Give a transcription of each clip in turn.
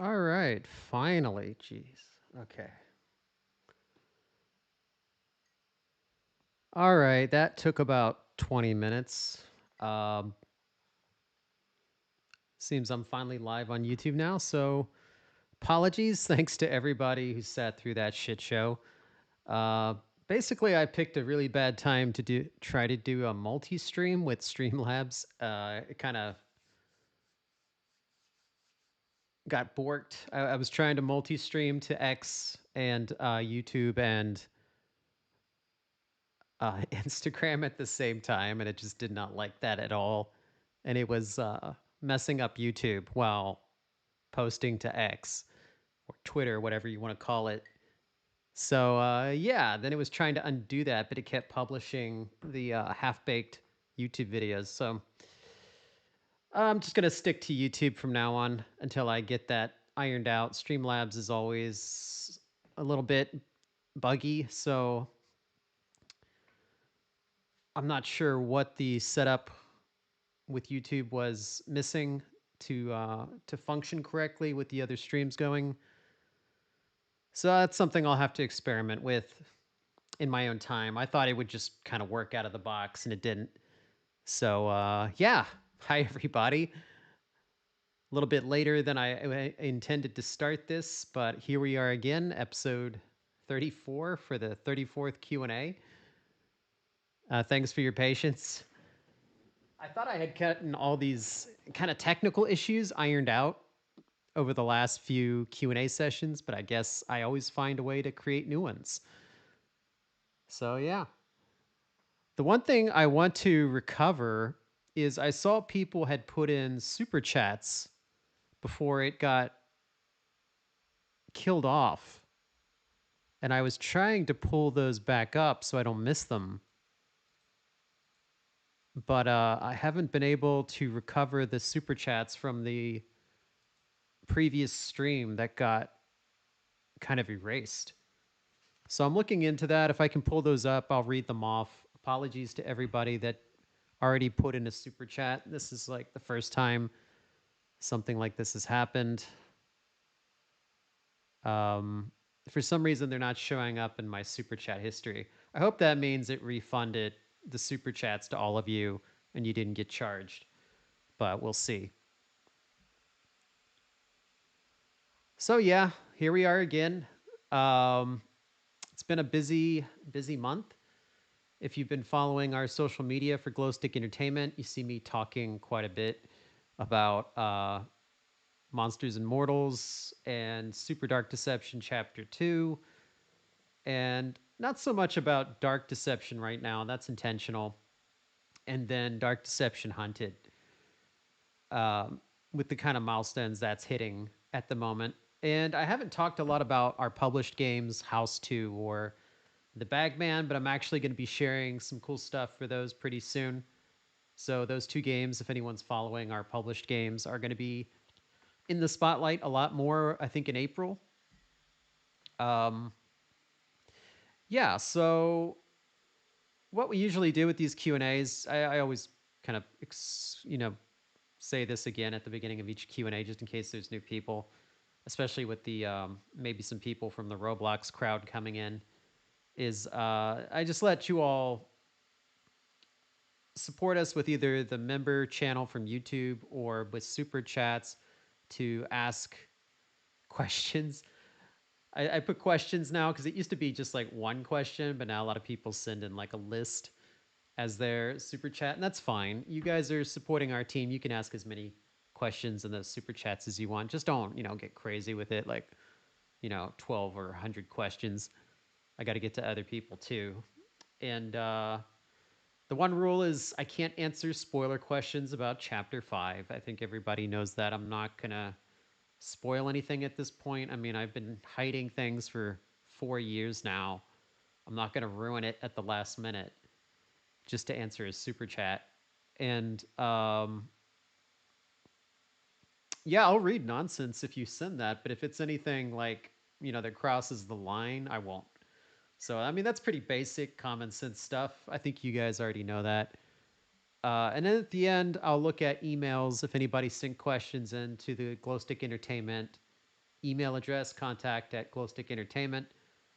All right, finally. Jeez. Okay. All right, that took about 20 minutes. Um, Seems I'm finally live on YouTube now, so apologies. Thanks to everybody who sat through that shit show. Uh, Basically, I picked a really bad time to try to do a multi-stream with Streamlabs. It kind of got borked. I was trying to multi-stream to X and YouTube and Instagram at the same time, and it just did not like that at all. And it was messing up YouTube while posting to X or Twitter, whatever you want to call it. So yeah, then it was trying to undo that, but it kept publishing the half-baked YouTube videos. So I'm just gonna stick to YouTube from now on until I get that ironed out. Streamlabs is always a little bit buggy, so I'm not sure what the setup with YouTube was missing to function correctly with the other streams going. So that's something I'll have to experiment with in my own time. I thought it would just kind of work out of the box, and it didn't. So yeah, hi everybody. A little bit later than I intended to start this, but here we are again, episode 34 for the 34th Q&A. Thanks for your patience. I thought I had gotten all these kind of technical issues ironed out over the last few Q&A sessions, but I guess I always find a way to create new ones. So yeah. The one thing I want to recover is I saw people had put in super chats before it got killed off. And I was trying to pull those back up so I don't miss them. But I haven't been able to recover the super chats from the previous stream that got kind of erased. So I'm looking into that. If I can pull those up, I'll read them off. Apologies to everybody that already put in a super chat. This is like the first time something like this has happened. Um, for some reason, they're not showing up in my super chat history. I hope that means it refunded the super chats to all of you and you didn't get charged, but we'll see. So yeah, here we are again. Um, it's been a busy month. If you've been following our social media for Glowstick Entertainment, you see me talking quite a bit about Monsters and Mortals and Super Dark Deception Chapter 2, and not so much about Dark Deception right now. That's intentional. And then Dark Deception Hunted, with the kind of milestones that's hitting at the moment. And I haven't talked a lot about our published games, House 2 or The Bagman, but I'm actually going to be sharing some cool stuff for those pretty soon. So those two games, if anyone's following our published games, are going to be in the spotlight a lot more, I think, in April. Yeah, so what we usually do with these Q&As, I always kind of, say this again at the beginning of each Q&A just in case there's new people, especially with the maybe some people from the Roblox crowd coming in, is I just let you all support us with either the member channel from YouTube or with super chats to ask questions. I put questions now because it used to be just like one question, but now a lot of people send in like a list as their super chat, and that's fine. You guys are supporting our team. You can ask as many questions in those super chats as you want. Just don't, get crazy with it like, 12 or 100 questions. I got to get to other people too. And the one rule is I can't answer spoiler questions about chapter 5. I think everybody knows that. I'm not going to spoil anything at this point. I mean, I've been hiding things for 4 years now. I'm not going to ruin it at the last minute just to answer a super chat. And yeah, I'll read nonsense if you send that, but if it's anything like, that crosses the line, I won't. So, I mean, that's pretty basic common sense stuff. I think you guys already know that. And then at the end, I'll look at emails if anybody sent questions into the Glowstick Entertainment email address, contact at Glowstick Entertainment.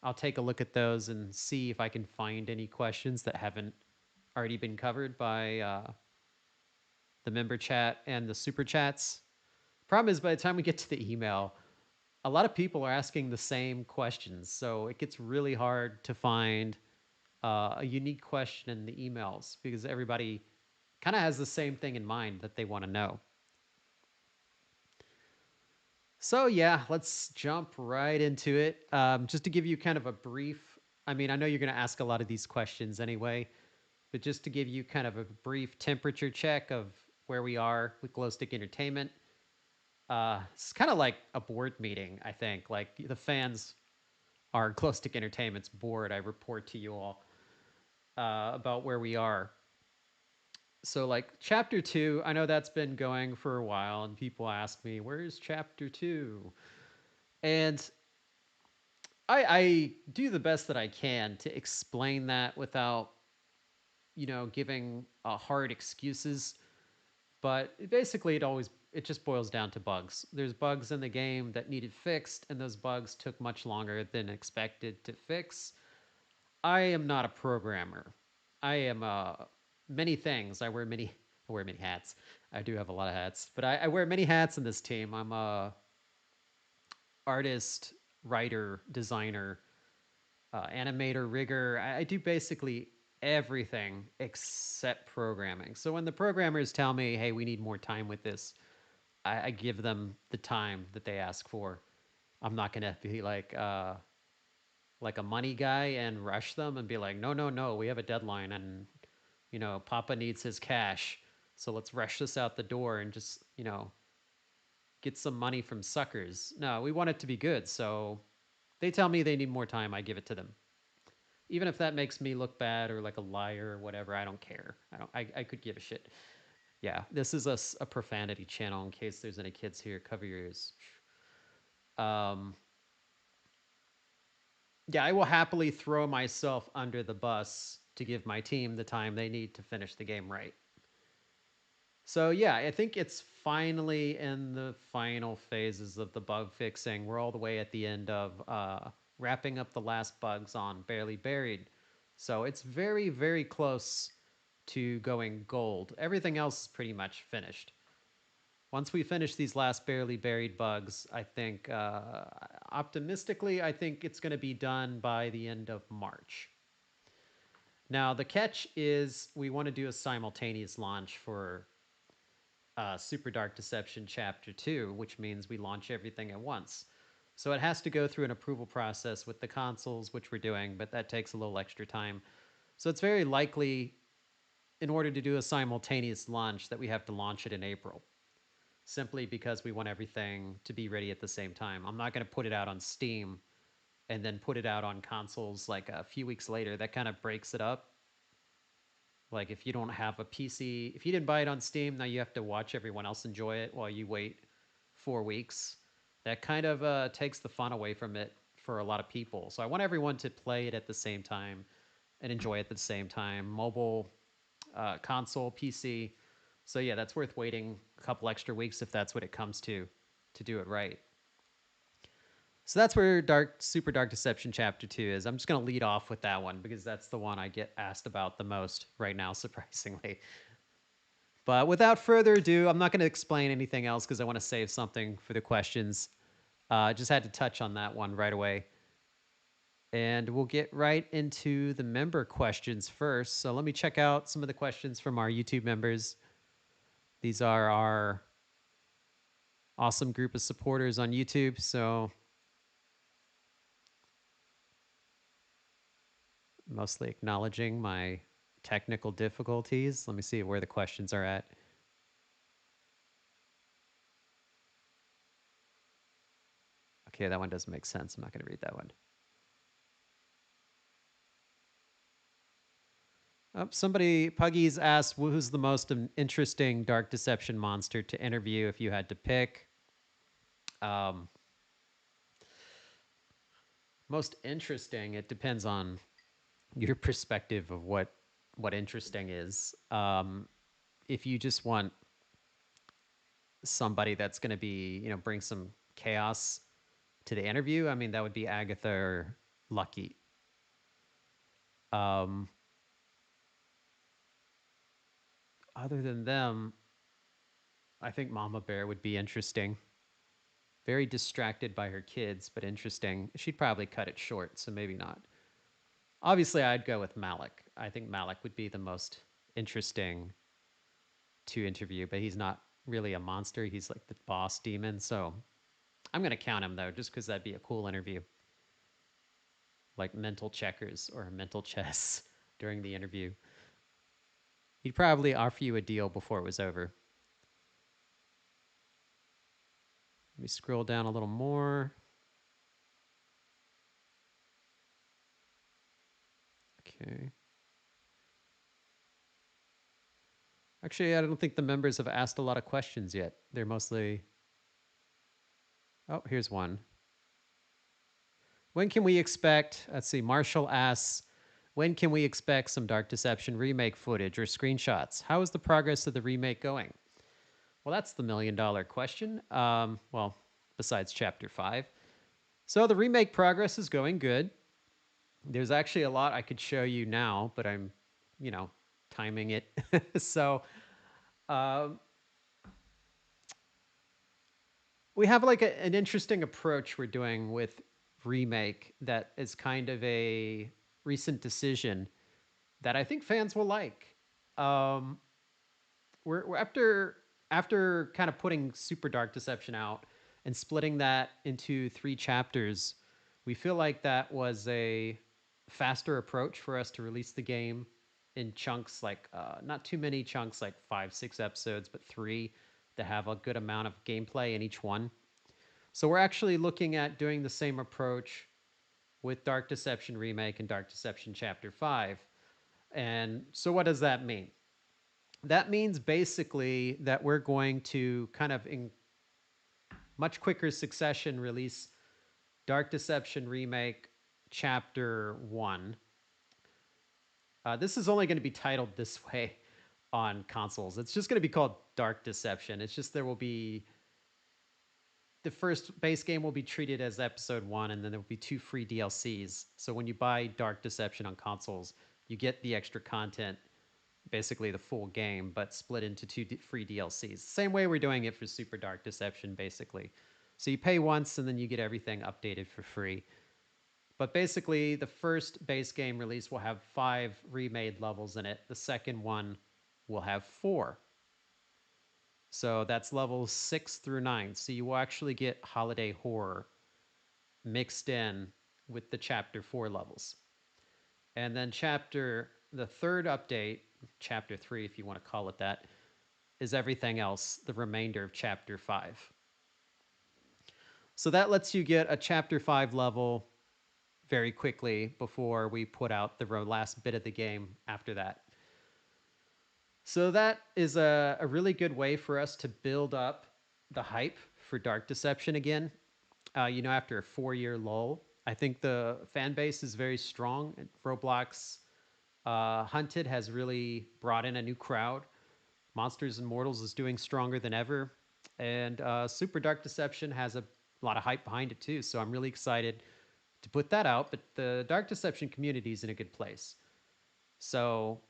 I'll take a look at those and see if I can find any questions that haven't already been covered by the member chat and the super chats. Problem is, by the time we get to the email, a lot of people are asking the same questions. So it gets really hard to find a unique question in the emails because everybody kind of has the same thing in mind that they want to know. So yeah, let's jump right into it. Just to give you kind of a brief, I mean, I know you're going to ask a lot of these questions anyway, but just to give you kind of a brief temperature check of where we are with Glowstick Entertainment. It's kind of like a board meeting, I think. Like the fans are Glowstick Entertainment's board. I report to you all about where we are. So, like chapter two, I know that's been going for a while, and people ask me, "Where's chapter two?" And I do the best that I can to explain that without, giving hard excuses. But basically, it just boils down to bugs. There's bugs in the game that needed fixed, and those bugs took much longer than expected to fix. I am not a programmer. I am many things. I wear many hats. I do have a lot of hats, but I wear many hats in this team. I'm a artist, writer, designer, animator, rigger. I do basically everything except programming. So when the programmers tell me, "Hey, we need more time with this," I give them the time that they ask for. I'm not gonna be like a money guy and rush them and be like, "No, no, no, we have a deadline and Papa needs his cash, so let's rush this out the door and just get some money from suckers." No, we want it to be good, so they tell me they need more time, I give it to them. Even if that makes me look bad or like a liar or whatever, I don't care. I could give a shit. Yeah, this is a profanity channel in case there's any kids here. Cover your ears. Um, yeah, I will happily throw myself under the bus to give my team the time they need to finish the game right. So yeah, I think it's finally in the final phases of the bug fixing. We're all the way at the end of wrapping up the last bugs on Barely Buried. So it's very, very close to going gold. Everything else is pretty much finished. Once we finish these last Barely Buried bugs, I think, optimistically, I think it's going to be done by the end of March. Now, the catch is we want to do a simultaneous launch for Super Dark Deception Chapter 2, which means we launch everything at once. So it has to go through an approval process with the consoles, which we're doing, but that takes a little extra time. So it's very likely, in order to do a simultaneous launch, that we have to launch it in April, simply because we want everything to be ready at the same time. I'm not going to put it out on Steam and then put it out on consoles like a few weeks later. That kind of breaks it up. Like if you don't have a PC, if you didn't buy it on Steam, now you have to watch everyone else enjoy it while you wait 4 weeks. That kind of takes the fun away from it for a lot of people. So I want everyone to play it at the same time and enjoy it at the same time. Mobile, console, PC. So yeah, that's worth waiting a couple extra weeks if that's what it comes to do it right. So that's where Super Dark Deception Chapter 2 is. I'm just going to lead off with that one because that's the one I get asked about the most right now, surprisingly. But without further ado, I'm not going to explain anything else because I want to save something for the questions. Just had to touch on that one right away. And we'll get right into the member questions first. So let me check out some of the questions from our YouTube members. These are our awesome group of supporters on YouTube. So mostly acknowledging my technical difficulties. Let me see where the questions are at. Okay, that one doesn't make sense. I'm not going to read that one. Somebody, Puggies asked, who's the most interesting Dark Deception monster to interview if you had to pick? Um, Most interesting, it depends on your perspective of what interesting is. If you just want somebody that's going to be, bring some chaos, to the interview, I mean, that would be Agatha or Lucky. Um, Other than them, I think Mama Bear would be interesting. Very distracted by her kids, but interesting. She'd probably cut it short, so maybe not. Obviously, I'd go with Malik. I think Malik would be the most interesting to interview, but he's not really a monster. He's like the boss demon. So I'm going to count him, though, just because that'd be a cool interview. Like mental checkers or mental chess during the interview. He'd probably offer you a deal before it was over. Let me scroll down a little more. Okay. Actually, I don't think the members have asked a lot of questions yet. They're mostly. Oh, here's one. When can we expect? Let's see. Marshall asks, when can we expect some Dark Deception remake footage or screenshots? How is the progress of the remake going? Well, that's the $1 million question. Well, besides Chapter 5. So the remake progress is going good. There's actually a lot I could show you now, but I'm, you know, timing it. So um, we have like an interesting approach we're doing with remake that is kind of a recent decision that I think fans will like. Um, we're after kind of putting Super Dark Deception out and splitting that into 3 chapters. We feel like that was a faster approach for us to release the game in chunks, like not too many chunks, like 5, 6 episodes, but 3 that have a good amount of gameplay in each one. So we're actually looking at doing the same approach with Dark Deception Remake and Dark Deception Chapter 5. And so what does that mean? That means basically that we're going to kind of in much quicker succession release Dark Deception Remake Chapter 1. This is only going to be titled this way on consoles. It's just going to be called Dark Deception. It's just there will be the first base game will be treated as episode 1, and then there will be 2 free DLCs. So when you buy Dark Deception on consoles, you get the extra content, basically the full game, but split into 2 free DLCs. Same way we're doing it for Super Dark Deception, basically. So you pay once, and then you get everything updated for free. But basically, the first base game release will have 5 remade levels in it. The second one will have 4. So that's levels 6 through 9. So you will actually get holiday horror mixed in with the chapter 4 levels. And then the third update, chapter 3, if you want to call it that, is everything else, the remainder of chapter 5. So that lets you get a chapter 5 level very quickly before we put out the last bit of the game after that. So that is a really good way for us to build up the hype for Dark Deception again. After a 4-year lull, I think the fan base is very strong. Roblox Hunted has really brought in a new crowd. Monsters and Mortals is doing stronger than ever. And Super Dark Deception has a lot of hype behind it too. So I'm really excited to put that out. But the Dark Deception community is in a good place. So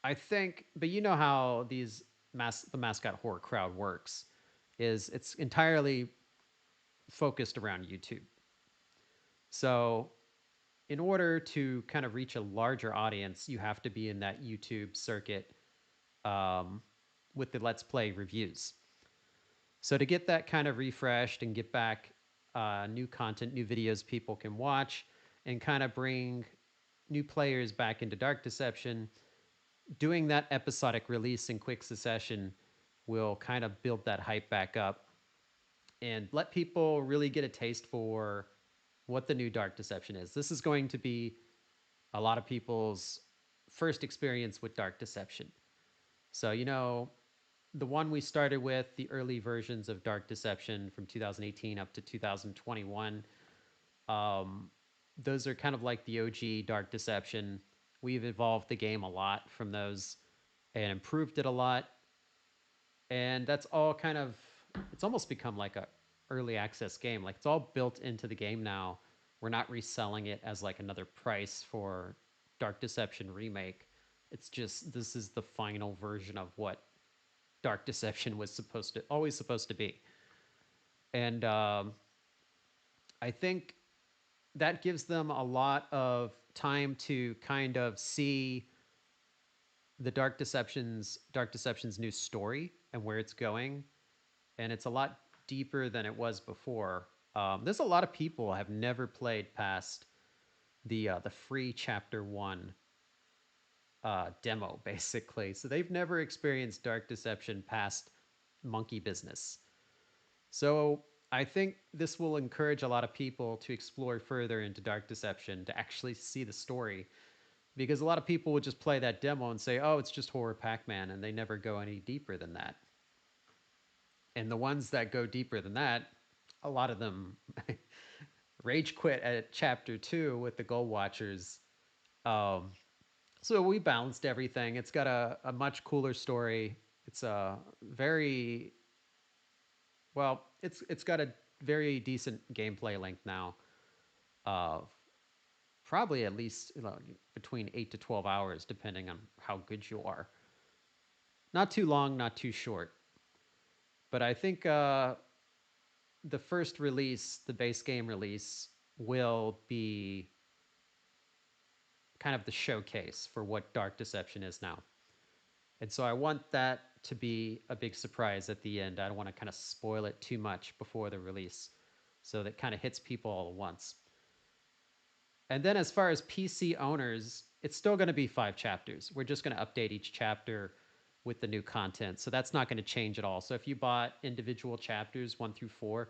I think, but you know how the mascot horror crowd works, is it's entirely focused around YouTube. So in order to kind of reach a larger audience, you have to be in that YouTube circuit um, with the Let's Play reviews. So to get that kind of refreshed and get back new content, new videos people can watch, and kind of bring new players back into Dark Deception, doing that episodic release in quick succession will kind of build that hype back up and let people really get a taste for what the new Dark Deception is. This is going to be a lot of people's first experience with Dark Deception. So, the one we started with, the early versions of Dark Deception from 2018 up to 2021, um, those are kind of like the OG Dark Deception. We've evolved the game a lot from those and improved it a lot. And that's all kind of, it's almost become like a early access game. Like it's all built into the game now. We're not reselling it as like another price for Dark Deception remake. It's just this is the final version of what Dark Deception was supposed to be. And I think that gives them a lot of time to kind of see the Dark Deception's new story and where it's going, and it's a lot deeper than it was before. There's a lot of people have never played past the free Chapter One demo, basically. So they've never experienced Dark Deception past Monkey Business. So I think this will encourage a lot of people to explore further into Dark Deception to actually see the story. Because a lot of people would just play that demo and say, oh, it's just Horror Pac Man, and they never go any deeper than that. And the ones that go deeper than that, a lot of them rage quit at chapter 2 with the Gold Watchers. Um, so we balanced everything. It's got a much cooler story. It's a very it's got a very decent gameplay length now of probably at least between 8 to 12 hours, depending on how good you are. Not too long, not too short. But I think the first release, the base game release, will be kind of the showcase for what Dark Deception is now. And so I want that to be a big surprise at the end. I don't want to kind of spoil it too much before the release, so that kind of hits people all at once. And then as far as PC owners, it's still going to be 5 chapters. We're just going to update each chapter with the new content. So that's not going to change at all. So if you bought individual chapters 1 through 4,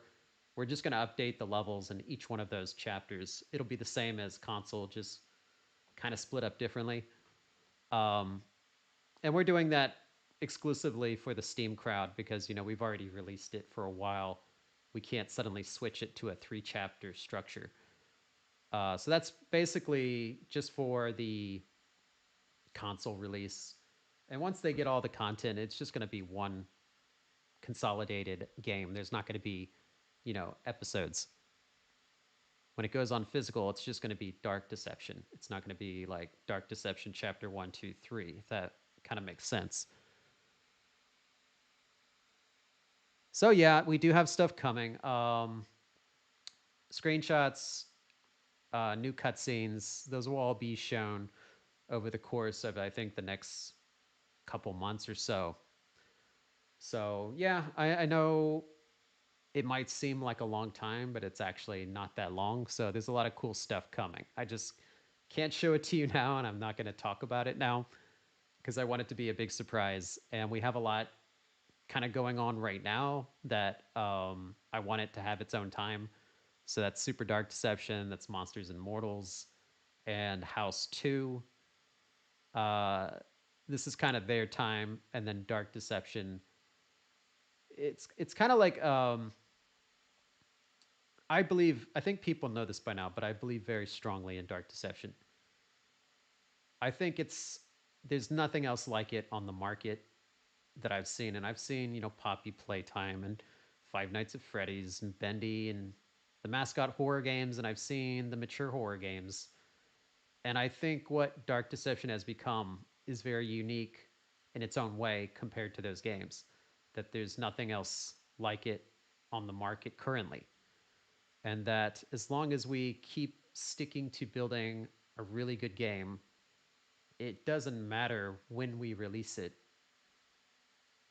we're just going to update the levels in each one of those chapters. It'll be the same as console, just kind of split up differently. Um, and we're doing that exclusively for the Steam crowd because we've already released it for a while. We can't suddenly switch it to a 3 chapter structure. So that's basically just for the console release. And once they get all the content, it's just going to be one consolidated game. There's not going to be, episodes. When it goes on physical, it's just going to be Dark Deception. It's not going to be like Dark Deception Chapter 1, 2, 3, if that kind of makes sense. So yeah, we do have stuff coming. Screenshots, new cutscenes, those will all be shown over the course of, I think, the next couple months or so. So yeah, I know it might seem like a long time, but it's actually not that long. So there's a lot of cool stuff coming. I just can't show it to you now, and I'm not going to talk about it now because I want it to be a big surprise. And we have a lot kind of going on right now that I want it to have its own time. So that's Super Dark Deception, that's Monsters and Mortals, and House 2. Uh, this is kind of their time, and then Dark Deception. It's kind of like I think people know this by now, but I believe very strongly in Dark Deception. I think there's nothing else like it on the market that I've seen, and I've seen Poppy Playtime and Five Nights at Freddy's and Bendy and the mascot horror games, and I've seen the mature horror games, and I think what Dark Deception has become is very unique in its own way compared to those games. That there's nothing else like it on the market currently, and that as long as we keep sticking to building a really good game, it doesn't matter when we release it.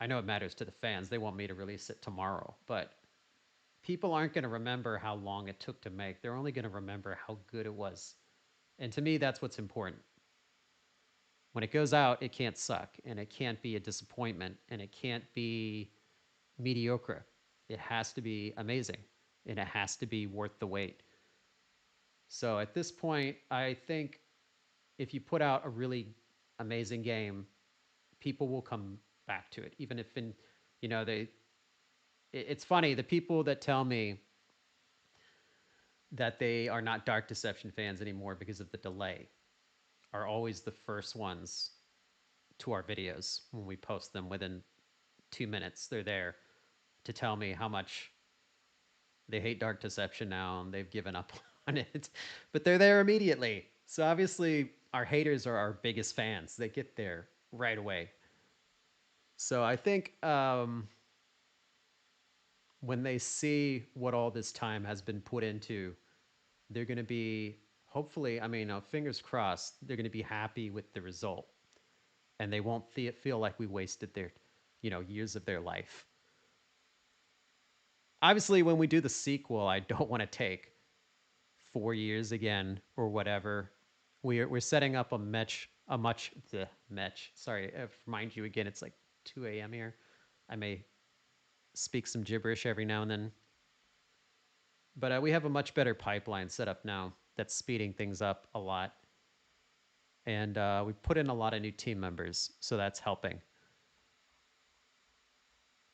I know it matters to the fans. They want me to release it tomorrow, but people aren't going to remember how long it took to make. They're only going to remember how good it was. And to me, that's what's important. When it goes out, it can't suck, and it can't be a disappointment, and it can't be mediocre. It has to be amazing, and it has to be worth the wait. So at this point, I think if you put out a really amazing game, people will come back to it, even if they. It's funny, the people that tell me that they are not Dark Deception fans anymore because of the delay are always the first ones to our videos when we post them within 2 minutes. They're there to tell me how much They hate Dark Deception now and they've given up on it, but they're there immediately. So obviously, our haters are our biggest fans. They get there right away. So I think when they see what all this time has been put into, they're going to be hopefully, I mean, fingers crossed, they're going to be happy with the result, and they won't feel like we wasted their, years of their life. Obviously, when we do the sequel, I don't want to take 4 years again or whatever. We're setting up a much the match. Sorry, remind you again. It's like 2 a.m. here. I may speak some gibberish every now and then, but we have a much better pipeline set up now that's speeding things up a lot, and we put in a lot of new team members, so that's helping.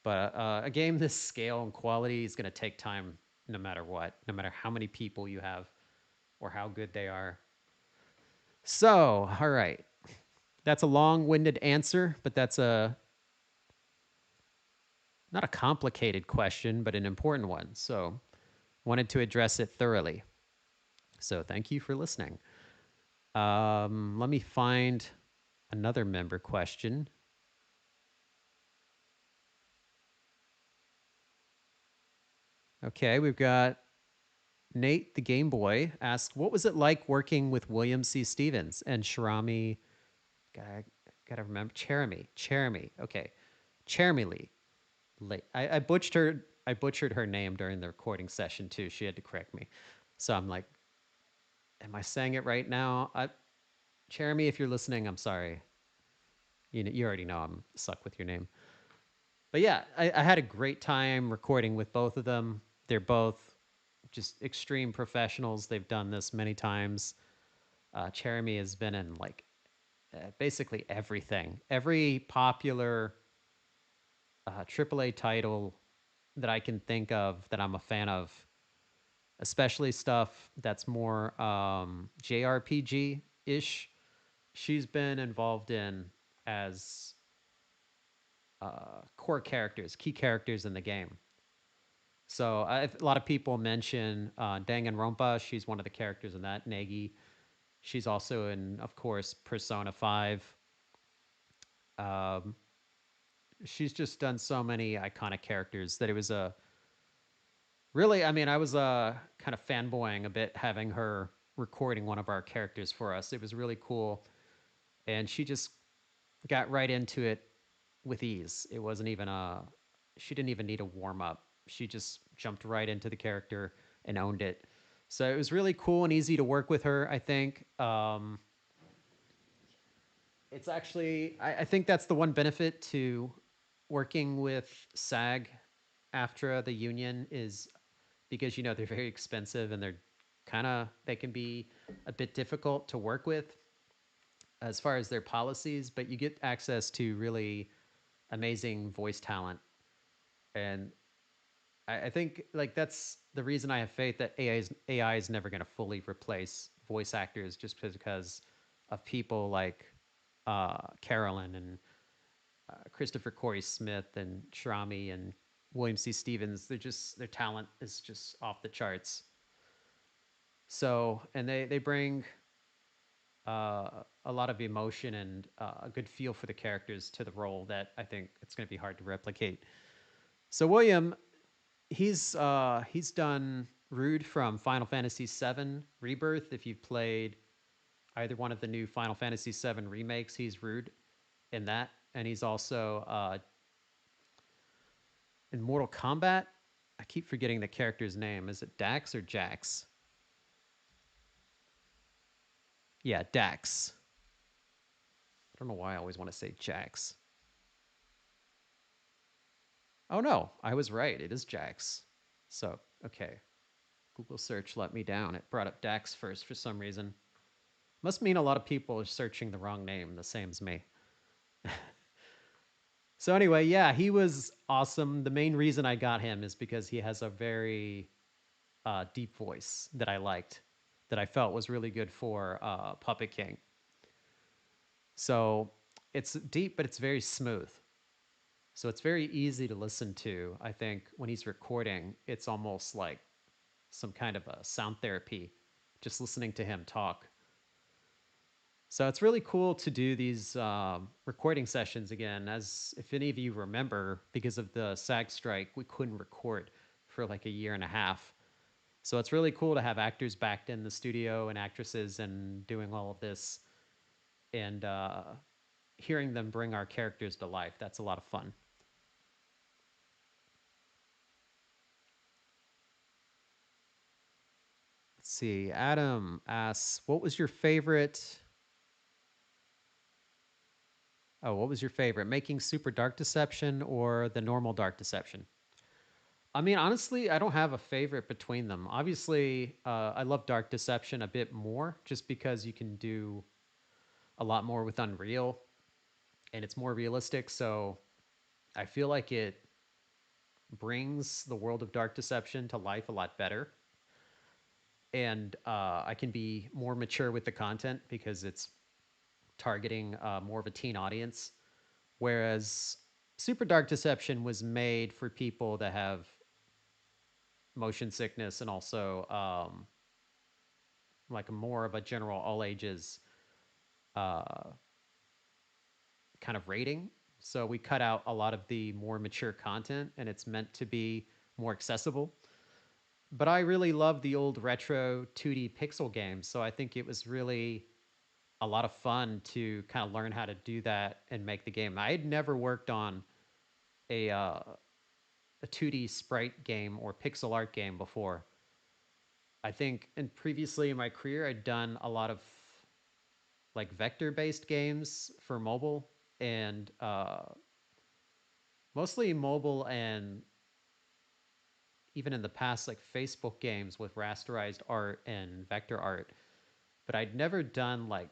But a game this scale and quality is going to take time, no matter what, no matter how many people you have or how good they are. So, all right, that's a long-winded answer, but that's a not a complicated question, but an important one. So, wanted to address it thoroughly. So, thank you for listening. Let me find another member question. Okay, we've got Nate the Game Boy asks, "What was it like working with William C. Stevens and Sharami? Gotta, gotta remember Cherami. Okay, Cherami Lee. I butchered her. I butchered her name during the recording session too. She had to correct me. So I'm like, am I saying it right now? Jeremy, if you're listening, I'm sorry. You already know I'm suck with your name. But yeah, I had a great time recording with both of them. They're both just extreme professionals. They've done this many times. Jeremy has been in like basically everything, every popular AAA title that I can think of that I'm a fan of, especially stuff that's more JRPG ish. She's been involved in as core characters, key characters in the game. So a lot of people mention Danganronpa. She's one of the characters in that. Negi. She's also in, of course, Persona 5. Um, she's just done so many iconic characters that it was a really, I mean, I was kind of fanboying a bit having her recording one of our characters for us. It was really cool. And she just got right into it with ease. It wasn't even she didn't even need a warm up. She just jumped right into the character and owned it. So it was really cool and easy to work with her. I think it's actually I think that's the one benefit to working with SAG after the union is because they're very expensive and they can be a bit difficult to work with as far as their policies, but you get access to really amazing voice talent. And I think like that's the reason I have faith that AI is never going to fully replace voice actors just because of people like Carolyn and Christopher Corey Smith and Shrami and William C. Stevens. Their talent is just off the charts. So and they bring a lot of emotion and a good feel for the characters to the role that I think it's going to be hard to replicate. So William, he's done Rude from Final Fantasy VII Rebirth. If you've played either one of the new Final Fantasy VII remakes, he's Rude in that, and he's also in Mortal Kombat. I keep forgetting the character's name. Is it Dax or Jax? Yeah, Dax. I don't know why I always want to say Jax. Oh no, I was right. It is Jax. So, okay. Google search let me down. It brought up Dax first for some reason. Must mean a lot of people are searching the wrong name, the same as me. So anyway, yeah, he was awesome. The main reason I got him is because he has a very deep voice that I liked, that I felt was really good for Puppet King. So it's deep, but it's very smooth. So it's very easy to listen to. I think when he's recording, it's almost like some kind of a sound therapy, just listening to him talk. So it's really cool to do these recording sessions again. As if any of you remember, because of the SAG strike, we couldn't record for like a year and a half. So it's really cool to have actors back in the studio and actresses and doing all of this and hearing them bring our characters to life. That's a lot of fun. Let's see. Adam asks, "What was your favorite? Oh, what was your favorite? Making Super Dark Deception or the normal Dark Deception?" I mean, honestly, I don't have a favorite between them. Obviously, I love Dark Deception a bit more just because you can do a lot more with Unreal and it's more realistic. So I feel like it brings the world of Dark Deception to life a lot better. And I can be more mature with the content because it's targeting more of a teen audience. Whereas Super Dark Deception was made for people that have motion sickness and also like more of a general all ages uh, kind of rating. So we cut out a lot of the more mature content and it's meant to be more accessible. But I really love the old retro 2D pixel games. So I think it was really a lot of fun to kind of learn how to do that and make the game. I had never worked on a, uh, a 2D sprite game or pixel art game before. I think, and previously in my career, I'd done a lot of like vector based games for mobile and mostly mobile and even in the past, like Facebook games with rasterized art and vector art. But I'd never done like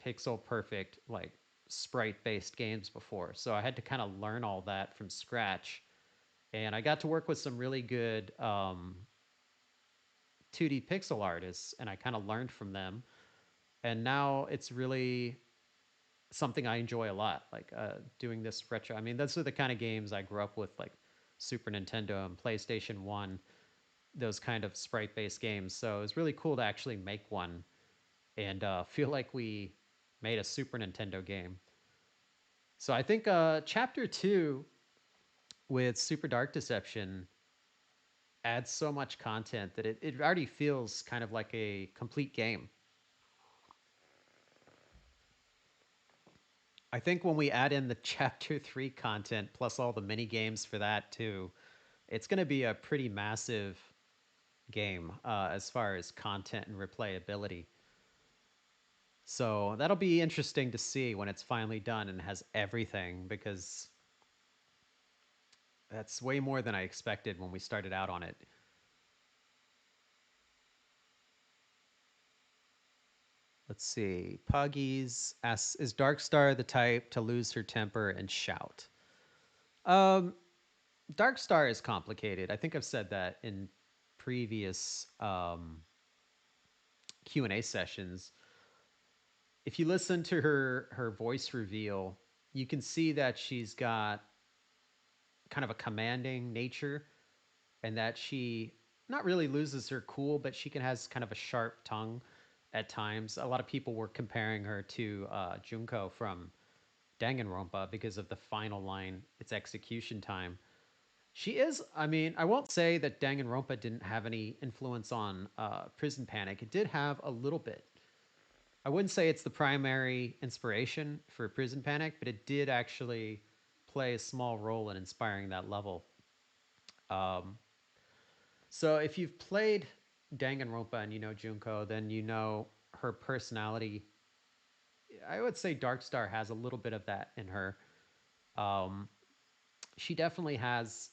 pixel perfect, like sprite based games before. So I had to kind of learn all that from scratch. And I got to work with some really good 2D pixel artists, and I kind of learned from them. And now it's really something I enjoy a lot, like doing this retro. I mean, those are the kind of games I grew up with, like Super Nintendo and PlayStation 1, those kind of sprite based games. So it was really cool to actually make one and feel like we made a Super Nintendo game. So I think chapter 2 with Super Dark Deception adds so much content that it already feels kind of like a complete game. I think when we add in the chapter 3 content plus all the mini games for that too, it's going to be a pretty massive game as far as content and replayability. So that'll be interesting to see when it's finally done and has everything because that's way more than I expected when we started out on it. Let's see. Puggies asks, "Is Darkstar the type to lose her temper and shout?" Um, Darkstar is complicated. I think I've said that in previous Q&A sessions. If you listen to her voice reveal, you can see that she's got kind of a commanding nature and that she not really loses her cool, but she can has kind of a sharp tongue at times. A lot of people were comparing her to Junko from Danganronpa because of the final line, "It's execution time." She is, I mean, I won't say that Danganronpa didn't have any influence on Prison Panic. It did have a little bit. I wouldn't say it's the primary inspiration for Prison Panic, but it did actually play a small role in inspiring that level. Um, so if you've played Danganronpa and you know Junko, then you know her personality. I would say Darkstar has a little bit of that in her. Um, she definitely has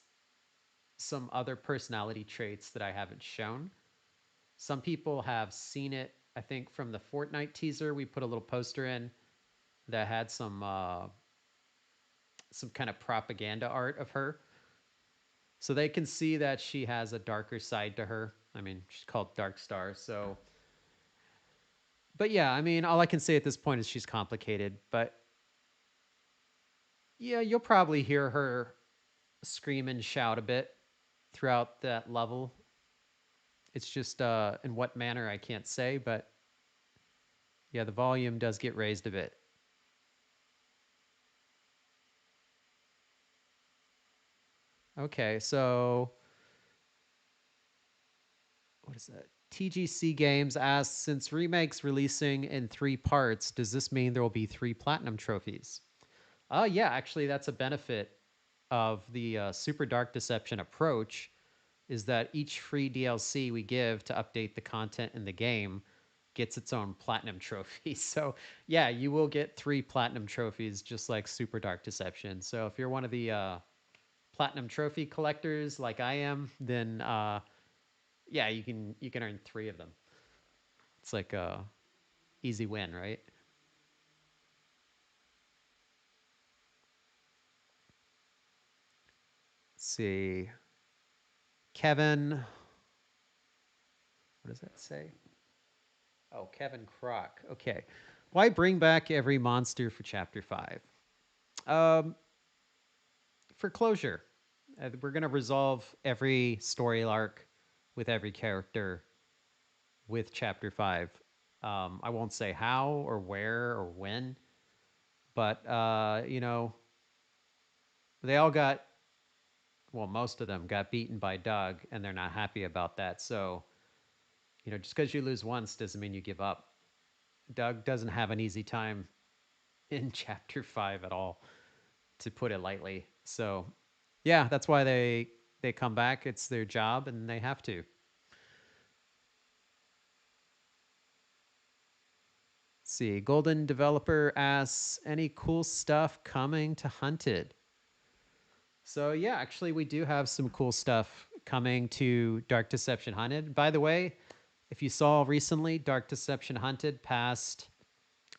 some other personality traits that I haven't shown. Some people have seen it. I think from the Fortnite teaser, we put a little poster in that had some kind of propaganda art of her, so they can see that she has a darker side to her. I mean, she's called Dark Star, so. But yeah, I mean, all I can say at this point is she's complicated. But Yeah, you'll probably hear her scream and shout a bit throughout that level. It's just in what manner I can't say, but yeah, the volume does get raised a bit. Okay, so what is that? TGC Games asks, since remakes releasing in three parts, does this mean there will be three platinum trophies? Oh, yeah, actually, that's a benefit of the Super Dark Deception approach, is that each free DLC we give to update the content in the game gets its own platinum trophy. So, yeah, you will get three platinum trophies just like Super Dark Deception. So, if you're one of the platinum trophy collectors like I am, then yeah, you can earn three of them. It's like a easy win, right? Let's see. Kevin, what does that say? Oh, Kevin Croc. Okay. Why bring back every monster for chapter 5? Um, for closure. We're going to resolve every story arc with every character with chapter 5. I won't say how or where or when, but they all got, well, most of them got beaten by Doug, and they're not happy about that. So, just because you lose once doesn't mean you give up. Doug doesn't have an easy time in chapter 5 at all, to put it lightly. So, yeah, that's why they come back. It's their job, and they have to. Let's see. Golden Developer asks, any cool stuff coming to Hunted? So, yeah, actually, we do have some cool stuff coming to Dark Deception Hunted. By the way, if you saw recently, Dark Deception Hunted passed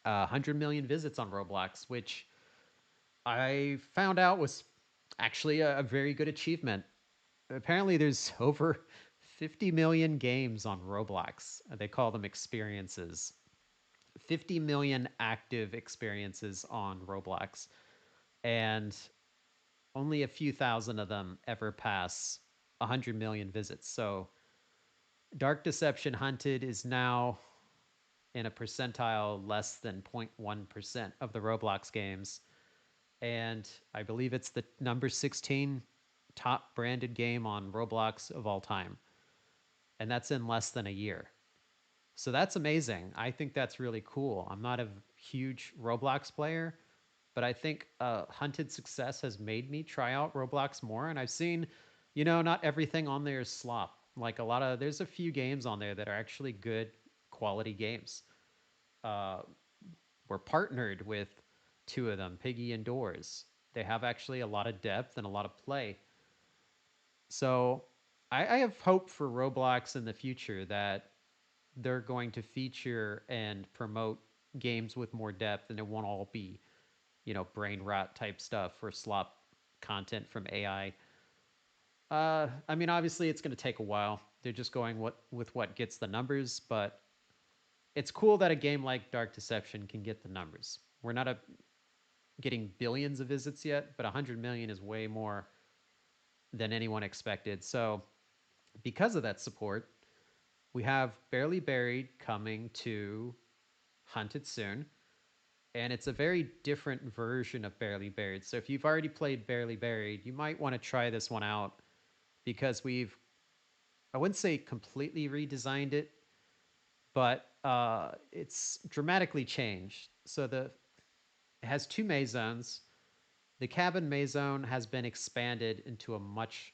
100 million visits on Roblox, which I found out was actually a very good achievement. Apparently, there's over 50 million games on Roblox. They call them experiences. 50 million active experiences on Roblox. And only a few thousand of them ever pass 100 million visits. So Dark Deception Hunted is now in a percentile less than 0.1% of the Roblox games. And I believe it's the number 16 top branded game on Roblox of all time. And that's in less than a year. So that's amazing. I think that's really cool. I'm not a huge Roblox player, but I think Hunted success has made me try out Roblox more. And I've seen, not everything on there is slop. Like there's a few games on there that are actually good quality games. Uh, we're partnered with two of them, Piggy and Doors. They have actually a lot of depth and a lot of play. So I have hope for Roblox in the future that they're going to feature and promote games with more depth, and it won't all be, brain rot type stuff or slop content from AI. I mean, obviously, it's going to take a while. They're just going with what gets the numbers, but it's cool that a game like Dark Deception can get the numbers. We're not getting billions of visits yet, but 100 million is way more than anyone expected. So, because of that support, we have Barely Buried coming to Hunted soon. And it's a very different version of Barely Buried. So if you've already played Barely Buried, you might want to try this one out because I wouldn't say completely redesigned it, but it's dramatically changed. So it has two maze zones. The cabin maze zone has been expanded into a much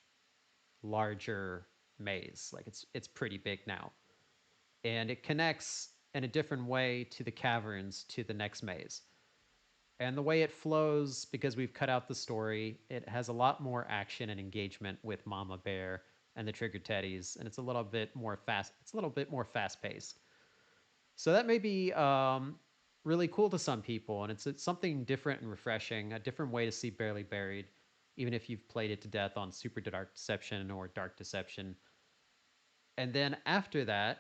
larger maze. Like it's pretty big now. And it connects in a different way to the caverns to the next maze. And the way it flows, because we've cut out the story, it has a lot more action and engagement with Mama Bear and the Trigger Teddies, and it's a little bit more fast. It's a little bit more fast paced. So that may be really cool to some people, and it's something different and refreshing, a different way to see Barely Buried, even if you've played it to death on Super Dark Deception or Dark Deception. And then after that,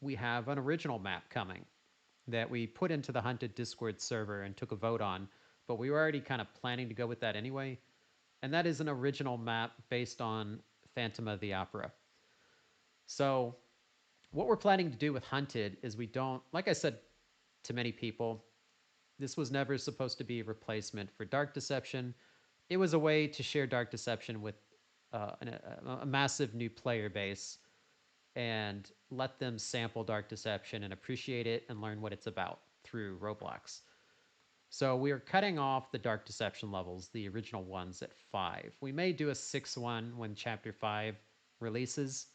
we have an original map coming that we put into the Hunted Discord server and took a vote on. but we were already kind of planning to go with that anyway. And that is an original map based on Phantom of the Opera. So, what we're planning to do with Hunted is we don't, like I said to many people, this was never supposed to be a replacement for Dark Deception. It was a way to share Dark Deception with a massive new player base and let them sample Dark Deception and appreciate it and learn what it's about through Roblox. So we are cutting off the Dark Deception levels, the original ones, at 5. We may do a 6 one when Chapter 5 releases.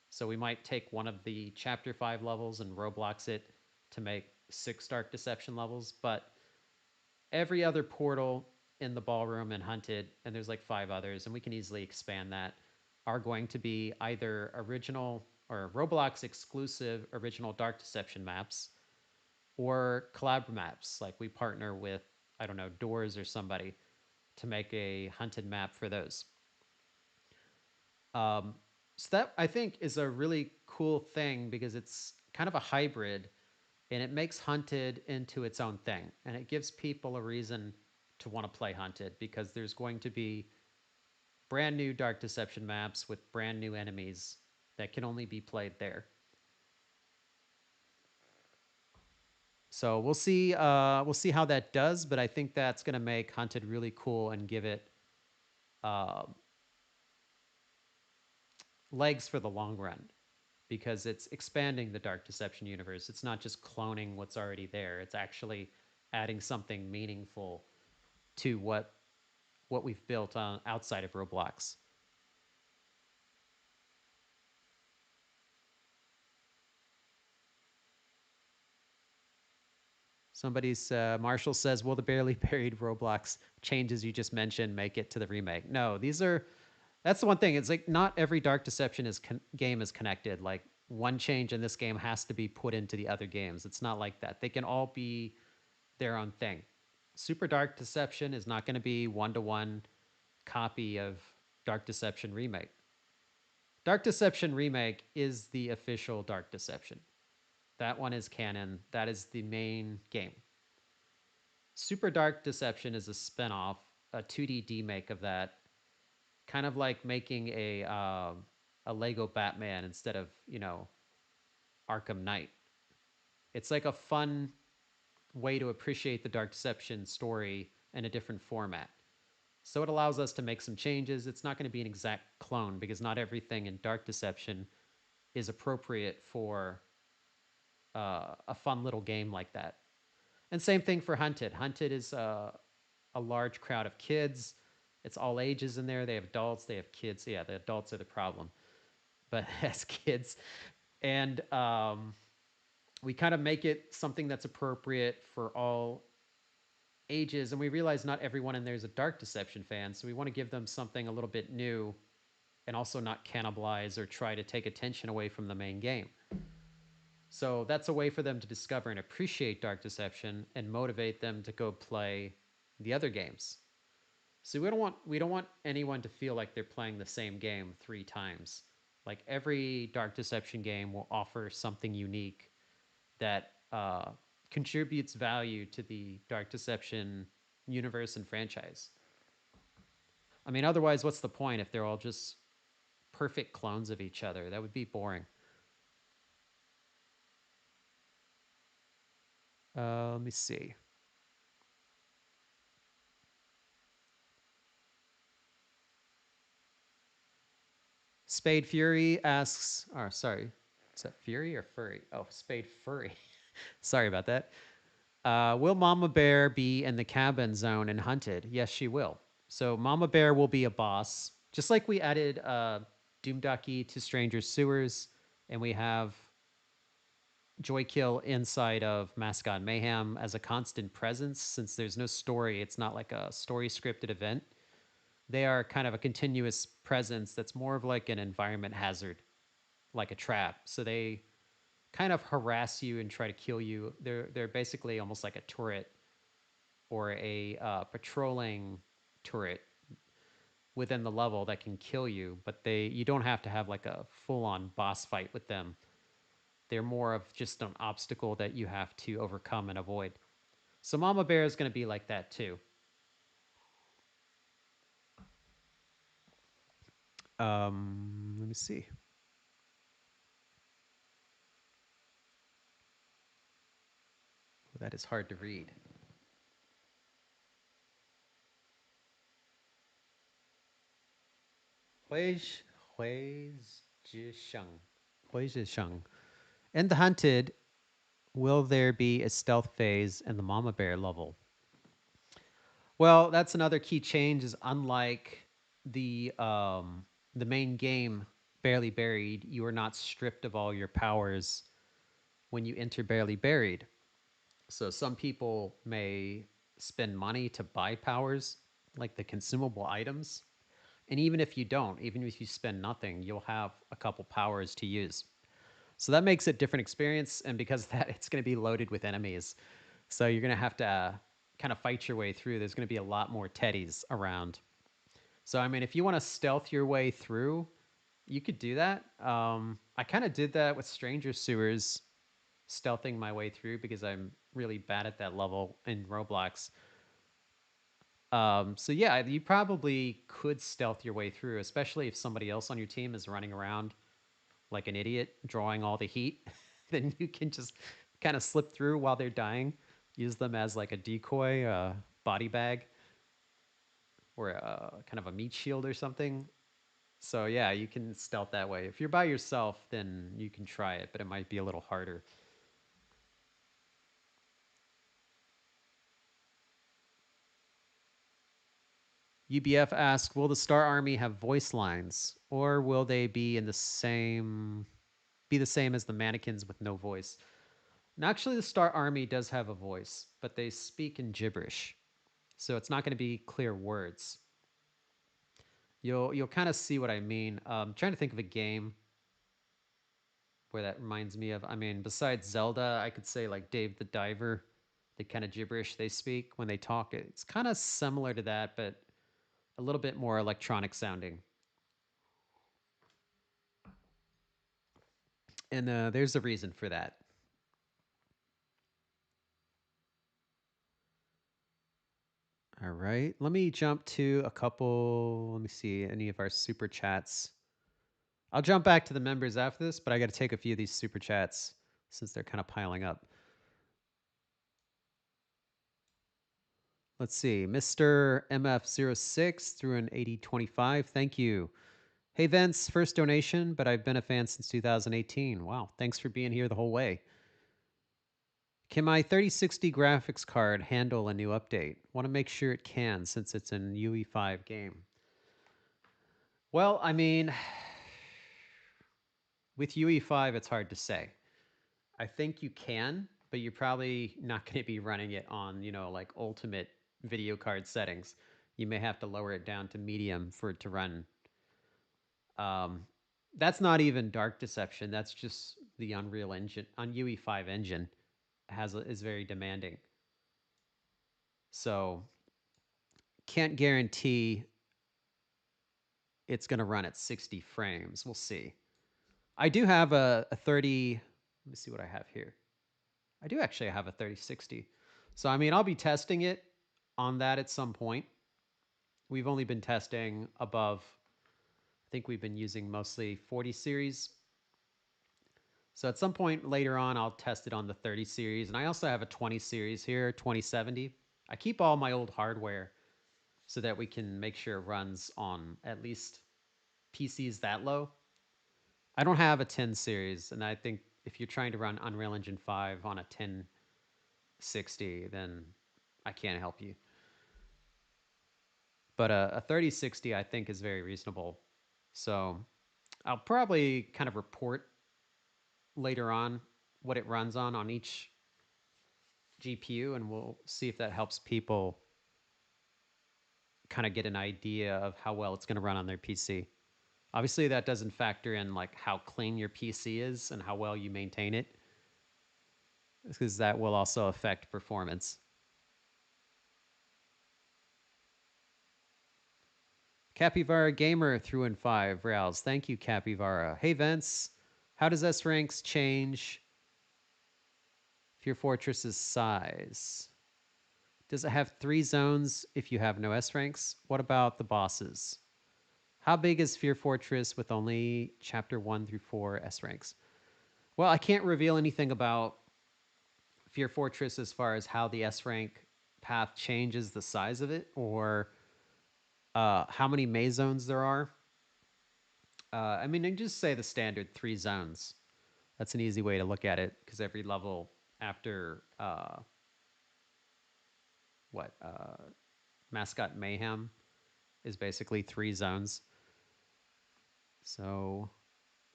So we might take one of the Chapter 5 levels and Roblox it to make 6 Dark Deception levels. But every other portal in the ballroom and Hunted, and there's like 5 others, and we can easily expand that, are going to be either original or Roblox exclusive original Dark Deception maps or collab maps. Like we partner with, I don't know, Doors or somebody to make a Hunted map for those. Um, so that I think is a really cool thing because it's kind of a hybrid and it makes Hunted into its own thing. And it gives people a reason to want to play Hunted because there's going to be brand new Dark Deception maps with brand new enemies that can only be played there. So we'll see. We'll see how that does, but I think that's going to make Hunted really cool and give it uh, legs for the long run because it's expanding the Dark Deception universe. It's not just cloning what's already there. It's actually adding something meaningful to what we've built on outside of Roblox. Somebody's Marshall says, "Will the barely buried Roblox changes you just mentioned make it to the remake?" No, these are. That's the one thing. It's like not every Dark Deception game is connected. Like one change in this game has to be put into the other games. It's not like that. They can all be their own thing. Super Dark Deception is not going to be one-to-one copy of Dark Deception Remake. Dark Deception Remake is the official Dark Deception. That one is canon. That is the main game. Super Dark Deception is a spinoff, a 2D demake of that, kind of like making a Lego Batman instead of Arkham Knight. It's like a fun way to appreciate the Dark Deception story in a different format. So it allows us to make some changes. It's not going to be an exact clone because not everything in Dark Deception is appropriate for a fun little game like that. And same thing for Hunted. Hunted is a large crowd of kids. It's all ages in there. They have adults, they have kids. Yeah, the adults are the problem, but as kids. And we kind of make it something that's appropriate for all ages. And we realize not everyone in there is a Dark Deception fan. So we want to give them something a little bit new and also not cannibalize or try to take attention away from the main game. So that's a way for them to discover and appreciate Dark Deception and motivate them to go play the other games. So we don't want anyone to feel like they're playing the same game 3 times. Like every Dark Deception game will offer something unique that contributes value to the Dark Deception universe and franchise. I mean, otherwise, what's the point if they're all just perfect clones of each other? That would be boring. Let me see. Spade Fury asks, or sorry, is that Fury or Furry? Oh, Spade Furry. Sorry about that. Will Mama Bear be in the cabin zone and hunted? Yes, she will. So Mama Bear will be a boss, just like we added Doom Ducky to Stranger Sewers, and we have Joykill inside of Mascot Mayhem as a constant presence. Since there's no story, it's not like a story scripted event. They are kind of a continuous presence that's more of like an environment hazard, like a trap. So they kind of harass you and try to kill you. They're basically almost like a turret or a patrolling turret within the level that can kill you, but you don't have to have like a full on boss fight with them. They're more of just an obstacle that you have to overcome and avoid. So Mama Bear is going to be like that too. Let me see. That is hard to read. Huizhisheng. Huizhisheng. In the hunted, will there be a stealth phase in the Mama Bear level? Well, that's another key change. Is unlike the main game, Barely Buried, you are not stripped of all your powers when you enter Barely Buried. So some people may spend money to buy powers, like the consumable items. And even if you don't, even if you spend nothing, you'll have a couple powers to use. So that makes it a different experience. And because of that, it's going to be loaded with enemies. So you're going to have to kind of fight your way through. There's going to be a lot more teddies around. So, I mean, if you want to stealth your way through, you could do that. I kind of did that with Stranger Sewers, stealthing my way through because I'm really bad at that level in Roblox. So yeah, you probably could stealth your way through, especially if somebody else on your team is running around like an idiot, drawing all the heat. Then you can just kind of slip through while they're dying, use them as like a decoy, body bag, or kind of a meat shield or something. So yeah, you can stealth that way. If you're by yourself, then you can try it, but it might be a little harder. UBF asks, will the Star Army have voice lines, or will they be the same as the mannequins with no voice? And actually, the Star Army does have a voice, but they speak in gibberish, so it's not going to be clear words. You'll kind of see what I mean. Trying to think of a game where that reminds me of. I mean, besides Zelda, I could say like Dave the Diver, the kind of gibberish they speak when they talk. It's kind of similar to that, but a little bit more electronic sounding. And there's a reason for that. All right. Let me jump to a couple. Let me see any of our super chats. I'll jump back to the members after this, but I got to take a few of these super chats since they're kind of piling up. Let's see. Mr. MF06 through an 8025. Thank you. Hey, Vince, first donation, but I've been a fan since 2018. Wow. Thanks for being here the whole way. Can my 3060 graphics card handle a new update? Want to make sure it can since it's an UE5 game. Well, I mean, with UE5, it's hard to say. I think you can, but you're probably not going to be running it on, like ultimate video card settings. You may have to lower it down to medium for it to run. Um, that's not even Dark Deception. That's just the Unreal Engine, on UE5 engine is very demanding. So can't guarantee it's going to run at 60 frames. We'll see. I do have a 30. Let me see what I have here. I do actually have a 3060. So, I mean, I'll be testing it on that at some point. We've only been testing above, I think we've been using mostly 40 series. So, at some point later on, I'll test it on the 30 series. And I also have a 20 series here, 2070. I keep all my old hardware so that we can make sure it runs on at least PCs that low. I don't have a 10 series, and I think if you're trying to run Unreal Engine 5 on a 1060, then I can't help you. But a 3060, I think, is very reasonable. So I'll probably kind of report later on what it runs on each GPU, and we'll see if that helps people kind of get an idea of how well it's going to run on their PC. Obviously, that doesn't factor in like how clean your PC is and how well you maintain it, because that will also affect performance. Capybara Gamer through in 5 reals. Thank you, Capybara. Hey, Vince. How does S ranks change for your fortress's size? Does it have 3 zones if you have no S ranks? What about the bosses? How big is Fear Fortress with only chapter 1 through 4 S ranks? Well, I can't reveal anything about Fear Fortress as far as how the S rank path changes the size of it or how many maze zones there are. I mean, you can just say the standard 3 zones. That's an easy way to look at it because every level after what Mascot Mayhem is basically 3 zones. So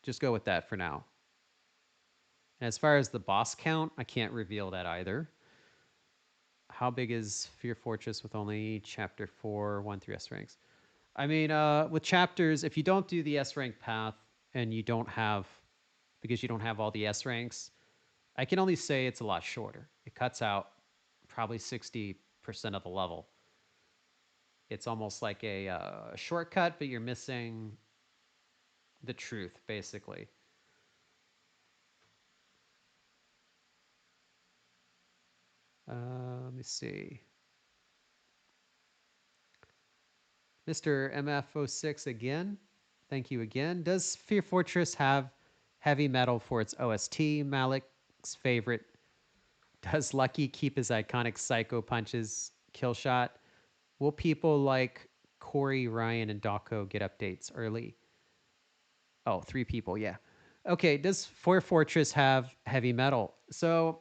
just go with that for now. And as far as the boss count, I can't reveal that either. How big is Fear Fortress with only chapter 4, 1 through S ranks? I mean, with chapters, if you don't do the S rank path and you don't have, because you don't have all the S ranks, I can only say it's a lot shorter. It cuts out probably 60% of the level. It's almost like a shortcut, but you're missing the truth, basically. Let me see. Mr. MF06 again. Thank you again. Does Fear Fortress have heavy metal for its OST? Malik's favorite. Does Lucky keep his iconic psycho punches kill shot? Will people like Corey, Ryan, and Dawko get updates early? Oh, 3 people, yeah. Okay, does Fear Fortress have heavy metal? So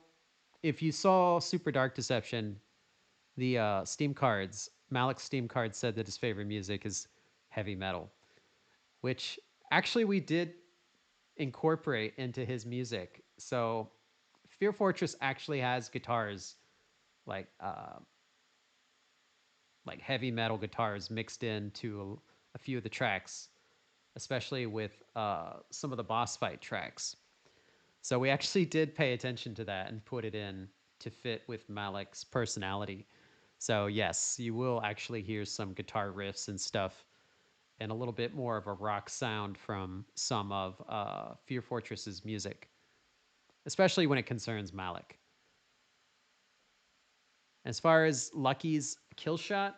if you saw Super Dark Deception, the Steam cards, Malik's Steam card said that his favorite music is heavy metal, which actually we did incorporate into his music. So Fear Fortress actually has guitars like heavy metal guitars mixed into a few of the tracks, especially with some of the boss fight tracks. So we actually did pay attention to that and put it in to fit with Malik's personality. So yes, you will actually hear some guitar riffs and stuff, and a little bit more of a rock sound from some of Fear Fortress's music, especially when it concerns Malik. As far as Lucky's kill shot,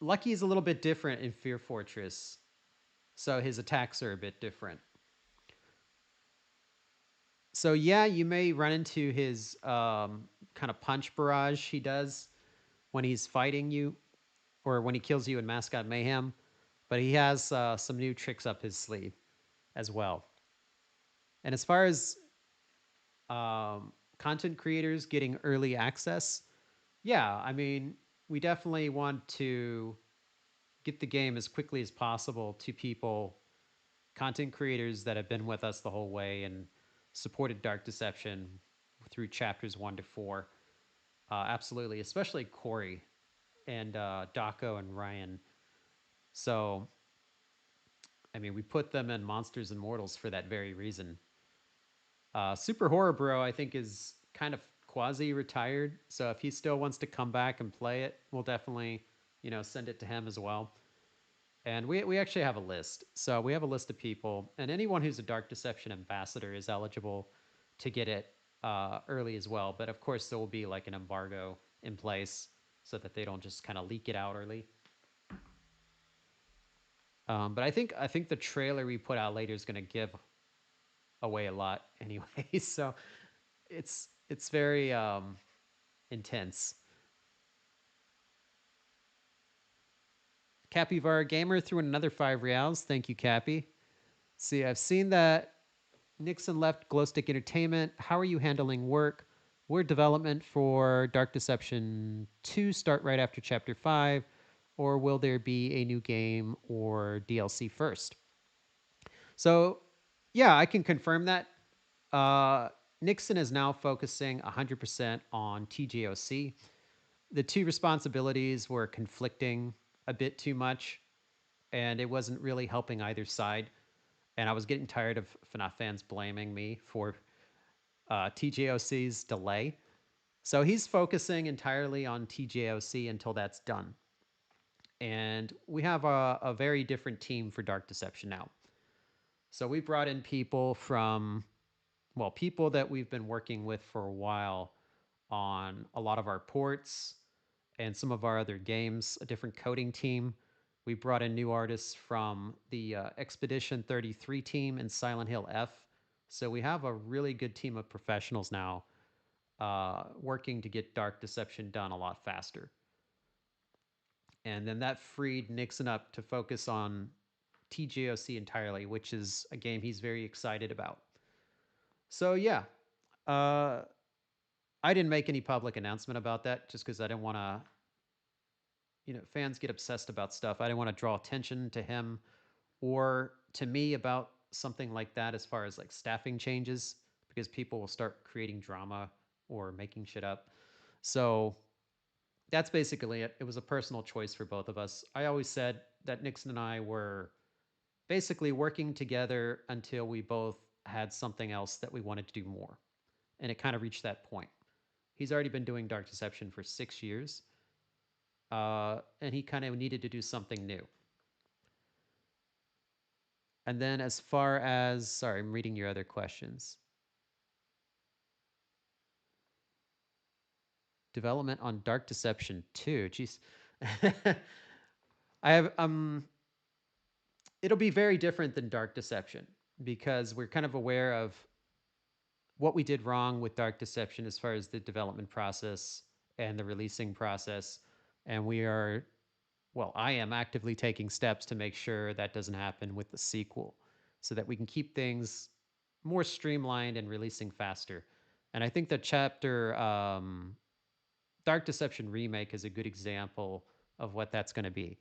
Lucky is a little bit different in Fear Fortress, so his attacks are a bit different. So yeah, you may run into his kind of punch barrage he does when he's fighting you, or when he kills you in Mascot Mayhem. But he has some new tricks up his sleeve as well. And as far as content creators getting early access, yeah, I mean, we definitely want to get the game as quickly as possible to people, content creators that have been with us the whole way and supported Dark Deception through chapters 1 to 4. Absolutely, especially Corey and Dawko and Ryan. So, I mean, we put them in Monsters and Mortals for that very reason. Super Horror Bro, I think, is kind of quasi retired. So if he still wants to come back and play it, we'll definitely, send it to him as well. And we actually have a list. So we have a list of people, and anyone who's a Dark Deception ambassador is eligible to get it early as well. But of course, there will be like an embargo in place so that they don't just kind of leak it out early. But I think the trailer we put out later is going to give away a lot anyway. So it's very intense. Capyvar Gamer threw in another 5 reals. Thank you, Cappy. See, I've seen that Nixon left Glowstick Entertainment. How are you handling work? Will development for Dark Deception 2 start right after Chapter 5? Or will there be a new game or DLC first? So, yeah, I can confirm that. Nixon is now focusing 100% on TJOC. The two responsibilities were conflicting a bit too much, and it wasn't really helping either side. And I was getting tired of FNAF fans blaming me for TJOC's delay. So he's focusing entirely on TJOC until that's done. And we have a very different team for Dark Deception now. So we brought in people from, well, people that we've been working with for a while on a lot of our ports and some of our other games, a different coding team. We brought in new artists from the Expedition 33 team and Silent Hill F. So we have a really good team of professionals now working to get Dark Deception done a lot faster. And then that freed Nixon up to focus on TGOC entirely, which is a game he's very excited about. So yeah, uh, I didn't make any public announcement about that just because I didn't want to. Fans get obsessed about stuff. I didn't want to draw attention to him or to me about something like that as far as like staffing changes because people will start creating drama or making shit up. So that's basically it. It was a personal choice for both of us. I always said that Nixon and I were basically working together until we both had something else that we wanted to do more. And it kind of reached that point. He's already been doing Dark Deception for 6 years, and he kind of needed to do something new. And then, as far as, sorry, I'm reading your other questions. Development on Dark Deception 2. Jeez. I have, it'll be very different than Dark Deception because we're kind of aware of what we did wrong with Dark Deception as far as the development process and the releasing process. And we are, well, I am actively taking steps to make sure that doesn't happen with the sequel so that we can keep things more streamlined and releasing faster. And I think that chapter Dark Deception Remake is a good example of what that's going to be.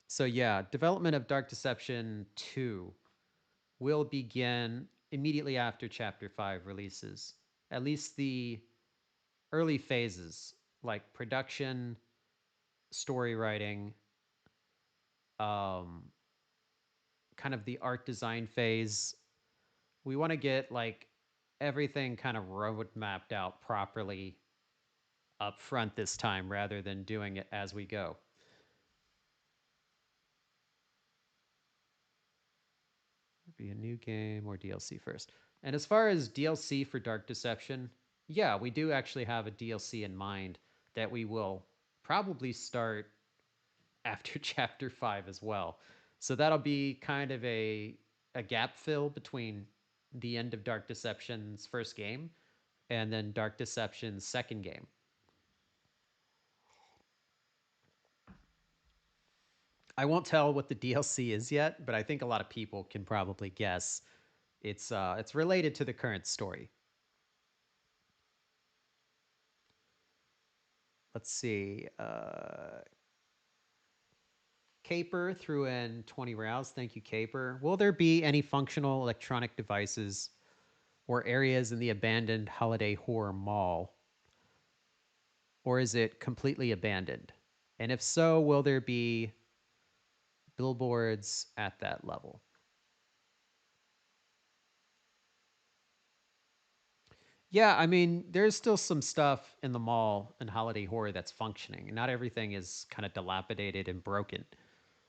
So, yeah, development of Dark Deception 2 will begin immediately after Chapter 5 releases. At least the early phases, like production, story writing, um, kind of the art design phase. We want to get like everything kind of road mapped out properly up front this time rather than doing it as we go. Be a new game or DLC first. And as far as DLC for Dark Deception, yeah, we do actually have a DLC in mind that we will probably start after Chapter 5 as well. So that'll be kind of a gap fill between the end of Dark Deception's first game and then Dark Deception's second game. I won't tell what the DLC is yet, but I think a lot of people can probably guess. It's related to the current story. Let's see. Caper threw in 20 rounds. Thank you, Caper. Will there be any functional electronic devices or areas in the abandoned Holiday Horror Mall? Or is it completely abandoned? And if so, will there be billboards at that level? Yeah, I mean, there's still some stuff in the mall and Holiday Horror that's functioning. Not everything is kind of dilapidated and broken.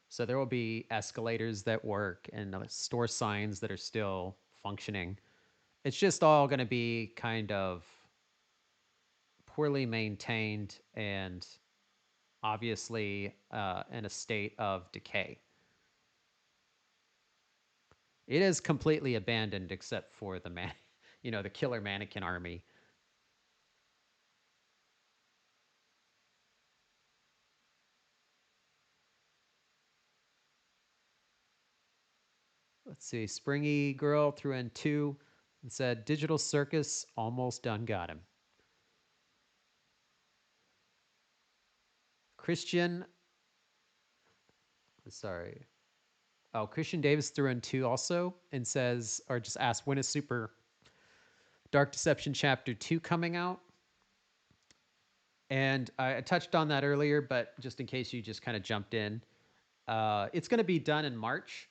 So there will be escalators that work and store signs that are still functioning. It's just all going to be kind of poorly maintained and obviously in a state of decay. It is completely abandoned except for the man, the killer mannequin army. Let's see. Springy Girl threw in two and said, Digital Circus almost done got him. Christian, sorry. Oh, Christian Davis threw in two also and says, or just asked, when is Super Dark Deception Chapter 2 coming out? And I touched on that earlier, but just in case you just kind of jumped in, it's going to be done in March,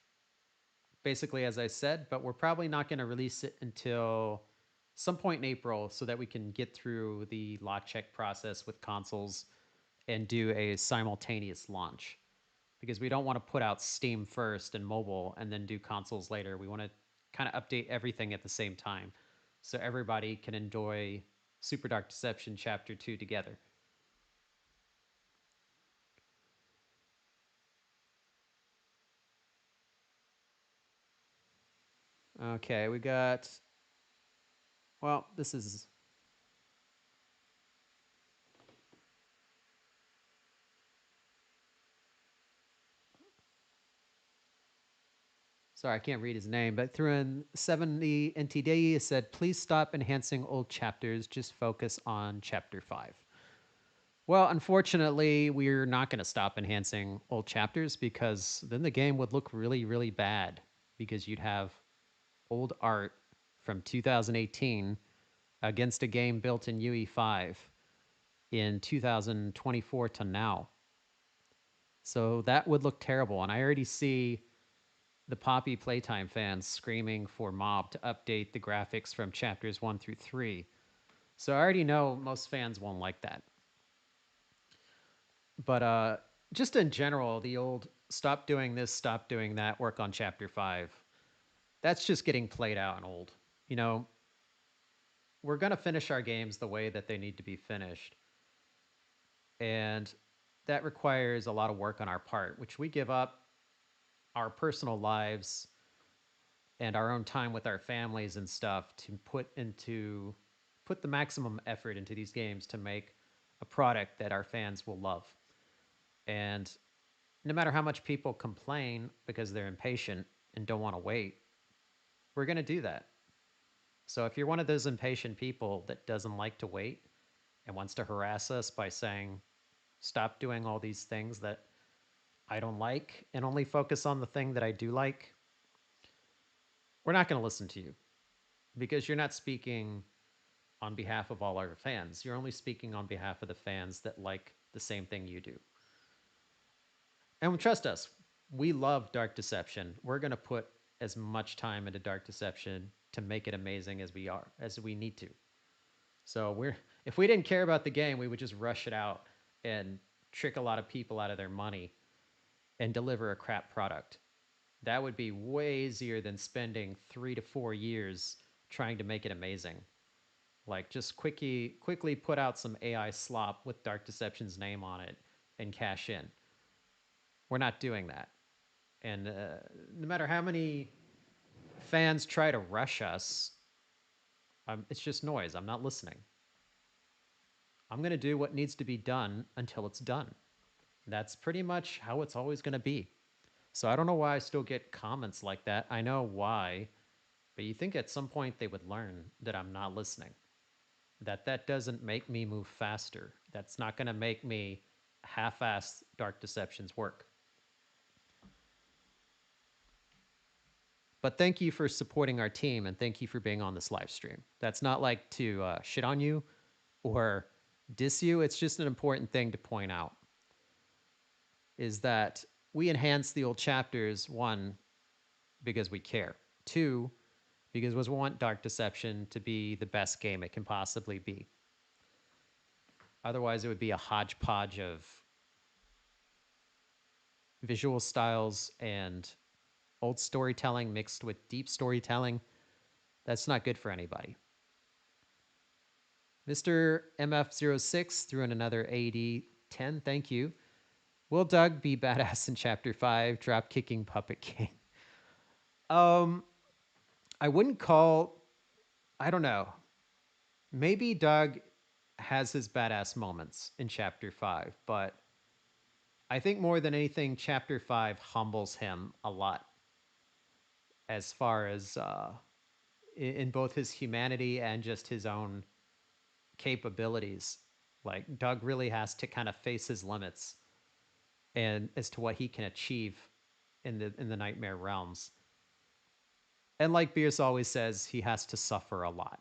basically, as I said, but we're probably not going to release it until some point in April so that we can get through the lock check process with consoles and do a simultaneous launch because we don't want to put out Steam first and mobile and then do consoles later. We want to kind of update everything at the same time so everybody can enjoy Super Dark Deception Chapter 2 together. Okay, we got. Well, this is. Sorry, I can't read his name, but threw in 70 NTD. It said, please stop enhancing old chapters. Just focus on chapter 5. Well, unfortunately, we're not going to stop enhancing old chapters because then the game would look really, really bad because you'd have old art from 2018 against a game built in UE5 in 2024 to now. So that would look terrible. And I already see the Poppy Playtime fans screaming for Mob to update the graphics from chapters 1 through 3. So I already know most fans won't like that. But just in general, the old stop doing this, stop doing that, work on chapter 5, that's just getting played out and old. You know, we're going to finish our games the way that they need to be finished. And that requires a lot of work on our part, which we give up our personal lives and our own time with our families and stuff to put the maximum effort into these games to make a product that our fans will love. And no matter how much people complain because they're impatient and don't want to wait, we're going to do that. So if you're one of those impatient people that doesn't like to wait and wants to harass us by saying, stop doing all these things that I don't like and only focus on the thing that I do like, we're not going to listen to you because you're not speaking on behalf of all our fans. You're only speaking on behalf of the fans that like the same thing you do. And trust us, we love Dark Deception. We're going to put as much time into Dark Deception to make it amazing as we need to. So if we didn't care about the game, we would just rush it out and trick a lot of people out of their money and deliver a crap product. That would be way easier than spending 3 to 4 years trying to make it amazing. Like just quickly put out some AI slop with Dark Deception's name on it and cash in. We're not doing that. And no matter how many fans try to rush us, it's just noise. I'm not listening. I'm going to do what needs to be done until it's done. That's pretty much how it's always going to be. So I don't know why I still get comments like that. I know why, but you think at some point they would learn that I'm not listening. That doesn't make me move faster. That's not going to make me half-ass Dark Deception's work. But thank you for supporting our team and thank you for being on this live stream. That's not like to shit on you or diss you. It's just an important thing to point out is that we enhance the old chapters, one, because we care. Two, because we want Dark Deception to be the best game it can possibly be. Otherwise, it would be a hodgepodge of visual styles and old storytelling mixed with deep storytelling. That's not good for anybody. Mr. MF06 threw in another AD10. Thank you. Will Doug be badass in Chapter 5, drop kicking Puppet King? Um, I wouldn't call, I don't know. Maybe Doug has his badass moments in Chapter 5, but I think more than anything, Chapter 5 humbles him a lot as far as in both his humanity and just his own capabilities. Like Doug really has to kind of face his limits and as to what he can achieve in the nightmare realms. And like Bierce always says, he has to suffer a lot.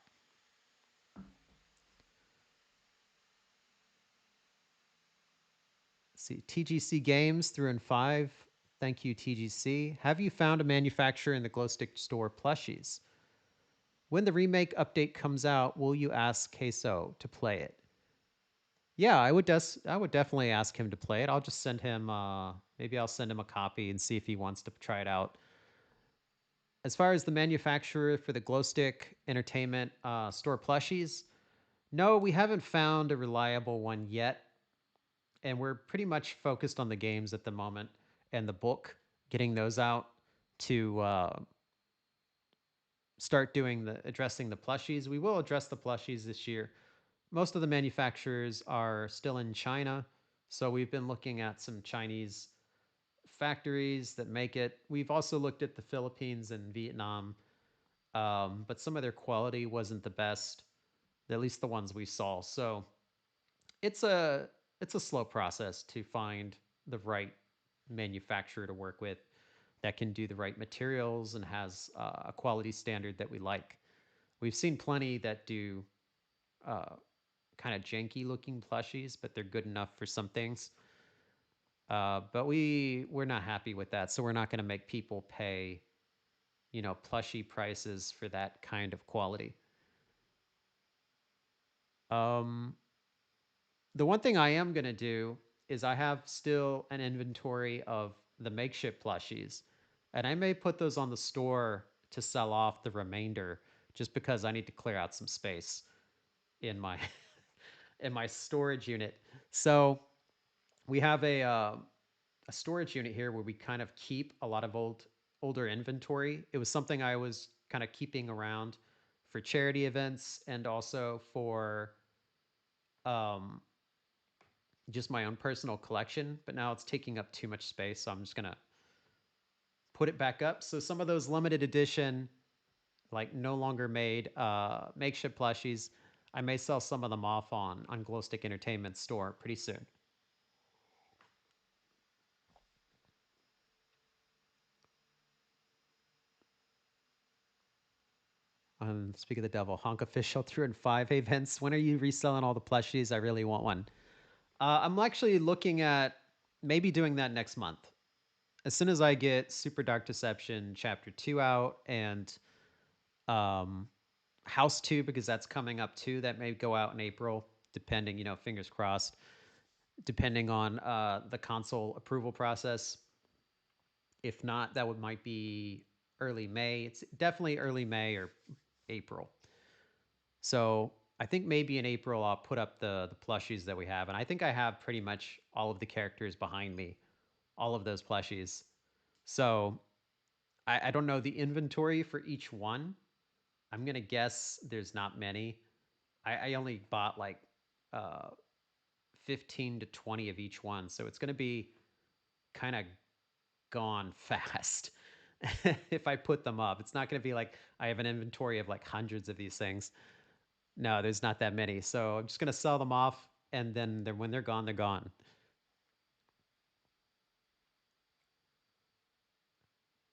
Let's see, TGC Games threw in 5. Thank you, TGC. Have you found a manufacturer in the Glowstick store plushies? When the remake update comes out, will you ask Queso to play it? Yeah, I would definitely ask him to play it. I'll just send him maybe I'll send him a copy and see if he wants to try it out. As far as the manufacturer for the Glowstick Entertainment store plushies, no, we haven't found a reliable one yet. And we're pretty much focused on the games at the moment and the book, getting those out to start doing the addressing the plushies. We will address the plushies this year. Most of the manufacturers are still in China, so we've been looking at some Chinese factories that make it. We've also looked at the Philippines and Vietnam, but some of their quality wasn't the best, at least the ones we saw. So it's a it's a slow process to find the right manufacturer to work with that can do the right materials and has a quality standard that we like. We've seen plenty that do uh, kind of janky looking plushies, but they're good enough for some things. But we're not happy with that, so we're not going to make people pay plushie prices for that kind of quality. Um, the one thing I am going to do is I have still an inventory of the makeshift plushies, and I may put those on the store to sell off the remainder, just because I need to clear out some space in my in my storage unit. So we have a storage unit here where we kind of keep a lot of older inventory. It was something I was kind of keeping around for charity events and also for um, just my own personal collection. But now it's taking up too much space, so I'm just gonna put it back up. So some of those limited edition, like no longer made makeshift plushies, I may sell some of them off on Glowstick Entertainment store pretty soon. Speak of the devil, Honk Official threw in five. Hey Vince, when are you reselling all the plushies? I really want one. I'm actually looking at maybe doing that next month. As soon as I get Super Dark Deception Chapter 2 out and um, House 2, because that's coming up too. That may go out in April, depending, fingers crossed, depending on the console approval process. If not, that would might be early May. It's definitely early May or April. So I think maybe in April I'll put up the plushies that we have, and I think I have pretty much all of the characters behind me, all of those plushies. So I don't know the inventory for each one. I'm gonna guess there's not many. I only bought like uh, 15 to 20 of each one, so it's gonna be kind of gone fast if I put them up. It's not gonna be like I have an inventory of like hundreds of these things. No, there's not that many. So I'm just gonna sell them off, and then when they're gone, they're gone.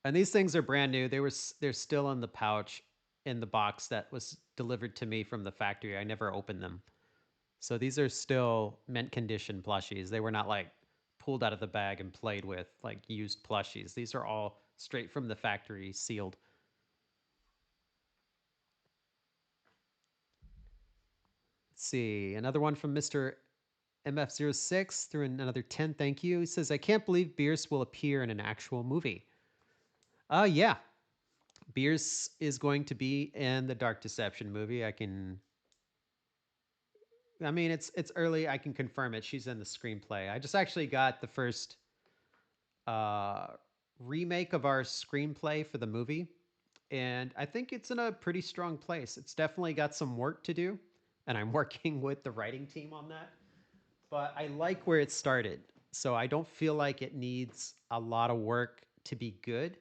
And these things are brand new. They're still in the pouch in the box that was delivered to me from the factory. I never opened them. So these are still mint condition plushies. They were not like pulled out of the bag and played with like used plushies. These are all straight from the factory, sealed. Let's see. Another one from Mr. MF06 through another 10. Thank you. He says, I can't believe Bierce will appear in an actual movie. Yeah. Bierce is going to be in the Dark Deception movie. I mean, it's early. I can confirm it. She's in the screenplay. I just actually got the first uh, remake of our screenplay for the movie, and I think it's in a pretty strong place. It's definitely got some work to do, and I'm working with the writing team on that. But I like where it started, so I don't feel like it needs a lot of work to be good.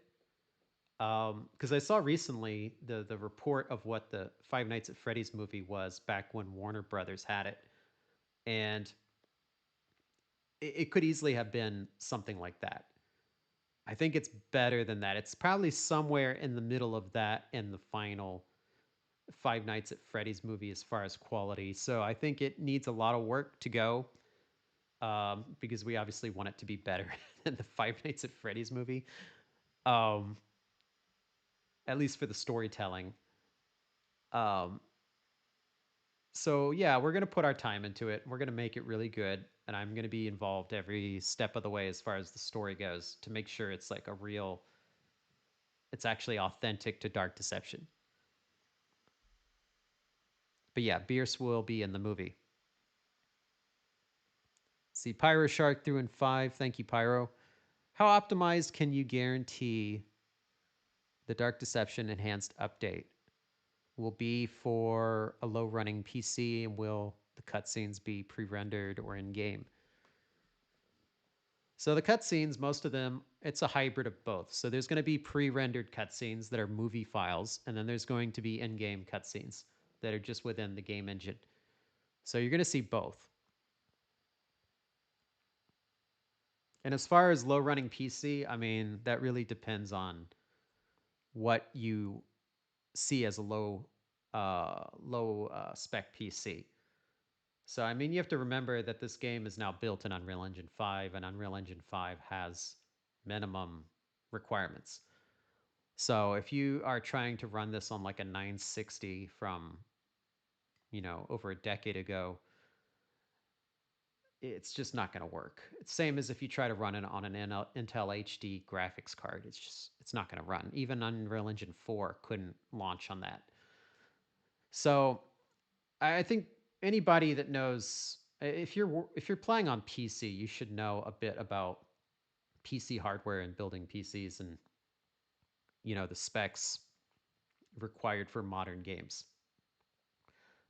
Because I saw recently the report of what the Five Nights at Freddy's movie was back when Warner Brothers had it, and it could easily have been something like that. I think it's better than that. It's probably somewhere in the middle of that and the final Five Nights at Freddy's movie as far as quality. So I think it needs a lot of work to go, because we obviously want it to be better than the Five Nights at Freddy's movie, um, at least for the storytelling. Um, so yeah, we're gonna put our time into it. We're gonna make it really good, and I'm gonna be involved every step of the way as far as the story goes to make sure it's like a real, it's actually authentic to Dark Deception. But yeah, Bierce will be in the movie. See, Pyro Shark threw in five. Thank you, Pyro. How optimized can you guarantee The Dark Deception enhanced update will be for a low running PC, and will the cutscenes be pre-rendered or in game? So the cutscenes, most of them, it's a hybrid of both. So there's going to be pre-rendered cutscenes that are movie files, and then there's going to be in-game cutscenes that are just within the game engine. So you're going to see both. And as far as low running PC, I mean, that really depends on what you see as a low spec PC. So I mean, you have to remember that this game is now built in Unreal Engine 5, and Unreal Engine 5 has minimum requirements. So if you are trying to run this on like a 960 from, over a decade ago, it's just not going to work. It's same as if you try to run it on an Intel HD graphics card. It's not going to run. Even Unreal Engine 4 couldn't launch on that. So I think anybody that knows, if you're playing on PC, you should know a bit about PC hardware and building PCs, and the specs required for modern games.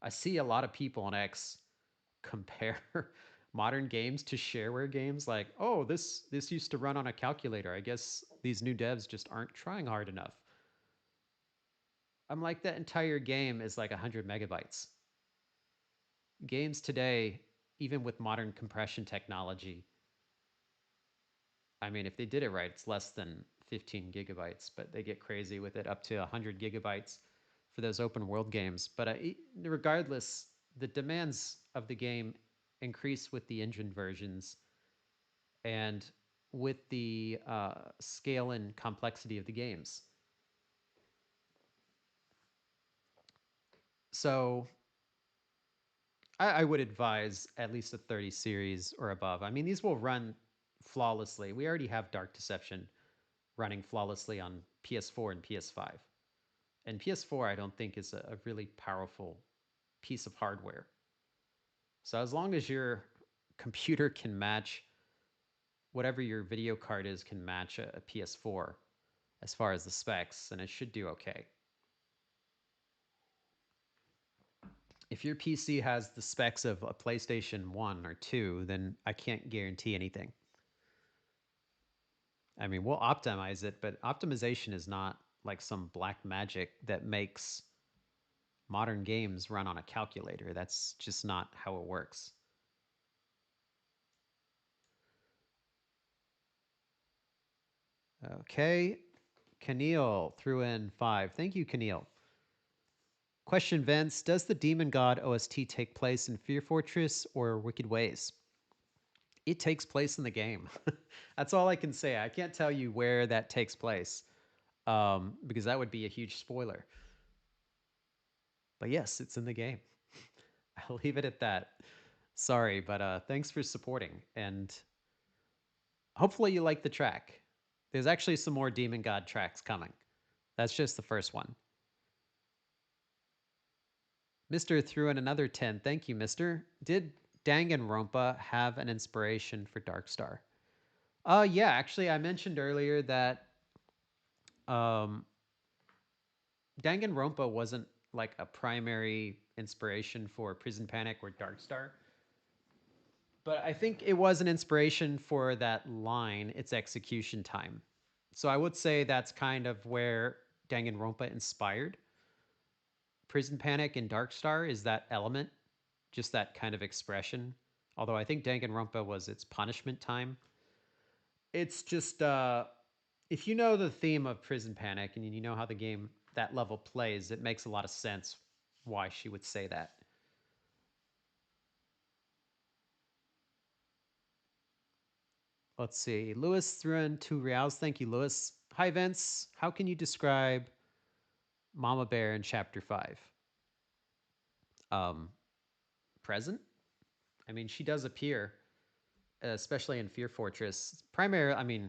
I see a lot of people on X compare modern games to shareware games, like, oh, this used to run on a calculator. I guess these new devs just aren't trying hard enough. I'm like, that entire game is like 100 megabytes. Games today, even with modern compression technology, I mean, if they did it right, it's less than 15 gigabytes, but they get crazy with it up to 100 gigabytes for those open world games. But regardless, the demands of the game increase with the engine versions and with the scale and complexity of the games. So I would advise at least a 30 series or above. I mean, these will run flawlessly. We already have Dark Deception running flawlessly on PS4 and PS5. And PS4, I don't think, is a really powerful piece of hardware. So as long as your computer can match whatever your video card is, can match a PS4 as far as the specs, then it should do okay. If your PC has the specs of a PlayStation 1 or 2, then I can't guarantee anything. I mean, we'll optimize it, but optimization is not like some black magic that makes modern games run on a calculator. That's just not how it works. Okay. Keneal threw in 5. Thank you, Keneal. Question, Vince. Does the Demon God OST take place in Fear Fortress or Wicked Ways? It takes place in the game. That's all I can say. I can't tell you where that takes place, because that would be a huge spoiler. But yes, it's in the game. I'll leave it at that. Sorry, but thanks for supporting. And hopefully you like the track. There's actually some more Demon God tracks coming. That's just the first one. Mr. threw in another 10. Thank you, Mr. Did Danganronpa have an inspiration for Darkstar? Yeah, actually, I mentioned earlier that um, Danganronpa wasn't like a primary inspiration for Prison Panic or Darkstar, but I think it was an inspiration for that line, its execution time. So I would say that's kind of where Danganronpa inspired Prison Panic and Darkstar, is that element, just that kind of expression. Although I think Danganronpa was its punishment time. It's just if you know the theme of Prison Panic and you know how the game that level plays, it makes a lot of sense why she would say that. Let's see. Lewis threw in 2 reals. Thank you, Lewis. Hi, Vince. How can you describe Mama Bear in Chapter 5? Um, Present? I mean, she does appear, especially in Fear Fortress. Primarily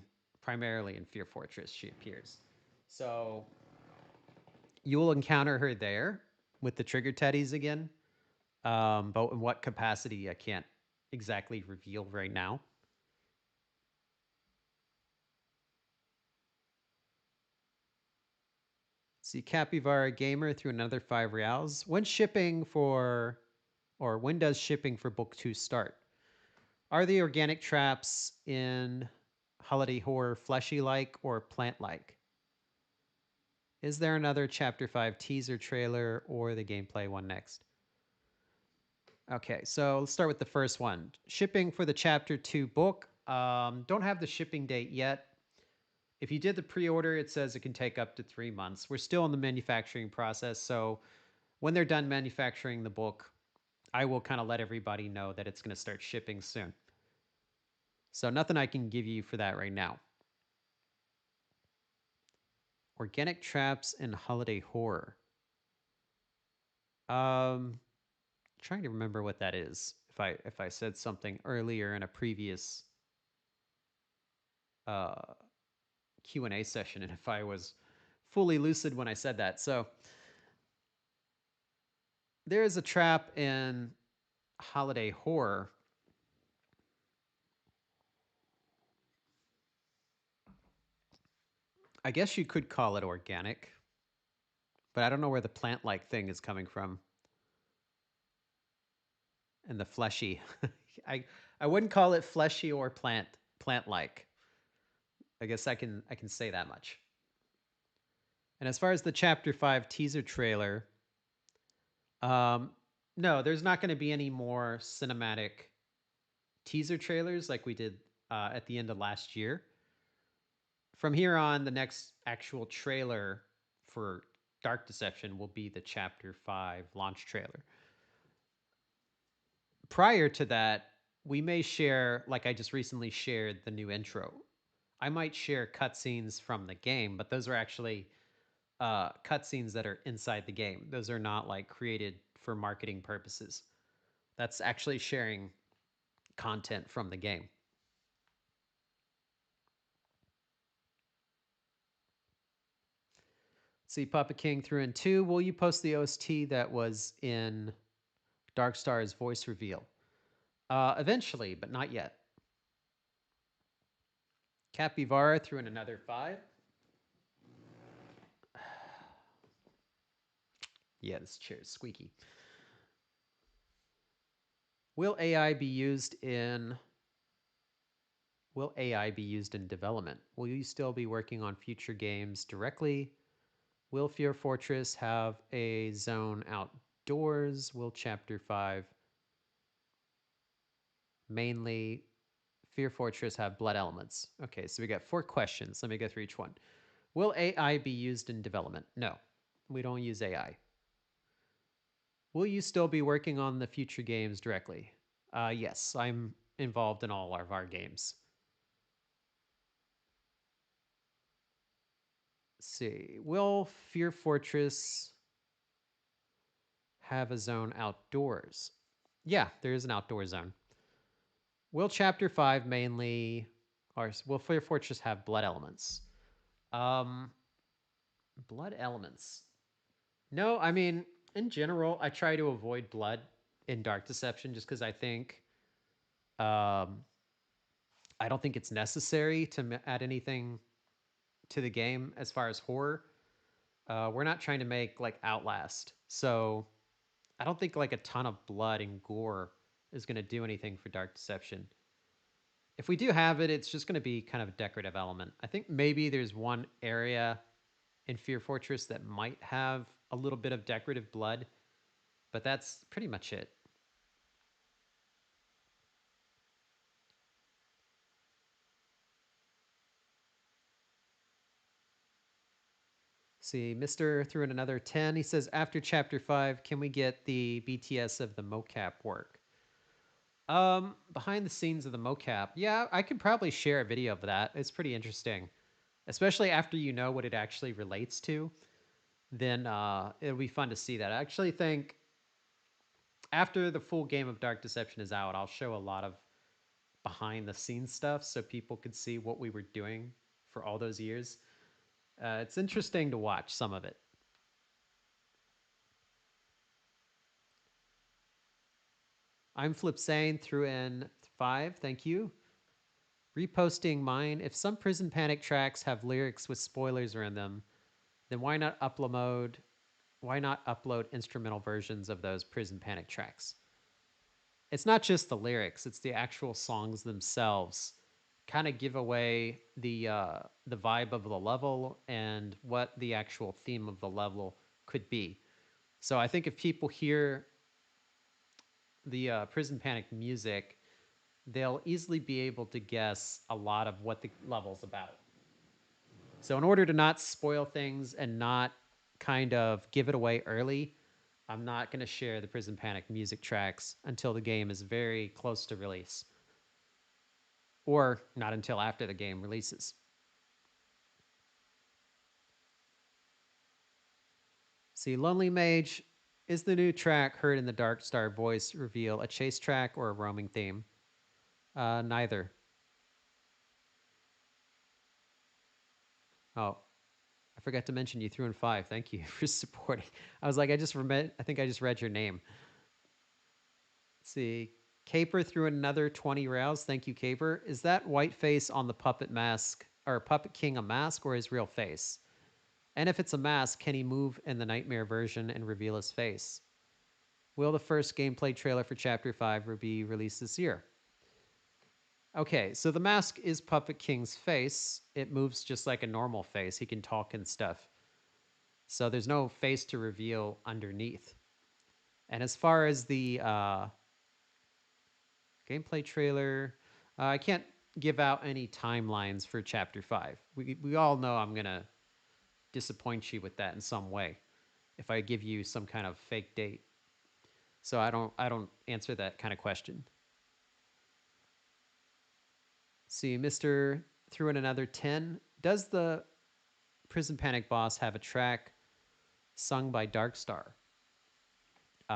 in Fear Fortress, she appears. So you will encounter her there with the trigger teddies again. But in what capacity, I can't exactly reveal right now. See, Capybara Gamer through another 5 reals. When shipping for, or when does shipping for book 2 start? Are the organic traps in Holiday Horror fleshy like or plant like? Is there another Chapter 5 teaser trailer or the gameplay one next? Okay, so let's start with the first one. Shipping for the Chapter 2 book. Don't have the shipping date yet. If you did the pre-order, it says it can take up to 3 months. We're still in the manufacturing process, so when they're done manufacturing the book, I will kind of let everybody know that it's going to start shipping soon. So nothing I can give you for that right now. Organic traps and holiday horror. Trying to remember what that is. If I said something earlier in a previous uh, Q&A session, and if I was fully lucid when I said that. So there is a trap in holiday horror. I guess you could call it organic, but I don't know where the plant-like thing is coming from. And the fleshy. I I wouldn't call it fleshy or plant-like. I guess I can say that much. And as far as the Chapter 5 teaser trailer, um, no, there's not going to be any more cinematic teaser trailers like we did at the end of last year. From here on, the next actual trailer for Dark Deception will be the Chapter 5 launch trailer. Prior to that, we may share, like I just recently shared, the new intro. I might share cutscenes from the game, but those are actually cutscenes that are inside the game. Those are not like created for marketing purposes. That's actually sharing content from the game. See, Papa King threw in 2. Will you post the OST that was in Darkstar's voice reveal? Eventually, but not yet. Capybara threw in another 5. Yeah, this chair is squeaky. Will AI be used in development? Will you still be working on future games directly? Will Fear Fortress have a zone outdoors? Will Chapter 5 mainly Fear Fortress have blood elements? Okay, so we got 4 questions. Let me go through each one. Will AI be used in development? No, we don't use AI. Will you still be working on the future games directly? Yes, I'm involved in all of our games. Let's see. Will Fear Fortress have a zone outdoors? Yeah, there is an outdoor zone. Will Chapter 5 mainly, or will Fear Fortress have blood elements? Um, blood elements. No, I mean, in general, I try to avoid blood in Dark Deception just because um, I don't think it's necessary to add anything to the game as far as horror. We're not trying to make like Outlast, so I don't think like a ton of blood and gore is going to do anything for Dark Deception. If we do have it, it's just going to be kind of a decorative element. I think maybe there's one area in Fear Fortress that might have a little bit of decorative blood, but that's pretty much it. See, Mr. threw in another 10. He says, after Chapter 5, can we get the BTS of the mocap work? Behind the scenes of the mocap. Yeah, I could probably share a video of that. It's pretty interesting, especially after you know what it actually relates to. Then it'll be fun to see that. I actually think after the full game of Dark Deception is out, I'll show a lot of behind the scenes stuff so people could see what we were doing for all those years. It's interesting to watch some of it. I'm Flipsane threw in 5. Thank you. Reposting mine. If some Prison Panic tracks have lyrics with spoilers in them, then why not upload instrumental versions of those Prison Panic tracks? It's not just the lyrics, it's the actual songs themselves. Kind of give away the vibe of the level and what the actual theme of the level could be. So I think if people hear the Prison Panic music, they'll easily be able to guess a lot of what the level's about. So, in order to not spoil things and not kind of give it away early, I'm not going to share the Prison Panic music tracks until the game is very close to release, or not until after the game releases. See, Lonely Mage, is the new track heard in the Dark Star voice reveal a chase track or a roaming theme? Neither. Oh, I forgot to mention you threw in five. Thank you for supporting. I was like, I think I just read your name. Let's see. Caper threw in another 20 rounds. Thank you, Caper. Is that white face on the puppet mask or Puppet King a mask or his real face? And if it's a mask, can he move in the Nightmare version and reveal his face? Will the first gameplay trailer for Chapter 5 be released this year? Okay, so the mask is Puppet King's face. It moves just like a normal face. He can talk and stuff. So there's no face to reveal underneath. And as far as the gameplay trailer, I can't give out any timelines for Chapter 5. We all know I'm going to disappoint you with that in some way if I give you some kind of fake date. So I don't answer that kind of question. See, Mr. threw in another 10. Does the Prison Panic boss have a track sung by Darkstar?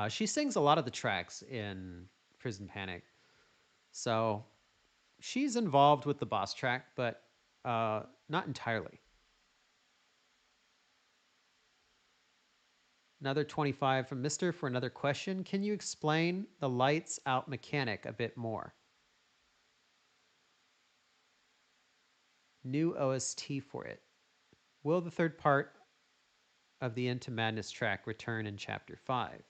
She sings a lot of the tracks in Prison Panic. So she's involved with the boss track, but not entirely. Another 25 from Mister for another question. Can you explain the lights out mechanic a bit more? New OST for it. Will the third part of the Into Madness track return in Chapter 5?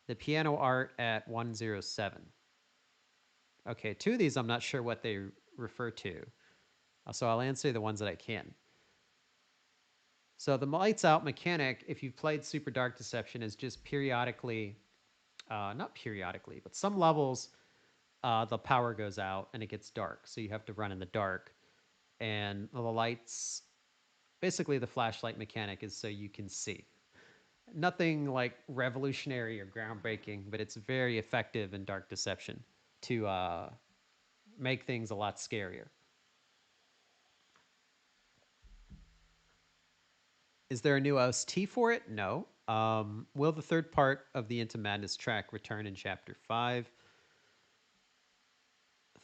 The piano art at 107. Okay, two of these I'm not sure what they refer to. So I'll answer the ones that I can. So the lights out mechanic, if you've played Super Dark Deception, is just periodically, not periodically, but some levels, the power goes out and it gets dark. So you have to run in the dark. And the lights, basically the flashlight mechanic is so you can see. Nothing like revolutionary or groundbreaking, but it's very effective in Dark Deception to make things a lot scarier. Is there a new OST for it? No. Will the third part of the Into Madness track return in Chapter 5?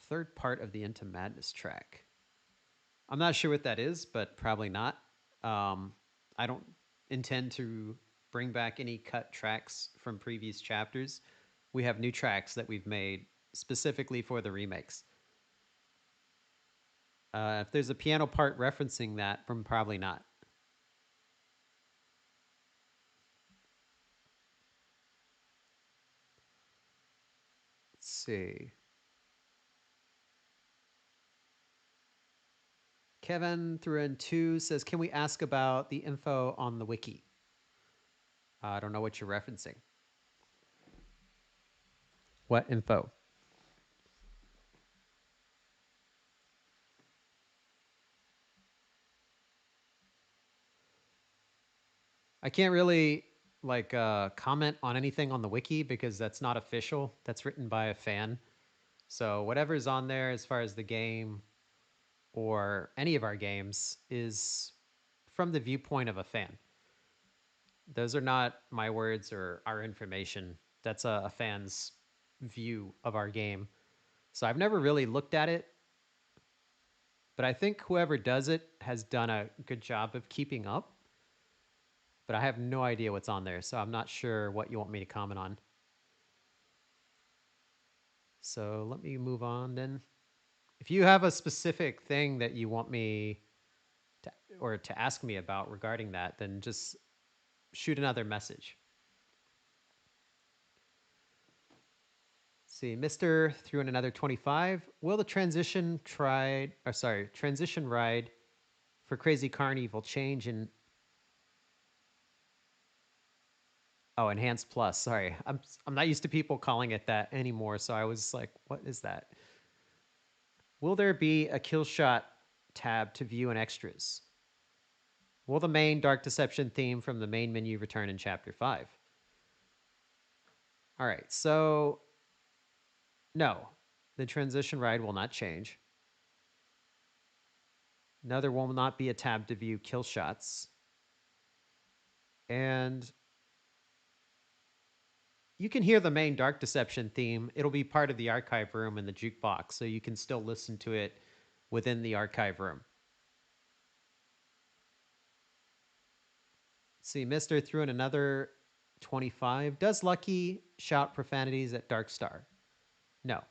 Third part of the Into Madness track. I'm not sure what that is, but probably not. I don't intend to bring back any cut tracks from previous chapters. We have new tracks that we've made specifically for the remakes. If there's a piano part referencing that, from probably not. Let's see. Kevin threw in two says, "Can we ask about the info on the wiki?" I don't know what you're referencing. What info? I can't really like comment on anything on the wiki because that's not official. That's written by a fan. So whatever's on there as far as the game or any of our games is from the viewpoint of a fan. Those are not my words or our information. That's a fan's view of our game. So I've never really looked at it, but I think whoever does it has done a good job of keeping up. But I have no idea what's on there, so I'm not sure what you want me to comment on. So let me move on then. If you have a specific thing that you want me to, or to ask me about regarding that, then just shoot another message. See, Mister threw in another 25. Will the transition ride for Crazy Carnival change in Enhanced Plus? Sorry, I'm not used to people calling it that anymore. So I was like, what is that? Will there be a kill shot tab to view in extras? Will the main Dark Deception theme from the main menu return in Chapter 5? All right, so no, the transition ride will not change. No, there will not be a tab to view kill shots. And you can hear the main Dark Deception theme. It'll be part of the archive room in the jukebox, so you can still listen to it within the archive room. See, Mister threw in another 25. Does Lucky shout profanities at Darkstar? No.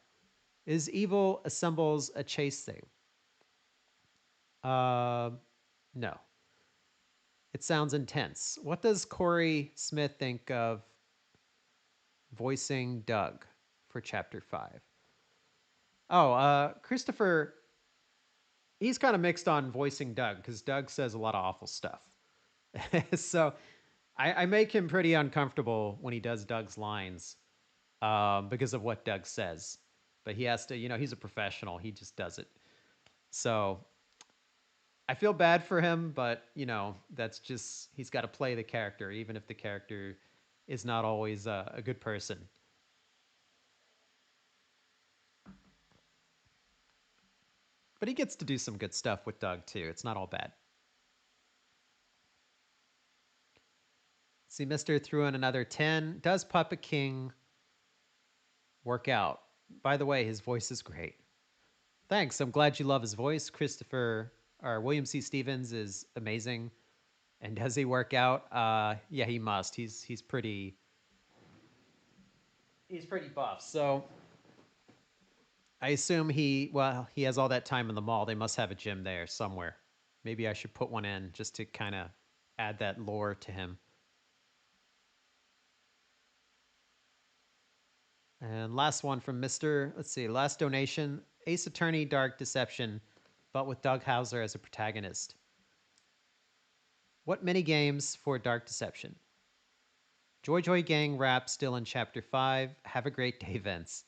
Is Evil assembles a chase thing? No. It sounds intense. What does Corey Smith think of voicing Doug for Chapter 5? Christopher, he's kind of mixed on voicing Doug because Doug says a lot of awful stuff. So I make him pretty uncomfortable when he does Doug's lines because of what Doug says. But he has to, he's a professional. He just does it. So I feel bad for him, but, that's just, he's got to play the character, even if the character is not always a good person. But he gets to do some good stuff with Doug, too. It's not all bad. See, Mister threw in another 10. Does Puppet King work out? By the way, his voice is great. Thanks. I'm glad you love his voice. William C. Stevens is amazing. And does he work out? Yeah, he must. He's pretty buff. So I assume he has all that time in the mall. They must have a gym there somewhere. Maybe I should put one in just to kind of add that lore to him. And last one from Mr. Let's see, last donation, Ace Attorney Dark Deception, but with Doug Hauser as a protagonist. What mini games for Dark Deception? Joy Joy Gang rap still in Chapter 5. Have a great day, Vince.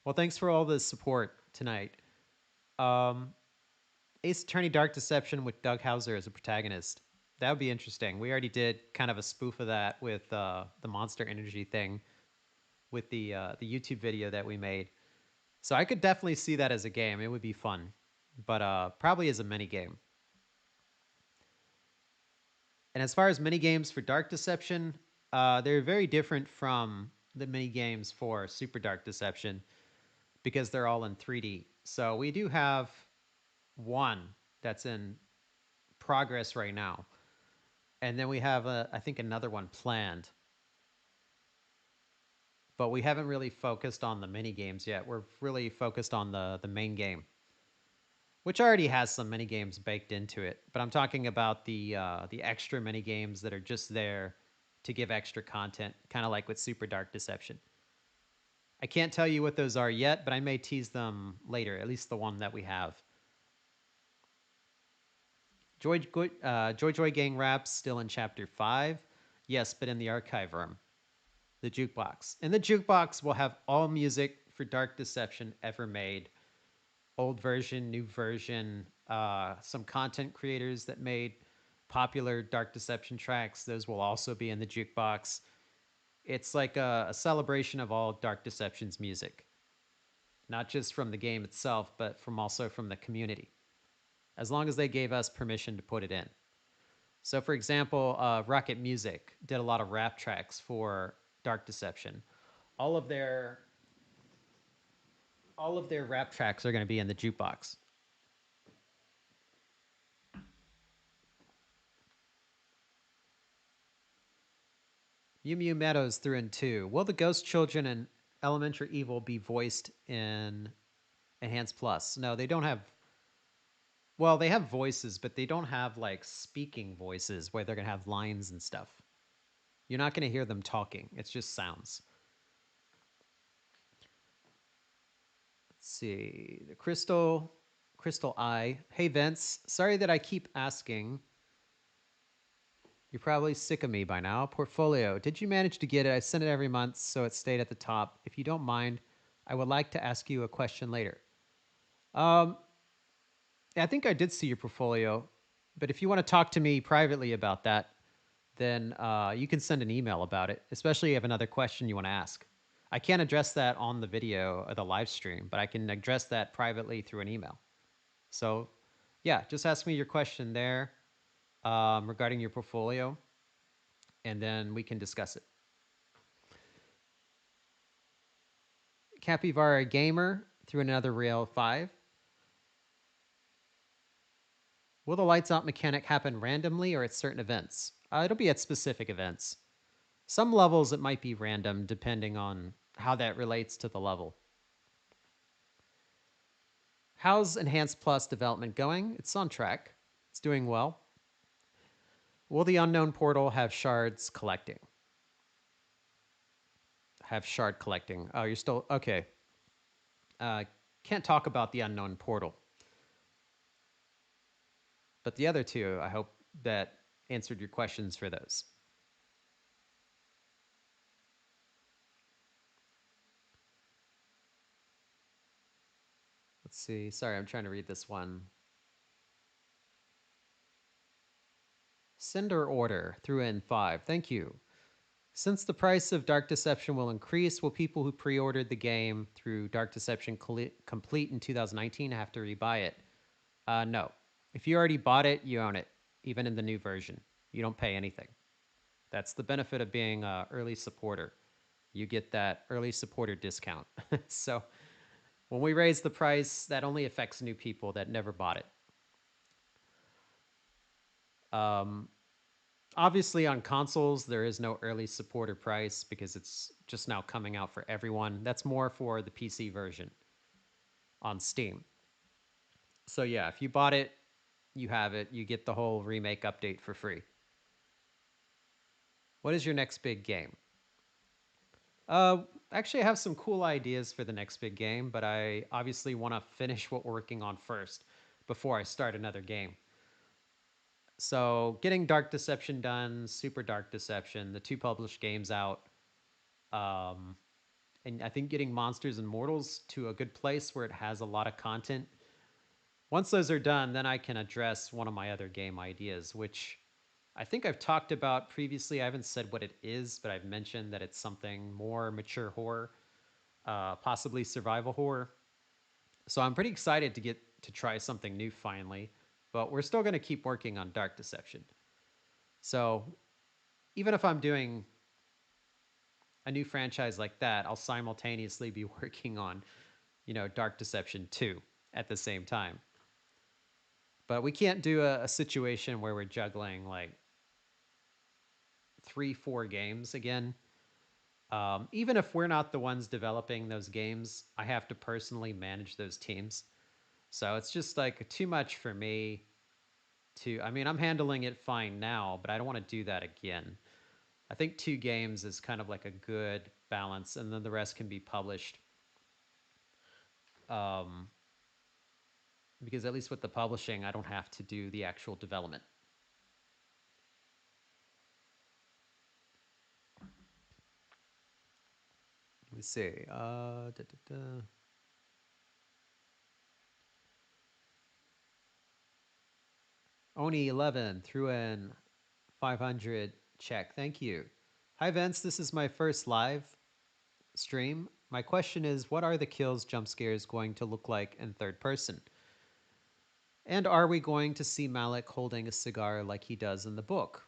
Well, thanks for all the support tonight. Ace Attorney Dark Deception with Doug Hauser as a protagonist. That would be interesting. We already did kind of a spoof of that with the Monster Energy thing with the YouTube video that we made. So I could definitely see that as a game. It would be fun, but probably as a mini game. And as far as mini games for Dark Deception, they're very different from the mini games for Super Dark Deception because they're all in 3D. So we do have one that's in progress right now, and then we have I think another one planned. But we haven't really focused on the mini games yet. We're really focused on the main game, which already has some mini games baked into it. But I'm talking about the extra mini games that are just there to give extra content, kind of like with Super Dark Deception. I can't tell you what those are yet, but I may tease them later. At least the one that we have. Joy Joy Gang Raps still in Chapter 5. Yes, but in the archive room. The jukebox. And the jukebox will have all music for Dark Deception ever made. Old version, new version, some content creators that made popular Dark Deception tracks. Those will also be in the jukebox. It's like a celebration of all Dark Deception's music. Not just from the game itself, but also from the community. As long as they gave us permission to put it in. So for example, Rocket Music did a lot of rap tracks for Dark Deception. All of their rap tracks are going to be in the jukebox. Mew Mew Meadows threw in 2. Will the Ghost Children and Elementary Evil be voiced in Enhanced Plus? No, they don't have Well, they have voices, but they don't have like speaking voices where they're going to have lines and stuff. You're not going to hear them talking. It's just sounds. Let's see. The Crystal Eye. Hey Vince, sorry that I keep asking. You're probably sick of me by now. Portfolio. Did you manage to get it? I send it every month, so it stayed at the top. If you don't mind, I would like to ask you a question later. Um, I think I did see your portfolio, but if you want to talk to me privately about that, then you can send an email about it, especially if you have another question you want to ask. I can't address that on the video or the live stream, but I can address that privately through an email. So, yeah, just ask me your question there regarding your portfolio, and then we can discuss it. Capybara Gamer through another Rail 5. Will the lights out mechanic happen randomly or at certain events? It'll be at specific events. Some levels it might be random depending on how that relates to the level. How's Enhanced Plus development going? It's on track. It's doing well. Will the unknown portal have shards collecting? Have shard collecting. Oh, you're still okay. Uh, can't talk about the unknown portal. But the other two, I hope that answered your questions for those. Let's see. Sorry, I'm trying to read this one. Cinder Order threw in 5. Thank you. Since the price of Dark Deception will increase, will people who pre-ordered the game through Dark Deception Complete in 2019 have to rebuy it? No. If you already bought it, you own it, even in the new version. You don't pay anything. That's the benefit of being an early supporter. You get that early supporter discount. So when we raise the price, that only affects new people that never bought it. Um, Obviously, on consoles, there is no early supporter price because it's just now coming out for everyone. That's more for the PC version on Steam. So, yeah, if you bought it, you have it. You get the whole remake update for free. What is your next big game? Uh, Actually, I have some cool ideas for the next big game, but I obviously want to finish what we're working on first before I start another game. So, getting Dark Deception done, Super Dark Deception, the two published games out, um, and I think getting Monsters and Mortals to a good place where it has a lot of content. Once those are done, then I can address one of my other game ideas, which I think I've talked about previously. I haven't said what it is, but I've mentioned that it's something more mature horror, possibly survival horror. So I'm pretty excited to get to try something new finally, but we're still going to keep working on Dark Deception. So even if I'm doing a new franchise like that, I'll simultaneously be working on, Dark Deception 2 at the same time. But we can't do a situation where we're juggling like 3, 4 games again. Even if we're not the ones developing those games, I have to personally manage those teams. So it's just like too much for me to. I mean, I'm handling it fine now, but I don't want to do that again. I think 2 games is kind of like a good balance, and then the rest can be published. Um, because at least with the publishing, I don't have to do the actual development. Let me see. Oni11 threw in 500 check. Thank you. Hi, Vince. This is my first live stream. My question is, what are the kills jump scares going to look like in third person? And are we going to see Malik holding a cigar like he does in the book?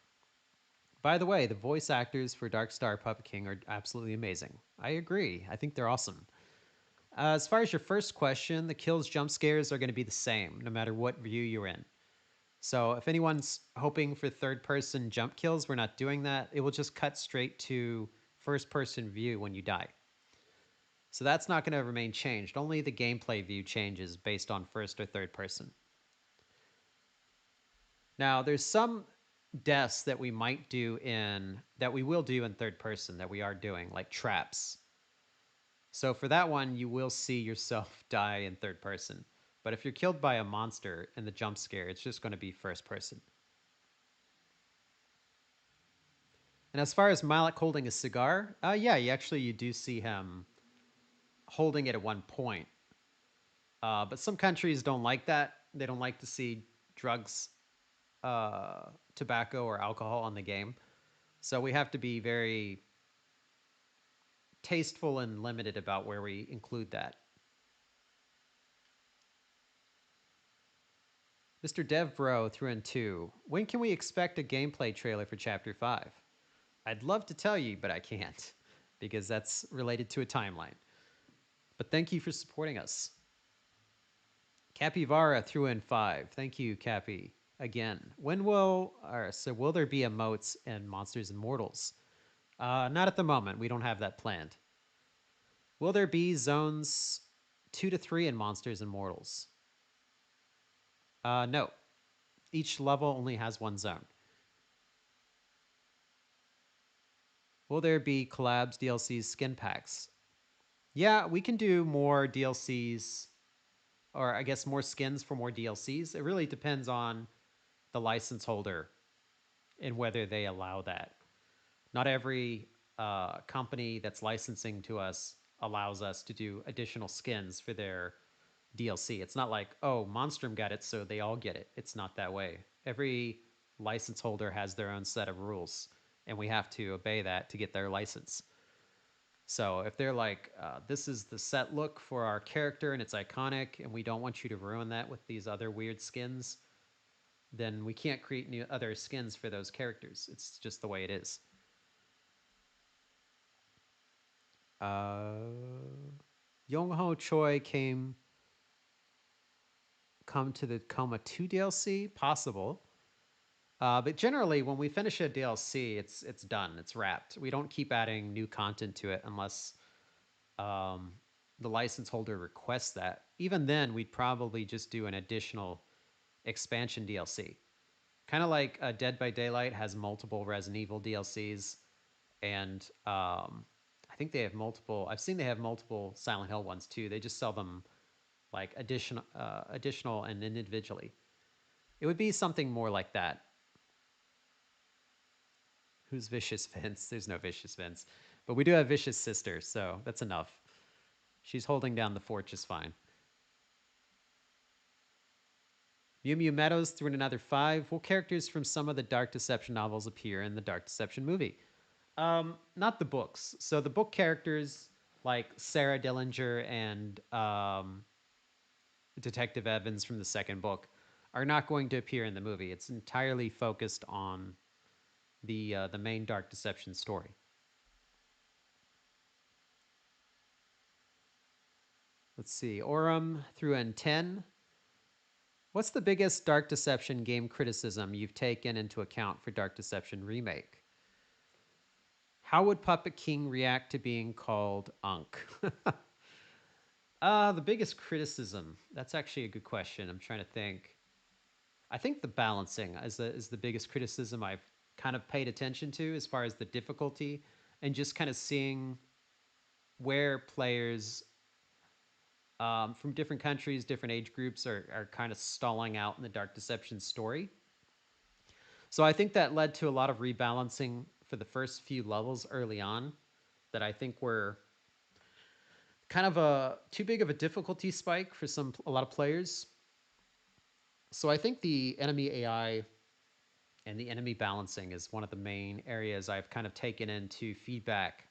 By the way, the voice actors for Dark Star Puppet King are absolutely amazing. I agree. I think they're awesome. As far as your first question, the kills jump scares are going to be the same no matter what view you're in. So if anyone's hoping for third person jump kills, we're not doing that. It will just cut straight to first person view when you die. So that's not going to remain changed. Only the gameplay view changes based on first or third person. Now, there's some deaths that we might do in that we will do in third person that we are doing, like traps. So for that one, you will see yourself die in third person. But if you're killed by a monster in the jump scare, it's just going to be first person. And as far as Malak holding a cigar, yeah, you do see him holding it at one point. But some countries don't like that. They don't like to see drugs, tobacco, or alcohol on the game. So we have to be very tasteful and limited about where we include that. Mr. DevBro threw in two. When can we expect a gameplay trailer for Chapter 5? I'd love to tell you, but I can't because that's related to a timeline. But thank you for supporting us. Capivara threw in five. Thank you, Cappy. Again, will there be emotes in Monsters and Mortals? Not at the moment. We don't have that planned. Will there be zones 2 to 3 in Monsters and Mortals? No. Each level only has one zone. Will there be collabs, DLCs, skin packs? Yeah, we can do more DLCs, or I guess more skins for more DLCs. It really depends on the license holder and whether they allow that. Not every company that's licensing to us allows us to do additional skins for their DLC. It's not like, oh, Monstrum got it, so they all get it. It's not that way. Every license holder has their own set of rules, and we have to obey that to get their license. So if they're like, this is the set look for our character and it's iconic, and we don't want you to ruin that with these other weird skins, then we can't create new other skins for those characters. It's just the way it is. Yong Ho Choi come to the Coma 2 DLC? Possible. But generally, when we finish a DLC, it's done. It's wrapped. We don't keep adding new content to it unless um, the license holder requests that. Even then, we'd probably just do an additional expansion DLC. Kind of like Dead by Daylight has multiple Resident Evil DLCs, and I think they have multiple. I've seen they have multiple Silent Hill ones too. They just sell them like additional and individually. It would be something more like that. Who's Vicious Vince? There's no Vicious Vince, but we do have Vicious Sister, so that's enough. She's holding down the fort just fine. Mew Mew Meadows threw in another five. Will characters from some of the Dark Deception novels appear in the Dark Deception movie? Not the books. So the book characters like Sarah Dillinger and Detective Evans from the second book are not going to appear in the movie. It's entirely focused on the main Dark Deception story. Let's see. Aurum threw in 10. What's the biggest Dark Deception game criticism you've taken into account for Dark Deception Remake? How would Puppet King react to being called Unk? The biggest criticism. That's actually a good question. I'm trying to think. I think the balancing is the biggest criticism I've kind of paid attention to as far as the difficulty and just kind of seeing where players from different countries, different age groups are kind of stalling out in the Dark Deception story. So I think that led to a lot of rebalancing for the first few levels early on that I think were kind of a too big of a difficulty spike for a lot of players. So I think the enemy AI and the enemy balancing is one of the main areas I've kind of taken into feedback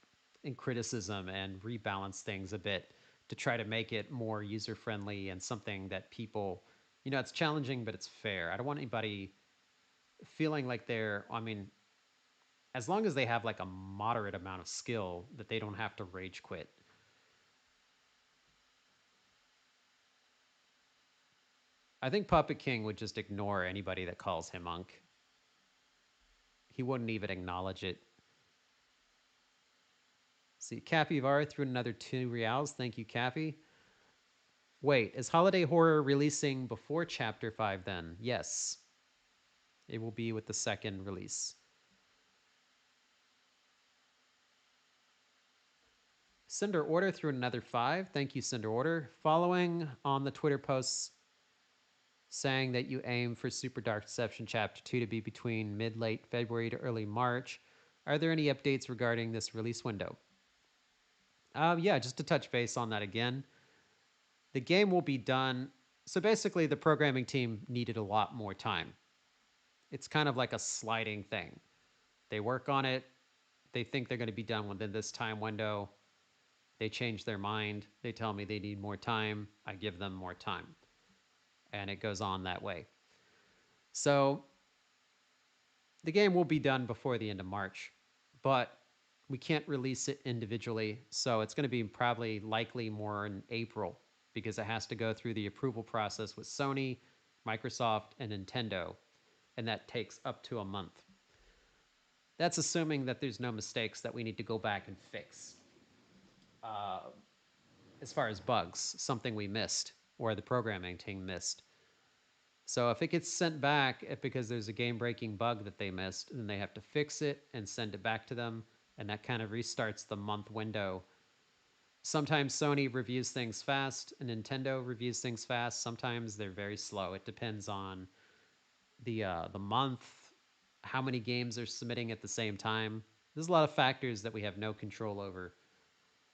and criticism and rebalance things a bit to try to make it more user friendly and something that people, it's challenging, but it's fair. I don't want anybody feeling like I mean, as long as they have like a moderate amount of skill, that they don't have to rage quit. I think Puppet King would just ignore anybody that calls him Unk. He wouldn't even acknowledge it. See, Cappy Var threw in another 2 reals. Thank you, Cappy. Wait, is Holiday Horror releasing before Chapter 5 then? Yes. It will be with the second release. Cinder Order threw another 5. Thank you, Cinder Order. Following on the Twitter posts saying that you aim for Super Dark Deception Chapter 2 to be between mid-late February to early March, are there any updates regarding this release window? Yeah, just to touch base on that again. The game will be done. So basically, the programming team needed a lot more time. It's kind of like a sliding thing. They work on it. They think they're going to be done within this time window. They change their mind. They tell me they need more time. I give them more time. And it goes on that way. So the game will be done before the end of March, but we can't release it individually. So it's going to be probably likely more in April because it has to go through the approval process with Sony, Microsoft, and Nintendo. And that takes up to a month. That's assuming that there's no mistakes that we need to go back and fix. As far as bugs, something we missed or the programming team missed. So if it gets sent back because there's a game-breaking bug that they missed, then they have to fix it and send it back to them, and that kind of restarts the month window. Sometimes Sony reviews things fast, and Nintendo reviews things fast. Sometimes they're very slow. It depends on the month, how many games are submitting at the same time. There's a lot of factors that we have no control over.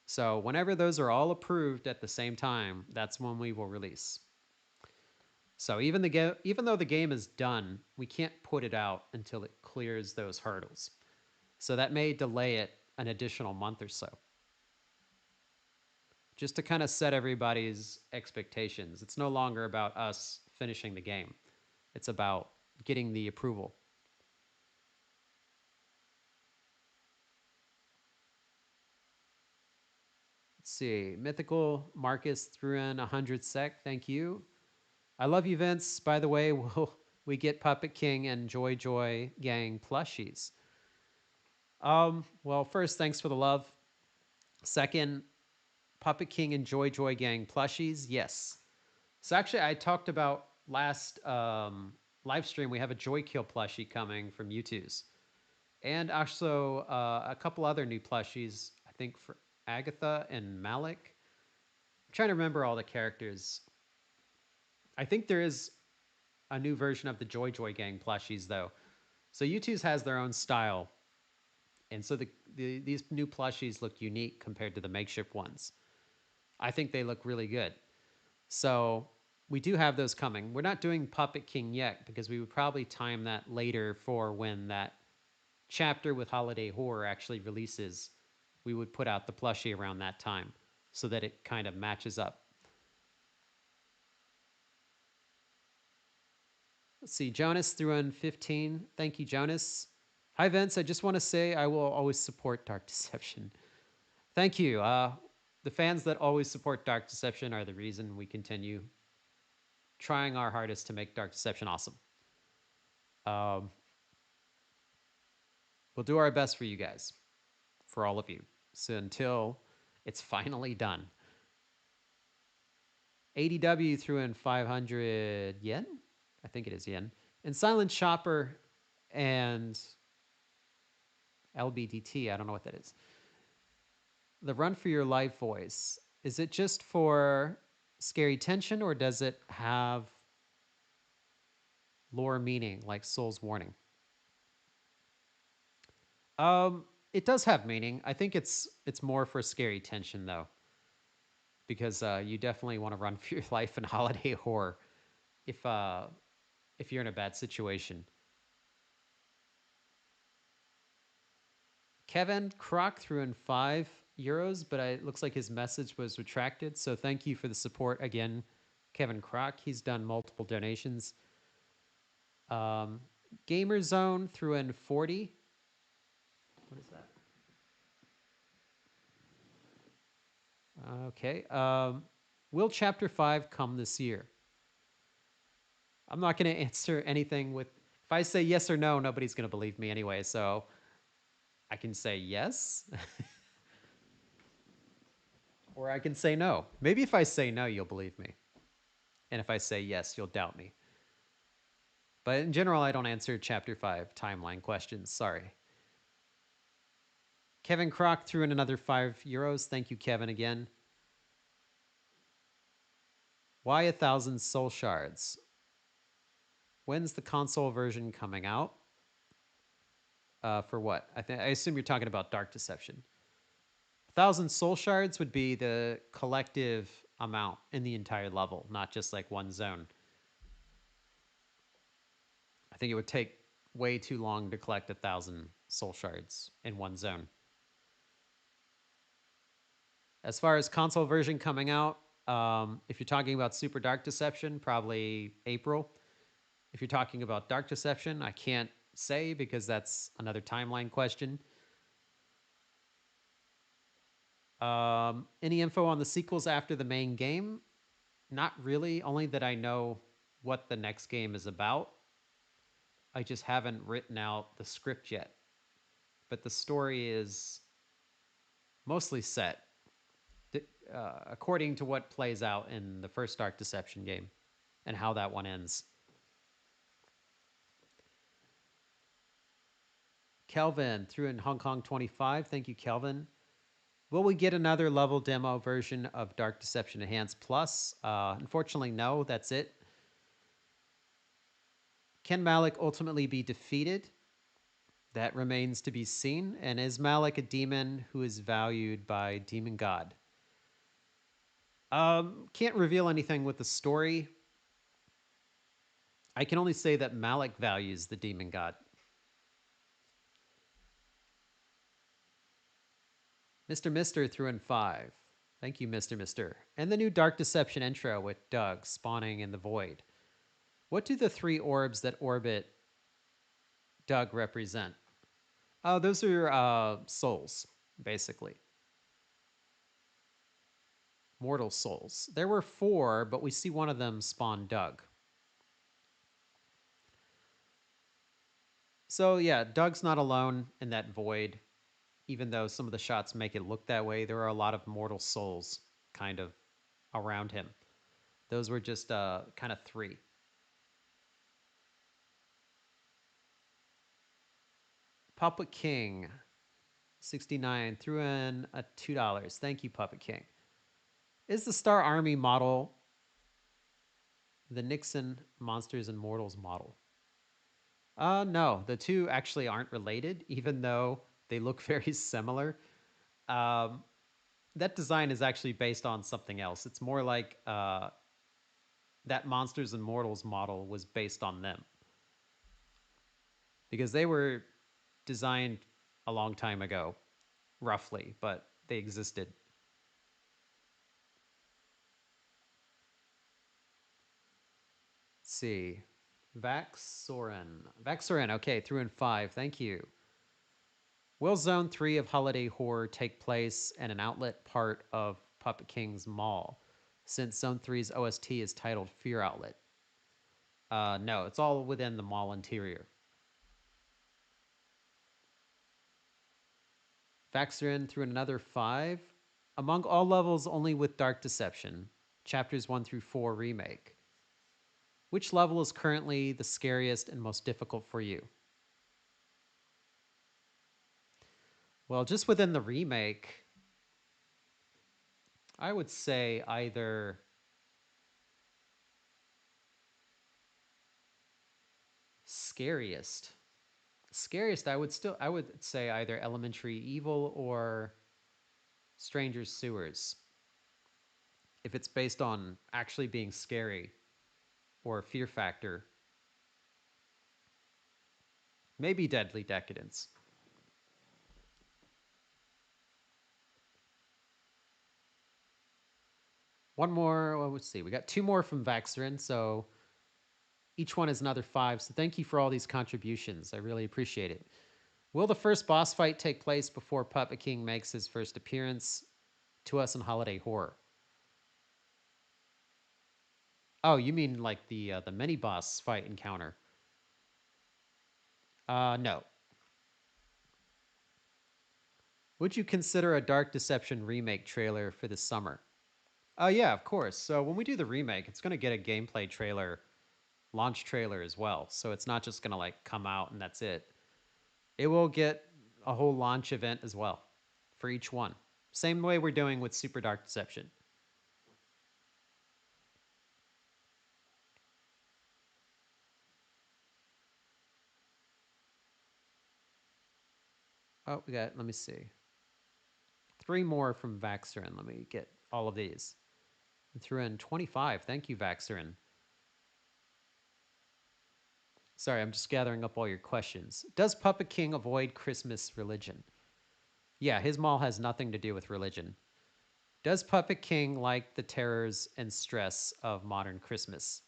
So whenever those are all approved at the same time, that's when we will release. So even though the game is done, we can't put it out until it clears those hurdles. So that may delay it an additional month or so. Just to kind of set everybody's expectations. It's no longer about us finishing the game. It's about getting the approval. Let's see. Mythical Marcus threw in 100 sec. Thank you. I love you, Vince. By the way, we get Puppet King and Joy Joy Gang plushies. Well, first, thanks for the love. Second, Puppet King and Joy Joy Gang plushies. Yes. So actually, I talked about last live stream. We have a Joy Kill plushie coming from YouTube's, and also a couple other new plushies. I think for Agatha and Malik. I'm trying to remember all the characters. I think there is a new version of the Joy Joy Gang plushies though. So YouTube's has their own style, and so these new plushies look unique compared to the makeshift ones. I think they look really good. So we do have those coming. We're not doing Puppet King yet because we would probably time that later for when that chapter with Holiday Horror actually releases. We would put out the plushie around that time so that it kind of matches up. Let's see. Jonas threw in 15. Thank you, Jonas. Hi, Vince. I just want to say I will always support Dark Deception. Thank you. The fans that always support Dark Deception are the reason we continue trying our hardest to make Dark Deception awesome. We'll do our best for you guys, for all of you. So until it's finally done. ADW threw in 500 yen. I think it is yen. And Silent Shopper and LBDT, I don't know what that is. The Run for Your Life voice. Is it just for scary tension or does it have lore meaning like Soul's Warning? It does have meaning. I think it's more for scary tension though, because you definitely want to run for your life in holiday horror if you're in a bad situation. Kevin Kroc threw in €5, but it looks like his message was retracted. So thank you for the support again, Kevin Kroc. He's done multiple donations. Gamer Zone threw in 40. What is that? Okay. Will Chapter 5 come this year? I'm not going to answer anything with... If I say yes or no, nobody's going to believe me anyway, so I can say yes. Or I can say no. Maybe if I say no, you'll believe me. And if I say yes, you'll doubt me. But in general, I don't answer Chapter 5 timeline questions. Sorry. Kevin Croc threw in another €5. Thank you, Kevin, again. Why 1,000 soul shards? When's the console version coming out? For what? I assume you're talking about Dark Deception. 1,000 soul shards would be the collective amount in the entire level, not just like one zone. I think it would take way too long to collect 1,000 soul shards in one zone. As far as console version coming out, if you're talking about Super Dark Deception, probably April. If you're talking about Dark Deception, I can't say because that's another timeline question. Any info on the sequels after the main game? Not really, only that I know what the next game is about. I just haven't written out the script yet. But the story is mostly set according to what plays out in the first Dark Deception game and how that one ends. Kelvin threw in Hong Kong 25. Thank you, Kelvin. Will we get another level demo version of Dark Deception Enhanced Plus? Unfortunately, no. That's it. Can Malik ultimately be defeated? That remains to be seen. And is Malik a demon who is valued by Demon God? Can't reveal anything with the story. I can only say that Malik values the Demon God. Mr. Mister threw in 5. Thank you, Mr. Mister. And the new Dark Deception intro with Doug spawning in the void. What do the 3 orbs that orbit Doug represent? Oh, those are souls, basically. Mortal souls. There were 4, but we see one of them spawn Doug. So yeah, Doug's not alone in that void. Even though some of the shots make it look that way, there are a lot of mortal souls kind of around him. Those were just kind of 3. Puppet King, 69, threw in a $2. Thank you, Puppet King. Is the Star Army model the Nixon Monsters and Mortals model? No, the two actually aren't related, even though they look very similar. Um, that design is actually based on something else. It's more like that Monsters and Mortals model was based on them because they were designed a long time ago, roughly, but they existed. Let's see. Vaxorin, okay, threw in 5. Thank you. Will Zone 3 of Holiday Horror take place in an outlet part of Puppet King's Mall, since Zone 3's OST is titled Fear Outlet? No, it's all within the mall interior. Vaxerin threw in another 5. Among all levels only with Dark Deception, chapters 1 through 4 remake. Which level is currently the scariest and most difficult for you? Well, just within the remake, I would say either scariest. Scariest, I would say either Elementary Evil or Stranger's Sewers. If it's based on actually being scary or fear factor, maybe Deadly Decadence. One more, well, let's see. We got 2 more from Vaxerin, so each one is another 5. So thank you for all these contributions. I really appreciate it. Will the first boss fight take place before Puppet King makes his first appearance to us in Holiday Horror? Oh, you mean like the mini boss fight encounter? No. Would you consider a Dark Deception remake trailer for the summer? Oh yeah, of course. So when we do the remake, it's going to get a gameplay trailer launch trailer as well. So it's not just going to like come out and that's it. It will get a whole launch event as well for each one. Same way we're doing with Super Dark Deception. Oh, we got, let me see. Three more from Vaxerin. Let me get all of these. I threw in 25. Thank you, Vaxerin. Sorry, I'm just gathering up all your questions. Does Puppet King avoid Christmas religion? Yeah, his mall has nothing to do with religion. Does Puppet King like the terrors and stress of modern Christmas?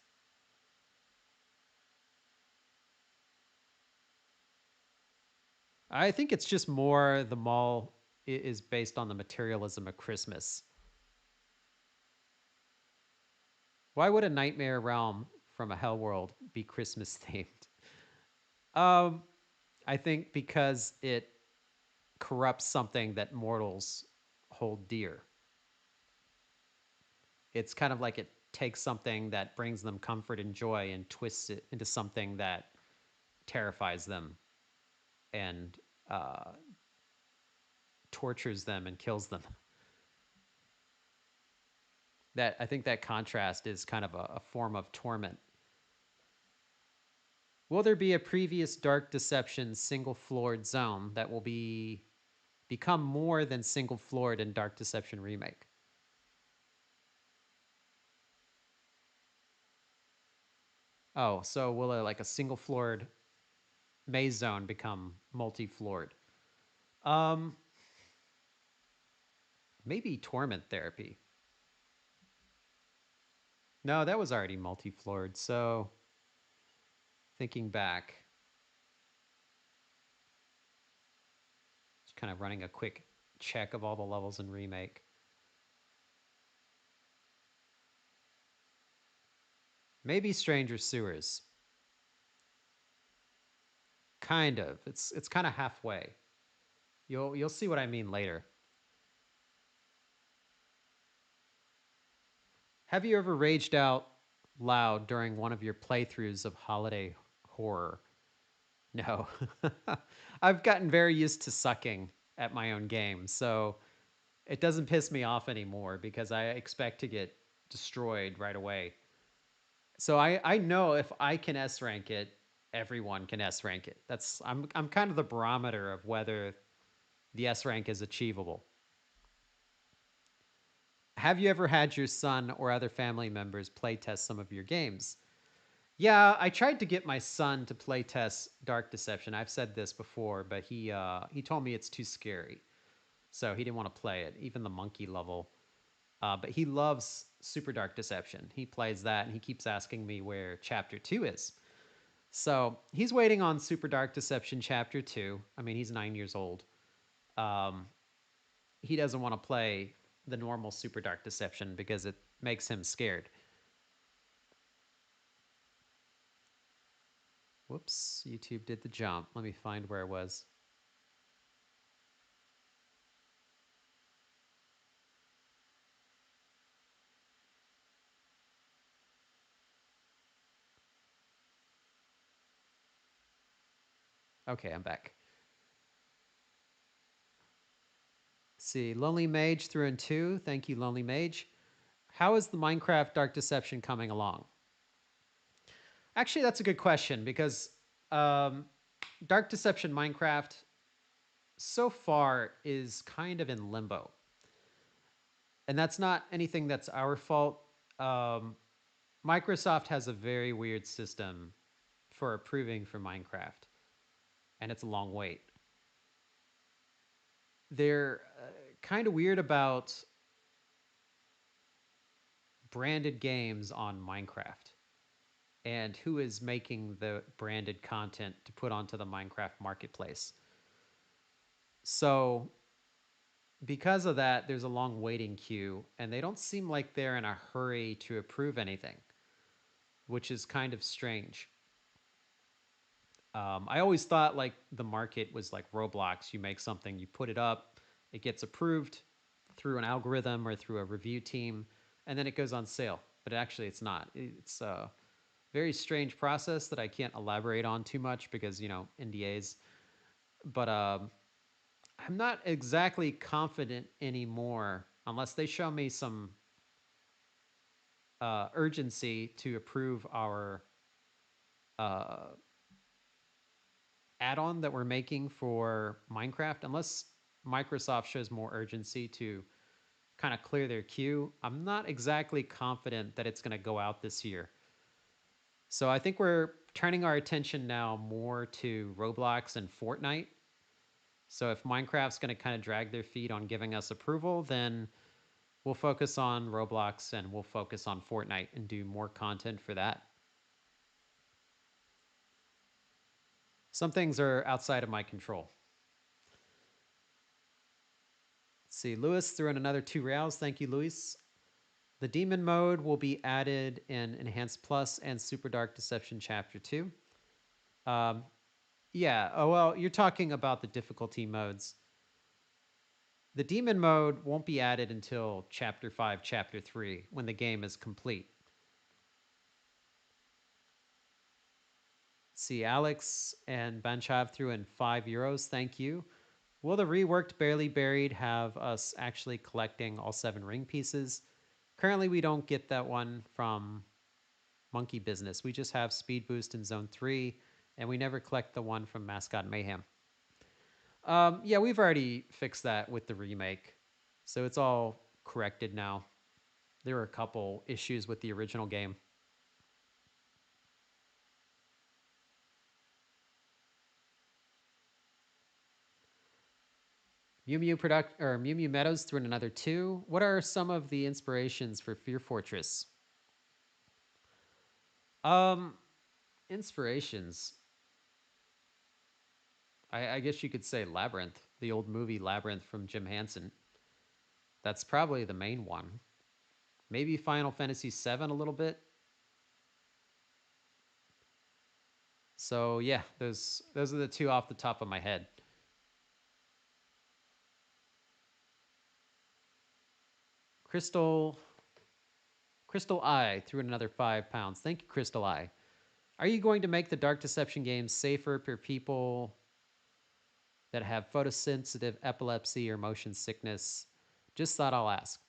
I think it's just more the mall is based on the materialism of Christmas. Why would a nightmare realm from a hell world be Christmas themed? Um, I think because it corrupts something that mortals hold dear. It's kind of like it takes something that brings them comfort and joy and twists it into something that terrifies them and uh, tortures them and kills them. That I think that contrast is kind of a form of torment. Will there be a previous Dark Deception single floored zone that will become more than single floored in Dark Deception Remake? Oh, so will like a single floored maze zone become multi floored? Um, Maybe torment therapy. No, that was already multi floored. So thinking back, just kind of running a quick check of all the levels in Remake. Maybe Stranger Sewers. Kind of. It's kind of halfway. You'll see what I mean later. Have you ever raged out loud during one of your playthroughs of holiday horror? No. I've gotten very used to sucking at my own game, so it doesn't piss me off anymore because I expect to get destroyed right away. So I know if I can S rank it, everyone can S rank it. I'm kind of the barometer of whether the S rank is achievable. Have you ever had your son or other family members play test some of your games? Yeah, I tried to get my son to play test Dark Deception. I've said this before, but he told me it's too scary, so he didn't want to play it, even the monkey level. But he loves Super Dark Deception. He plays that, and he keeps asking me where Chapter Two is. So he's waiting on Super Dark Deception Chapter Two. I mean, he's 9 years old. Um, he doesn't want to play the normal Super Dark Deception because it makes him scared. Whoops, YouTube did the jump. Let me find where it was. Okay, I'm back. See, Lonely Mage through and two. Thank you, Lonely Mage. How is the Minecraft Dark Deception coming along? Actually, that's a good question because um, Dark Deception Minecraft so far is kind of in limbo. And that's not anything that's our fault. Um, Microsoft has a very weird system for approving for Minecraft, and it's a long wait. They're kind of weird about branded games on Minecraft and who is making the branded content to put onto the Minecraft marketplace. So, because of that, there's a long waiting queue, and they don't seem like they're in a hurry to approve anything, which is kind of strange. I always thought like the market was like Roblox. You make something, you put it up, it gets approved through an algorithm or through a review team, and then it goes on sale. But actually, it's not. It's Very strange process that I can't elaborate on too much because, NDAs. But I'm not exactly confident anymore unless they show me some urgency to approve our uh, add-on that we're making for Minecraft. Unless Microsoft shows more urgency to kind of clear their queue, I'm not exactly confident that it's going to go out this year. So I think we're turning our attention now more to Roblox and Fortnite. So if Minecraft's going to kind of drag their feet on giving us approval, then we'll focus on Roblox and we'll focus on Fortnite and do more content for that. Some things are outside of my control. Let's see, Lewis threw in another 2 reals. Thank you, Luis. The demon mode will be added in Enhanced Plus and Super Dark Deception Chapter 2. Um, yeah, oh, well, you're talking about the difficulty modes. The demon mode won't be added until Chapter 5, Chapter 3, when the game is complete. See, Alex and Banchav threw in €5. Thank you. Will the reworked Barely Buried have us actually collecting all 7 ring pieces? Currently, we don't get that one from Monkey Business. We just have Speed Boost in Zone 3, and we never collect the one from Mascot Mayhem. Yeah, we've already fixed that with the remake. So it's all corrected now. There were a couple issues with the original game. Mew Mew Meadows threw in another 2. What are some of the inspirations for Fear Fortress? Um, Inspirations. I guess you could say Labyrinth, the old movie Labyrinth from Jim Henson. That's probably the main one. Maybe Final Fantasy VII a little bit. So yeah, those are the 2 off the top of my head. Crystal Crystal Eye threw in another £5. Thank you, Crystal Eye. Are you going to make the Dark Deception games safer for people that have photosensitive epilepsy or motion sickness? Just thought I'll ask.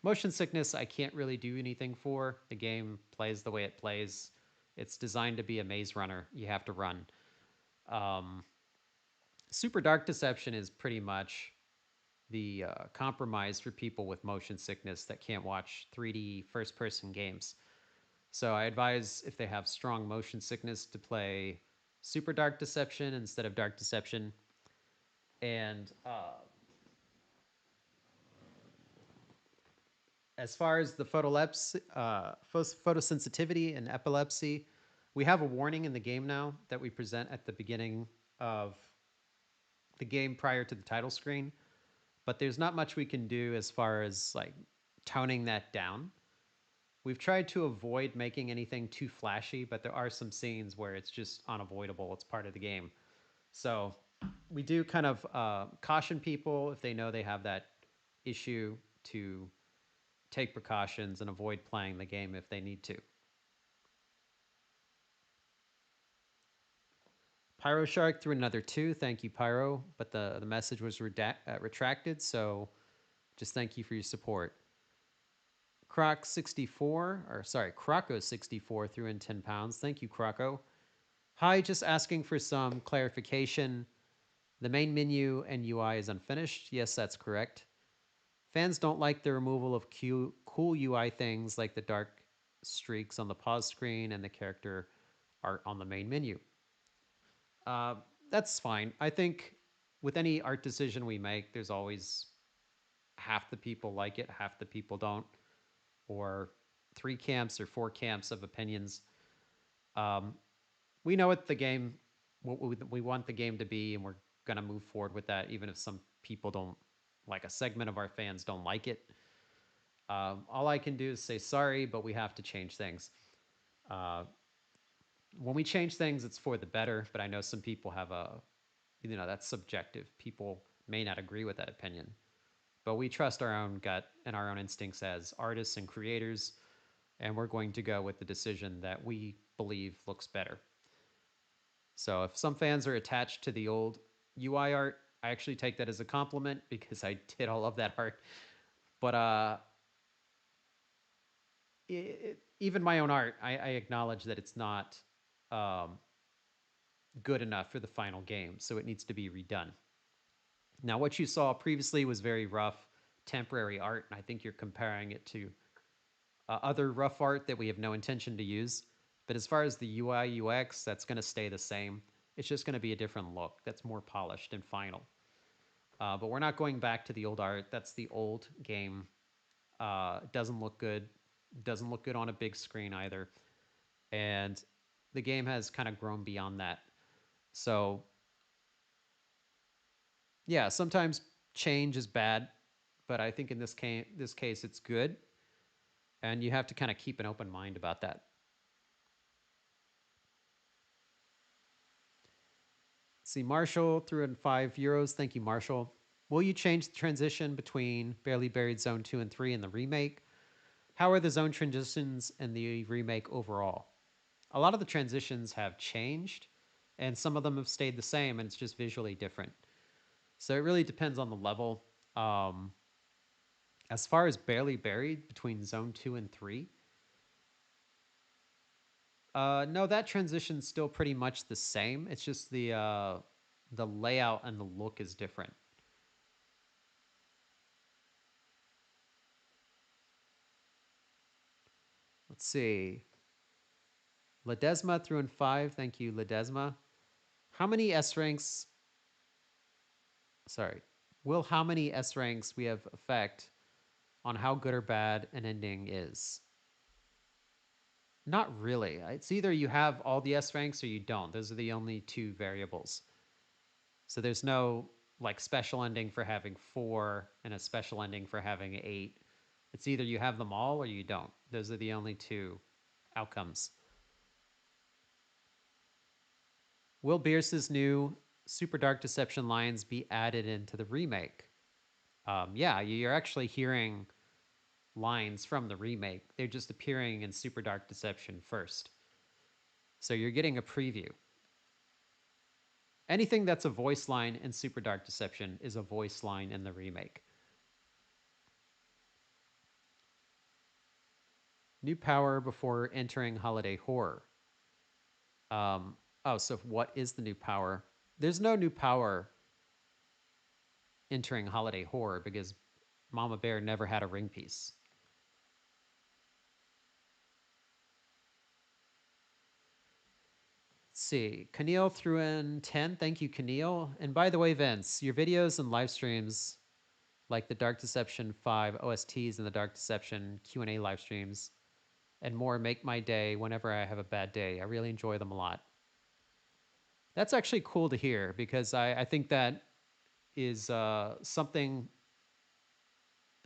Motion sickness, I can't really do anything for. The game plays the way it plays. It's designed to be a maze runner. You have to run. Um, Super Dark Deception is pretty much the compromise for people with motion sickness that can't watch 3D first person games. So I advise if they have strong motion sickness to play Super Dark Deception instead of Dark Deception. And as far as the photosensitivity and epilepsy, we have a warning in the game now that we present at the beginning of the game prior to the title screen. But there's not much we can do as far as like toning that down. We've tried to avoid making anything too flashy, but there are some scenes where it's just unavoidable. It's part of the game. So we do kind of caution people if they know they have that issue to take precautions and avoid playing the game if they need to. Pyro Shark threw another 2. Thank you, Pyro. But the message was retracted, so just thank you for your support. Croco64 threw in £10. Thank you, Croco. Hi, just asking for some clarification. The main menu and UI is unfinished. Yes, that's correct. Fans don't like the removal of cool UI things like the dark streaks on the pause screen and the character art on the main menu. Uh, that's fine. I think with any art decision we make, there's always half the people like it, half the people don't, or 3 camps or 4 camps of opinions. Um, we know what we want the game to be, and we're gonna move forward with that, even if some people don't, like a segment of our fans don't like it. All I can do is say sorry, but we have to change things. Uh, when we change things, it's for the better. But I know some people have that's subjective. People may not agree with that opinion, but we trust our own gut and our own instincts as artists and creators, and we're going to go with the decision that we believe looks better. So if some fans are attached to the old UI art, I actually take that as a compliment because I did all of that art. But even my own art, I acknowledge that it's not um, good enough for the final game, so it needs to be redone. Now, what you saw previously was very rough, temporary art, and I think you're comparing it to other rough art that we have no intention to use. But as far as the UI UX, that's going to stay the same. It's just going to be a different look that's more polished and final. But we're not going back to the old art. That's the old game. It doesn't look good. Doesn't look good on a big screen either. And the game has kind of grown beyond that. So yeah, sometimes change is bad, but I think in this case it's good, and you have to kind of keep an open mind about that. See, Marshall threw in €5. Thank you, Marshall. Will you change the transition between Barely Buried Zone 2 and 3 in the remake? How are the zone transitions in the remake overall? A lot of the transitions have changed, and some of them have stayed the same, and it's just visually different. So it really depends on the level. Um, as far as Barely Buried between Zone 2 and 3, no, that transition's still pretty much the same. It's just the layout and the look is different. Let's see. Ledesma threw in 5. Thank you, Ledesma. How many S ranks? Sorry. Will how many S ranks we have effect on how good or bad an ending is? Not really. It's either you have all the S ranks or you don't. Those are the only two variables. So there's no like special ending for having 4 and a special ending for having 8. It's either you have them all or you don't. Those are the only two outcomes. Will Bierce's new Super Dark Deception lines be added into the remake? Yeah, you're actually hearing lines from the remake. They're just appearing in Super Dark Deception first. So you're getting a preview. Anything that's a voice line in Super Dark Deception is a voice line in the remake. New power before entering Holiday Horror. Oh, so what is the new power? There's no new power entering Holiday Horror because Mama Bear never had a ring piece. Let's see. Keneal threw in 10. Thank you, Keneal. And by the way, Vince, your videos and live streams like the Dark Deception 5 OSTs and the Dark Deception Q&A live streams and more make my day whenever I have a bad day. I really enjoy them a lot. That's actually cool to hear because I think that is something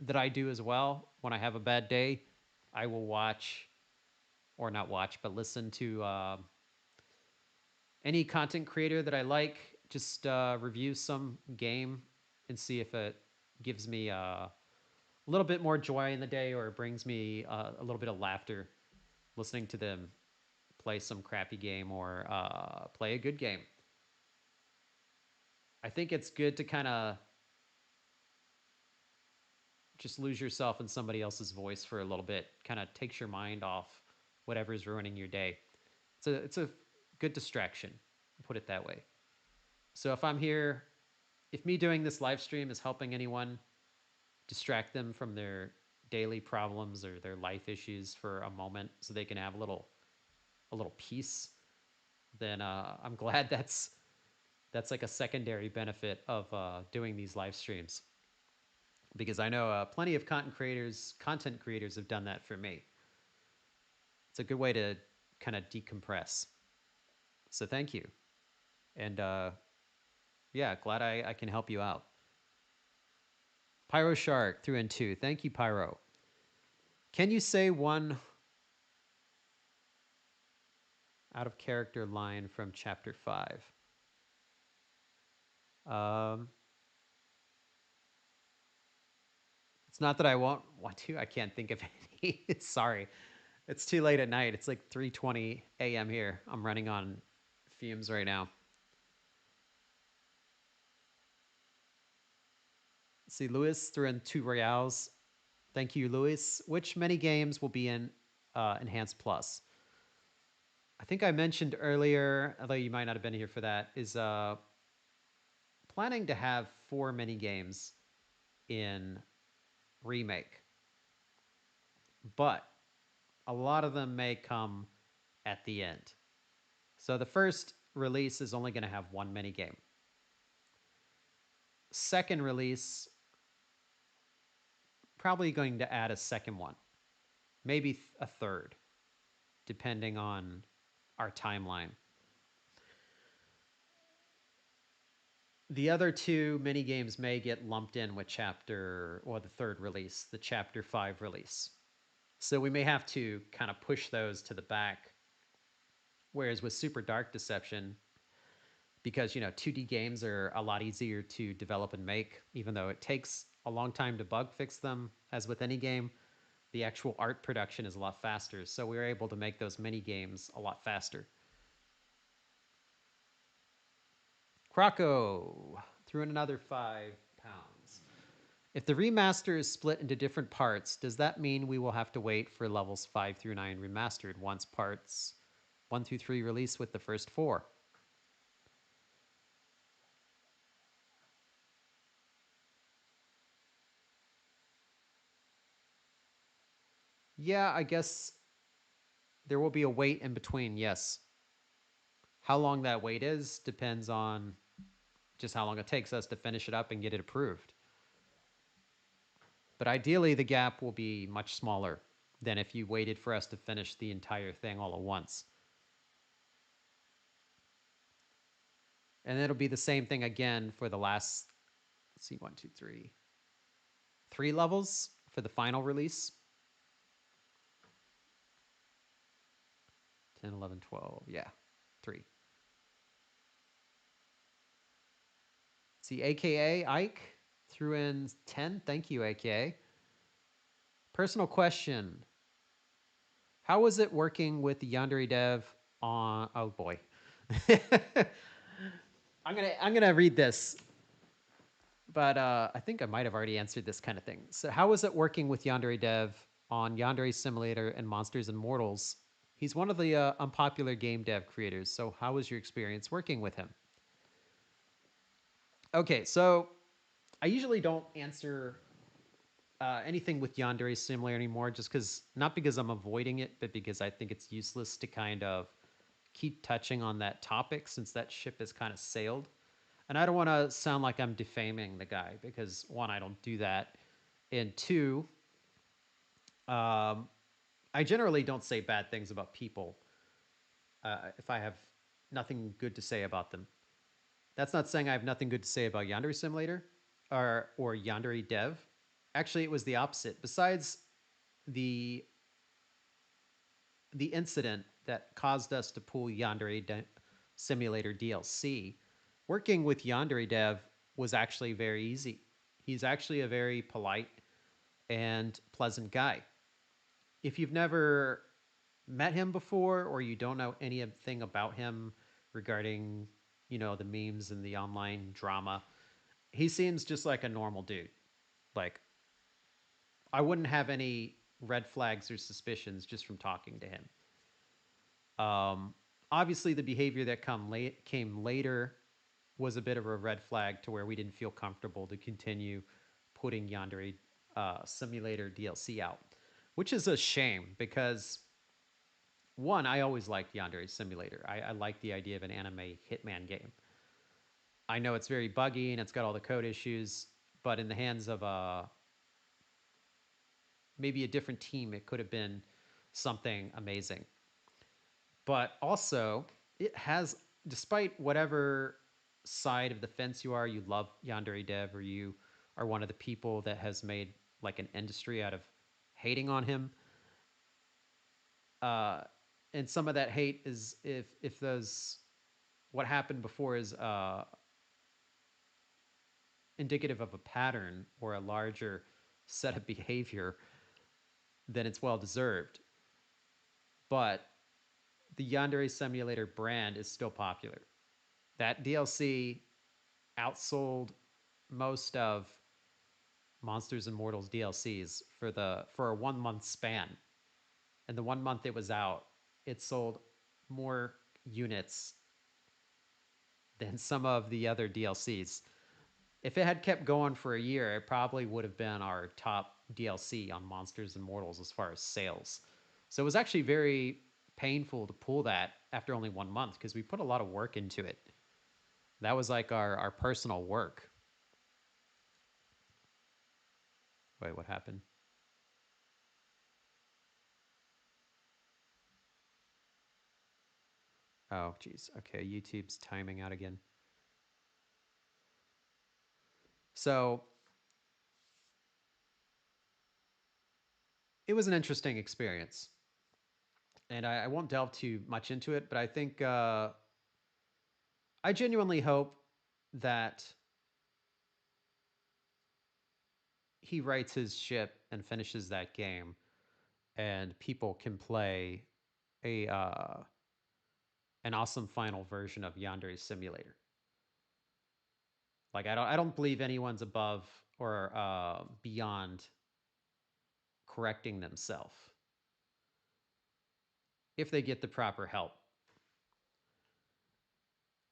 that I do as well. When I have a bad day, I will watch, or not watch, but listen to any content creator that I like, just review some game and see if it gives me a little bit more joy in the day or it brings me a little bit of laughter listening to them play some crappy game or play a good game. I think it's good to kind of just lose yourself in somebody else's voice for a little bit. Kind of takes your mind off whatever's ruining your day. It's a good distraction, put it that way. So if I'm here, if me doing this live stream is helping anyone distract them from their daily problems or their life issues for a moment so they can have a little peace, then I'm glad that's like a secondary benefit of doing these live streams because I know plenty of content creators have done that for me. It's a good way to kind of decompress. So thank you, and yeah, glad I can help you out. Pyro Shark through and two. Thank you, Pyro. Can you say one out of character line from chapter 5? Um, it's not that I won't want to. I can't think of any. Sorry. It's too late at night. It's like 3:20 a.m. here. I'm running on fumes right now. See, Lewis threw in two Royales. Thank you, Lewis. Which many games will be in Enhanced Plus? I think I mentioned earlier, although you might not have been here for that, is planning to have four mini games in Remake, but a lot of them may come at the end. So the first release is only going to have one mini game. Second release, probably going to add a second one, maybe a third, depending on our timeline. The other two mini games may get lumped in with chapter or the third release, the chapter 5 release. So we may have to kind of push those to the back. Whereas with Super Dark Deception, because 2D games are a lot easier to develop and make, even though it takes a long time to bug fix them, as with any game, the actual art production is a lot faster. So we were able to make those mini games a lot faster. Croco threw in another £5. If the remaster is split into different parts, does that mean we will have to wait for levels 5 through 9 remastered once parts 1 through 3 release with the first four? Yeah, I guess there will be a wait in between, yes. How long that wait is depends on just how long it takes us to finish it up and get it approved. But ideally, the gap will be much smaller than if you waited for us to finish the entire thing all at once. And it'll be the same thing again for the last, let's see, one, two, three levels for the final release. 10, 11, 12. Yeah, three. See, AKA Ike threw in 10. Thank you, AKA. Personal question. How was it working with the Yandere dev on? Oh boy, I'm gonna read this, but I think I might have already answered this kind of thing. So, how was it working with Yandere dev on Yandere Simulator and Monsters and Mortals? He's one of the unpopular game dev creators. So, how was your experience working with him? Okay, so I usually don't answer anything with Yandere Simulator anymore, just because not because I'm avoiding it, but because I think it's useless to kind of keep touching on that topic since that ship has kind of sailed. And I don't want to sound like I'm defaming the guy because one, I don't do that, and two, um, I generally don't say bad things about people if I have nothing good to say about them. That's not saying I have nothing good to say about Yandere Simulator or Yandere Dev. Actually, it was the opposite. Besides the the incident that caused us to pull Simulator DLC, working with Yandere Dev was actually very easy. He's actually a very polite and pleasant guy. If you've never met him before or you don't know anything about him regarding, the memes and the online drama, he seems just like a normal dude. Like I wouldn't have any red flags or suspicions just from talking to him. Um, Obviously, the behavior that came later was a bit of a red flag to where we didn't feel comfortable to continue putting Yandere Simulator DLC out, which is a shame because one, I always liked Yandere Simulator. I like the idea of an anime Hitman game. I know it's very buggy and it's got all the code issues, but in the hands of maybe a different team, it could have been something amazing. But also, it has, despite whatever side of the fence you are, you love Yandere Dev, or you are one of the people that has made like an industry out of hating on him. Uh, and some of that hate is if those what happened before is indicative of a pattern or a larger set of behavior, then it's well deserved. but the Yandere Simulator brand is still popular. That DLC outsold most of Monsters and Mortals DLCs for a 1 month span. And the 1 month it was out, it sold more units than some of the other DLCs. If it had kept going for a year, it probably would have been our top DLC on Monsters and Mortals as far as sales. So it was actually very painful to pull that after only 1 month because we put a lot of work into it. That was like our personal work. Wait, what happened? Oh, geez. Okay, YouTube's timing out again. So it was an interesting experience. And I won't delve too much into it, but I think I genuinely hope that he rights his ship and finishes that game, and people can play a an awesome final version of Yandere Simulator. Like I don't believe anyone's above or beyond correcting themselves if they get the proper help.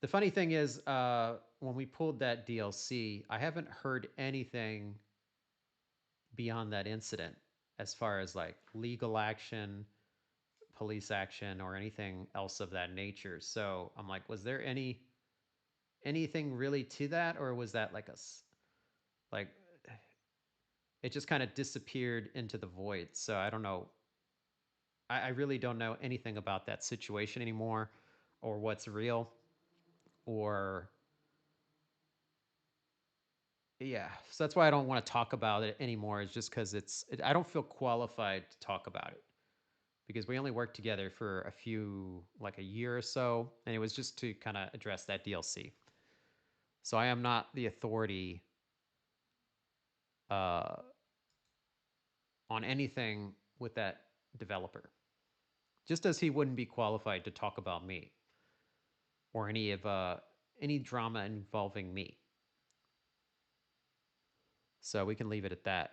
The funny thing is, when we pulled that DLC, I haven't heard anything beyond that incident as far as like legal action, police action, or anything else of that nature. So I'm like, was there anything really to that, or was that like like it just kind of disappeared into the void? So I don't know. I really don't know anything about that situation anymore, or what's real, or yeah. So that's why I don't want to talk about it anymore. Is just because I don't feel qualified to talk about it because we only worked together for like a year or so, and it was just to kind of address that DLC. So I am not the authority uh, on anything with that developer, just as he wouldn't be qualified to talk about me or any drama involving me. So we can leave it at that.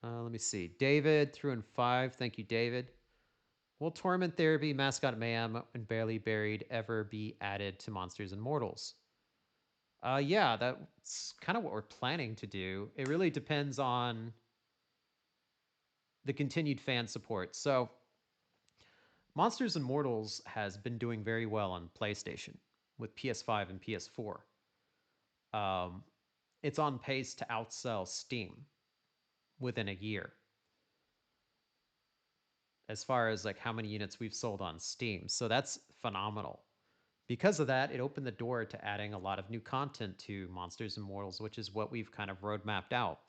Let me see. David threw in 5. Thank you, David. Will Torment Therapy, Mascot Mayhem, and Barely Buried ever be added to Monsters and Mortals? Yeah, that's kind of what we're planning to do. It really depends on the continued fan support. So, Monsters and Mortals has been doing very well on PlayStation with PS5 and PS4. Um, it's on pace to outsell Steam within a year as far as like how many units we've sold on Steam. So that's phenomenal. Because of that, it opened the door to adding a lot of new content to Monsters and Mortals, which is what we've kind of roadmapped out.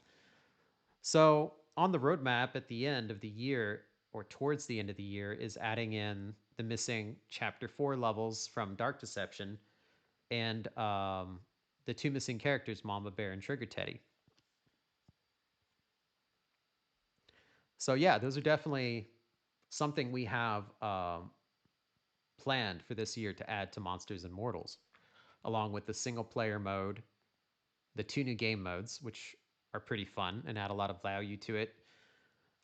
So on the roadmap at the end of the year or towards the end of the year is adding in the missing Chapter 4 levels from Dark Deception and the two missing characters, Mama Bear and Trigger Teddy. So yeah, those are definitely something we have planned for this year to add to Monsters and Mortals, along with the single player mode, the two new game modes, which are pretty fun and add a lot of value to it.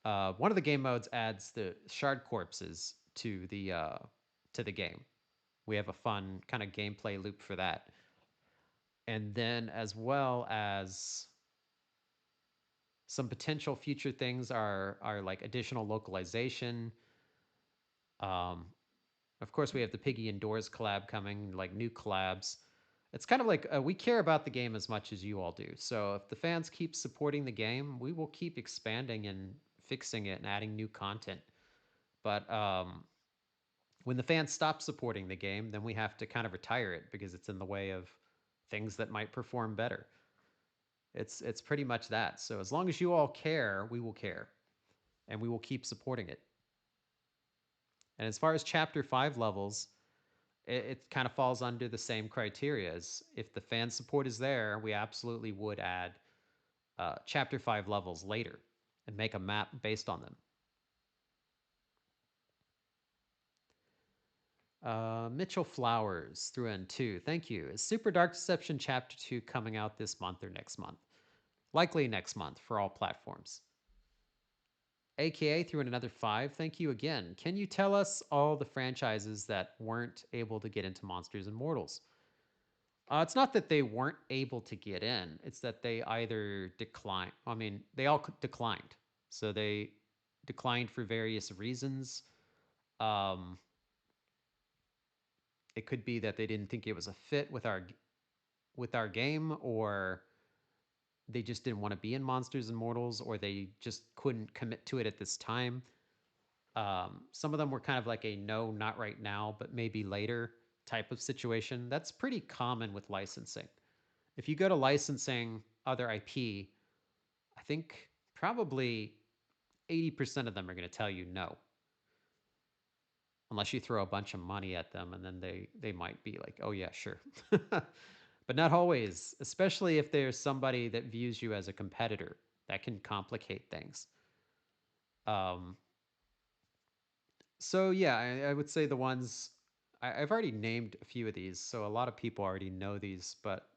One of the game modes adds the shard corpses to the game. We have a fun kind of gameplay loop for that, and then as well as some potential future things are like additional localization. Um, of course, we have the Piggy Indoors collab coming, like new collabs. It's kind of like we care about the game as much as you all do. So if the fans keep supporting the game, we will keep expanding and fixing it and adding new content. But when the fans stop supporting the game, then we have to kind of retire it because it's in the way of things that might perform better. It's pretty much that. So as long as you all care, we will care, and we will keep supporting it. And as far as Chapter 5 levels, It kind of falls under the same criteria as if the fan support is there, we absolutely would add Chapter 5 levels later and make a map based on them. Mitchell Flowers through N2. Thank you. Is Super Dark Deception Chapter 2 coming out this month or next month? Likely next month for all platforms. AKA threw in another 5. Thank you again. Can you tell us all the franchises that weren't able to get into Monsters and Mortals? It's not that they weren't able to get in, it's that they either declined. I mean, they all declined. So they declined for various reasons. Um, it could be that they didn't think it was a fit with our game, or they just didn't want to be in Monsters and Mortals, or they just couldn't commit to it at this time. Some of them were kind of like a no, not right now, but maybe later type of situation. That's pretty common with licensing. If you go to licensing other IP, I think probably 80% of them are going to tell you no, unless you throw a bunch of money at them, and then they might be like, oh yeah, sure. But not always, especially if there's somebody that views you as a competitor. That can complicate things. Um, so yeah, I would say the ones I've already named a few of these, so a lot of people already know these. But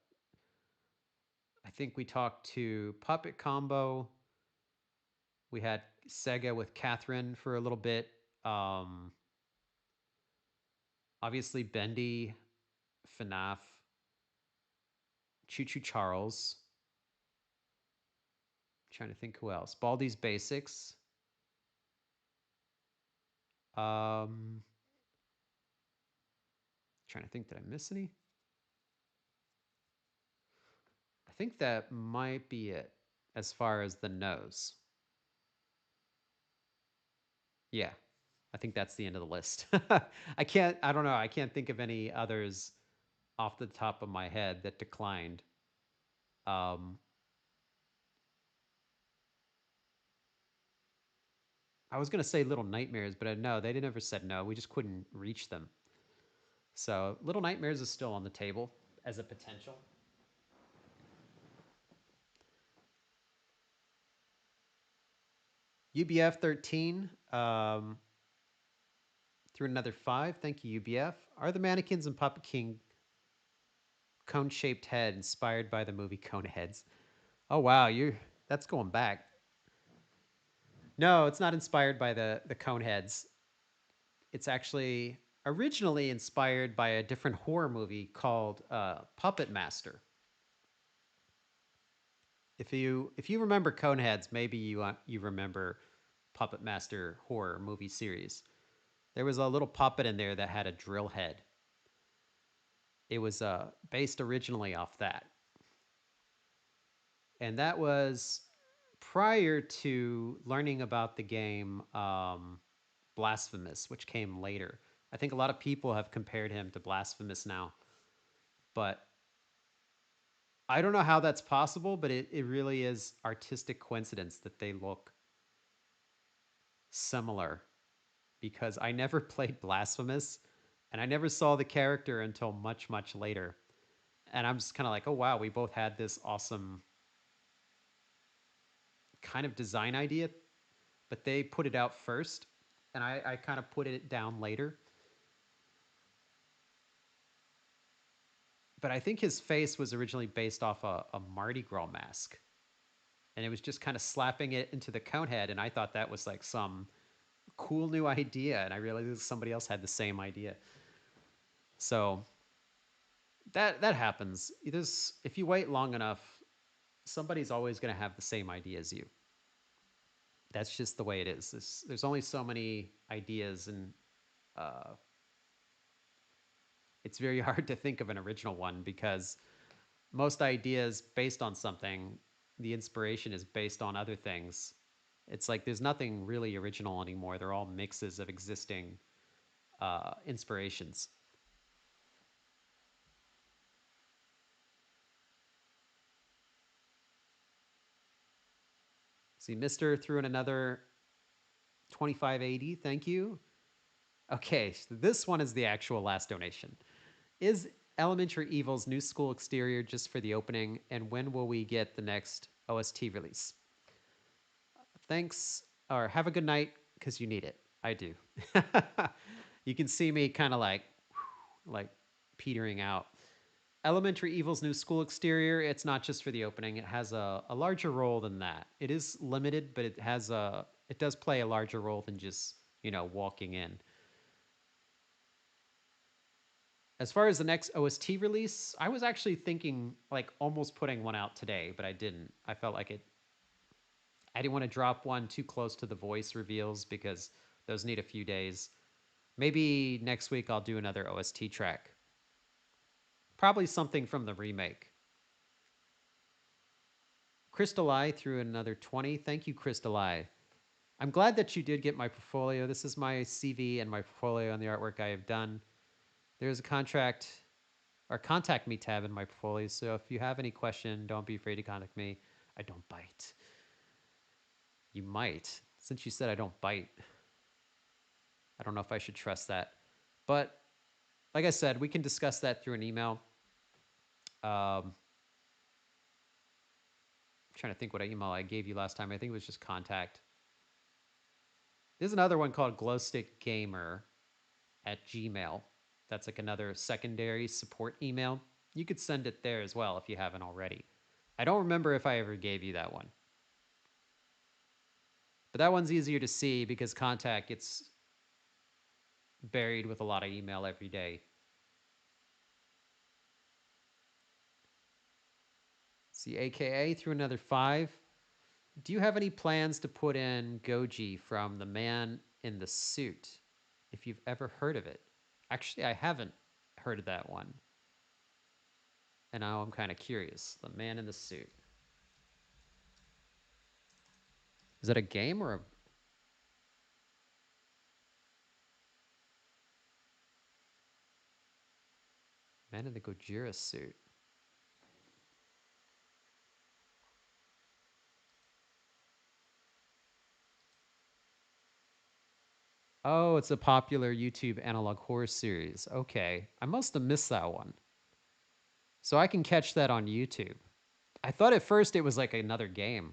I think we talked to Puppet Combo. We had Sega with Catherine for a little bit. Um, Obviously, Bendy, FNAF, Choo Choo Charles. Trying to think who else. Baldi's Basics. Um, Trying to think, did I miss any? I think that might be it as far as the nose. Yeah, I think that's the end of the list. I don't know, I can't think of any others off the top of my head that declined. Um, I was going to say Little Nightmares, but no, they never said no. We just couldn't reach them. So Little Nightmares is still on the table as a potential. UBF 13 through another 5. Thank you, UBF. Are the mannequins in Puppet King cone shaped head inspired by the movie Coneheads? Oh, wow. That's going back. No, it's not inspired by the Coneheads. It's actually originally inspired by a different horror movie called Puppet Master. If you remember Coneheads, maybe you remember Puppet Master horror movie series. There was a little puppet in there that had a drill head. It was based originally off that, and that was prior to learning about the game Blasphemous, which came later. I think a lot of people have compared him to Blasphemous now, but I don't know how that's possible, but it really is artistic coincidence that they look similar, because I never played Blasphemous and I never saw the character until much, much later. And I'm just kind of like, oh, wow, we both had this awesome kind of design idea, but they put it out first and I kind of put it down later. But I think his face was originally based off a Mardi Gras mask. And it was just kind of slapping it into the cone head. And I thought that was like some cool new idea. And I realized somebody else had the same idea. So that happens. If you wait long enough, somebody's always going to have the same idea as you. That's just the way it is. There's only so many ideas, and it's very hard to think of an original one because most ideas based on something, the inspiration is based on other things. It's like there's nothing really original anymore. They're all mixes of existing inspirations. See, Mister threw in another 2580. Thank you. Okay, so this one is the actual last donation. Is Elementary Evil's new school exterior just for the opening, and when will we get the next OST release? Thanks, or have a good night, because you need it. I do. You can see me kind of like petering out. Elementary Evil's new school exterior, it's not just for the opening. It has a larger role than that. It is limited, but it does play a larger role than just, walking in. As far as the next OST release, I was actually thinking like almost putting one out today, but I didn't. I felt like I didn't want to drop one too close to the voice reveals because those need a few days. Maybe next week I'll do another OST track. Probably something from the remake. Crystal Eye threw another 20. Thank you, Crystal Eye. I'm glad that you did get my portfolio. This is my CV and my portfolio and the artwork I have done. There's a contract or contact me tab in my portfolio. So if you have any question, don't be afraid to contact me. I don't bite. You might. Since you said I don't bite, I don't know if I should trust that. But like I said, we can discuss that through an email. I'm trying to think what email I gave you last time. I think it was just contact. There's another one called Glowstick Gamer at Gmail. That's like another secondary support email. You could send it there as well if you haven't already. I don't remember if I ever gave you that one. But that one's easier to see because contact gets buried with a lot of email every day. See, AKA through another 5. Do you have any plans to put in Goji from The Man in the Suit? If you've ever heard of it. Actually, I haven't heard of that one. And now I'm kind of curious. The Man in the Suit. Is that a game or a Man in the Gojira suit? Oh, it's a popular YouTube analog horror series. Okay. I must have missed that one. So I can catch that on YouTube. I thought at first it was like another game.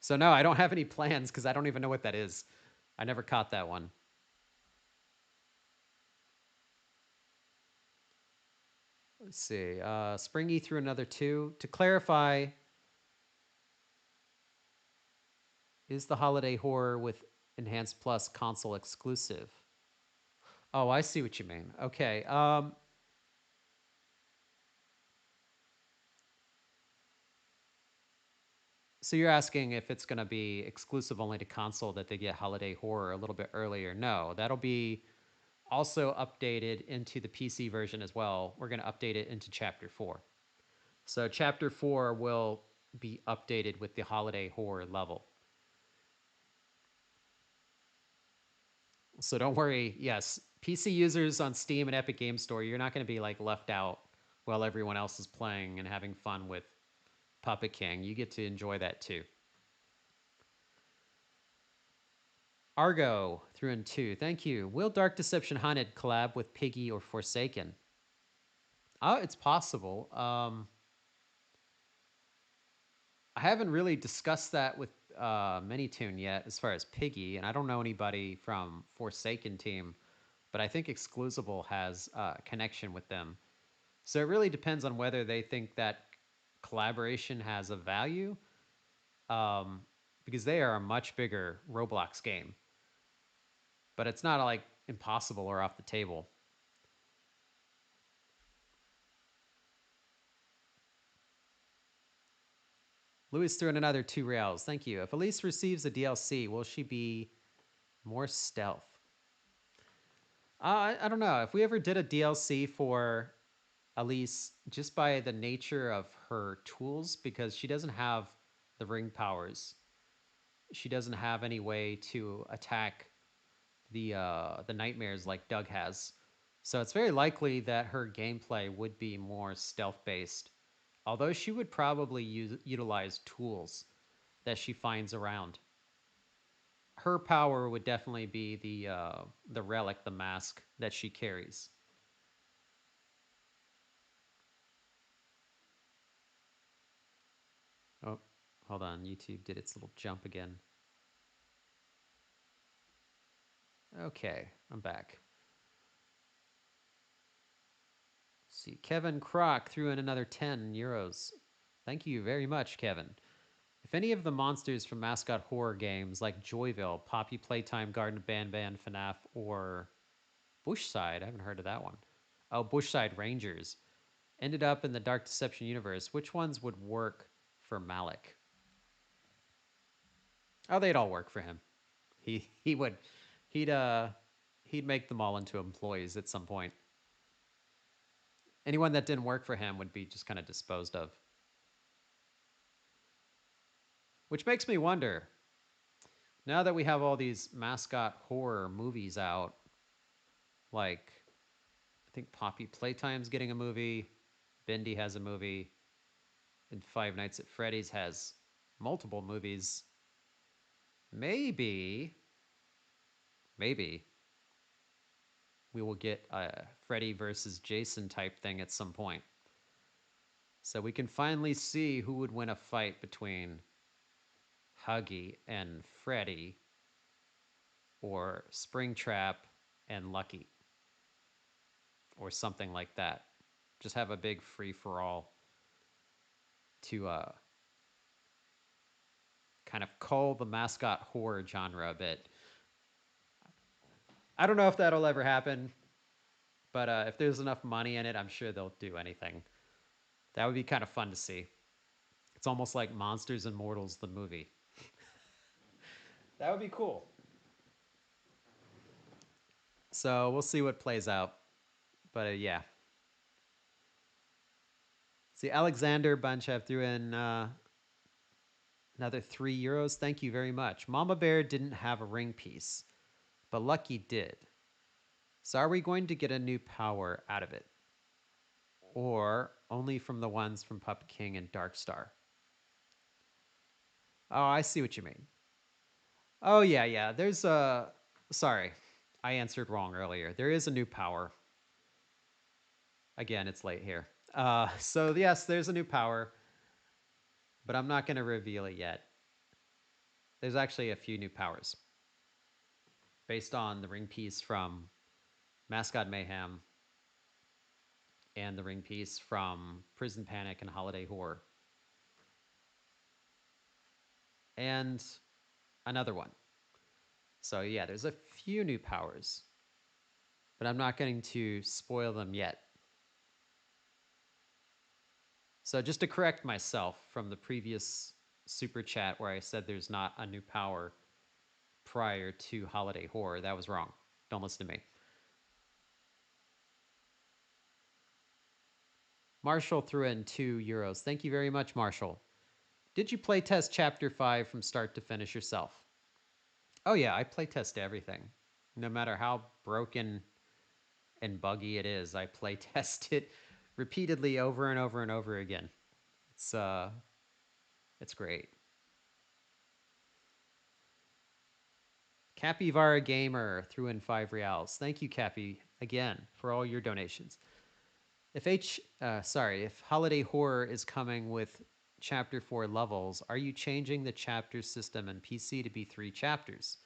So no, I don't have any plans because I don't even know what that is. I never caught that one. Let's see. Springy through another 2. To clarify, is the Holiday Horror with Enhanced Plus console exclusive? Oh, I see what you mean. Okay. So you're asking if it's going to be exclusive only to console that they get Holiday Horror a little bit earlier? No, that'll be also updated into the PC version as well. We're going to update it into Chapter 4. So Chapter 4 will be updated with the Holiday Horror level. So don't worry. Yes, PC users on Steam and Epic Game Store, you're not going to be like left out while everyone else is playing and having fun with Puppet King. You get to enjoy that too. Argo through and 2. Thank you. Will Dark Deception Haunted collab with Piggy or Forsaken? Oh, it's possible. I haven't really discussed that with Minitune yet as far as Piggy, and I don't know anybody from Forsaken team, but I think Exclusible has a connection with them. So it really depends on whether they think that collaboration has a value, um, because they are a much bigger Roblox game. But it's not like impossible or off the table. Louis threw in another 2 reals. Thank you. If Elise receives a DLC, will she be more stealth? I don't know. If we ever did a DLC for Elise, just by the nature of her tools, because she doesn't have the ring powers, she doesn't have any way to attack the nightmares like Doug has. So it's very likely that her gameplay would be more stealth based, although she would probably utilize tools that she finds around. her power would definitely be the relic, the mask that she carries. Oh, hold on. YouTube did its little jump again. Okay, I'm back. Let's see, Kevin Croc threw in another 10 euros. Thank you very much, Kevin. If any of the monsters from mascot horror games like Joyville, Poppy Playtime, Garden Ban Ban, FNAF, or Bushside, I haven't heard of that one. Oh, Bushside Rangers ended up in the Dark Deception universe, which ones would work for Malik? Oh, they'd all work for him. He would he'd uh he'd make them all into employees at some point. Anyone that didn't work for him would be just kind of disposed of. Which makes me wonder, now that we have all these mascot horror movies out, like I think Poppy Playtime's getting a movie, Bendy has a movie, and Five Nights at Freddy's has multiple movies. Maybe, maybe we will get a Freddy versus Jason type thing at some point. So we can finally see who would win a fight between Huggy and Freddy or Springtrap and Lucky or something like that. Just have a big free for all to kind of cull the mascot horror genre a bit. I don't know if that'll ever happen, but if there's enough money in it, I'm sure they'll do anything. That would be kind of fun to see. It's almost like Monsters and Mortals, the movie. That would be cool. So we'll see what plays out. But yeah. See, Alexander Bunchev threw in another €3. Thank you very much. Mama Bear didn't have a ring piece, but Lucky did. So are we going to get a new power out of it? Or only from the ones from Puppet King and Darkstar? Oh, I see what you mean. Oh, yeah, yeah. There's a. Sorry, I answered wrong earlier. There is a new power. Again, it's late here. So, yes, there's a new power, but I'm not going to reveal it yet. There's actually a few new powers based on the ring piece from Mascot Mayhem and the ring piece from Prison Panic and Holiday Horror. And another one. So, yeah, there's a few new powers, but I'm not going to spoil them yet. So, just to correct myself from the previous super chat where I said there's not a new power prior to Holiday Horror, that was wrong. Don't listen to me. Marshall threw in €2. Thank you very much, Marshall. Did you playtest Chapter 5 from start to finish yourself? Oh, yeah, I playtest everything. No matter how broken and buggy it is, I playtest it repeatedly over and over and over again. It's great. Capybara Gamer threw in $5. Thank you, Cappy, again for all your donations. If Holiday Horror is coming with Chapter 4 levels, are you changing the chapter system in PC to be 3 chapters?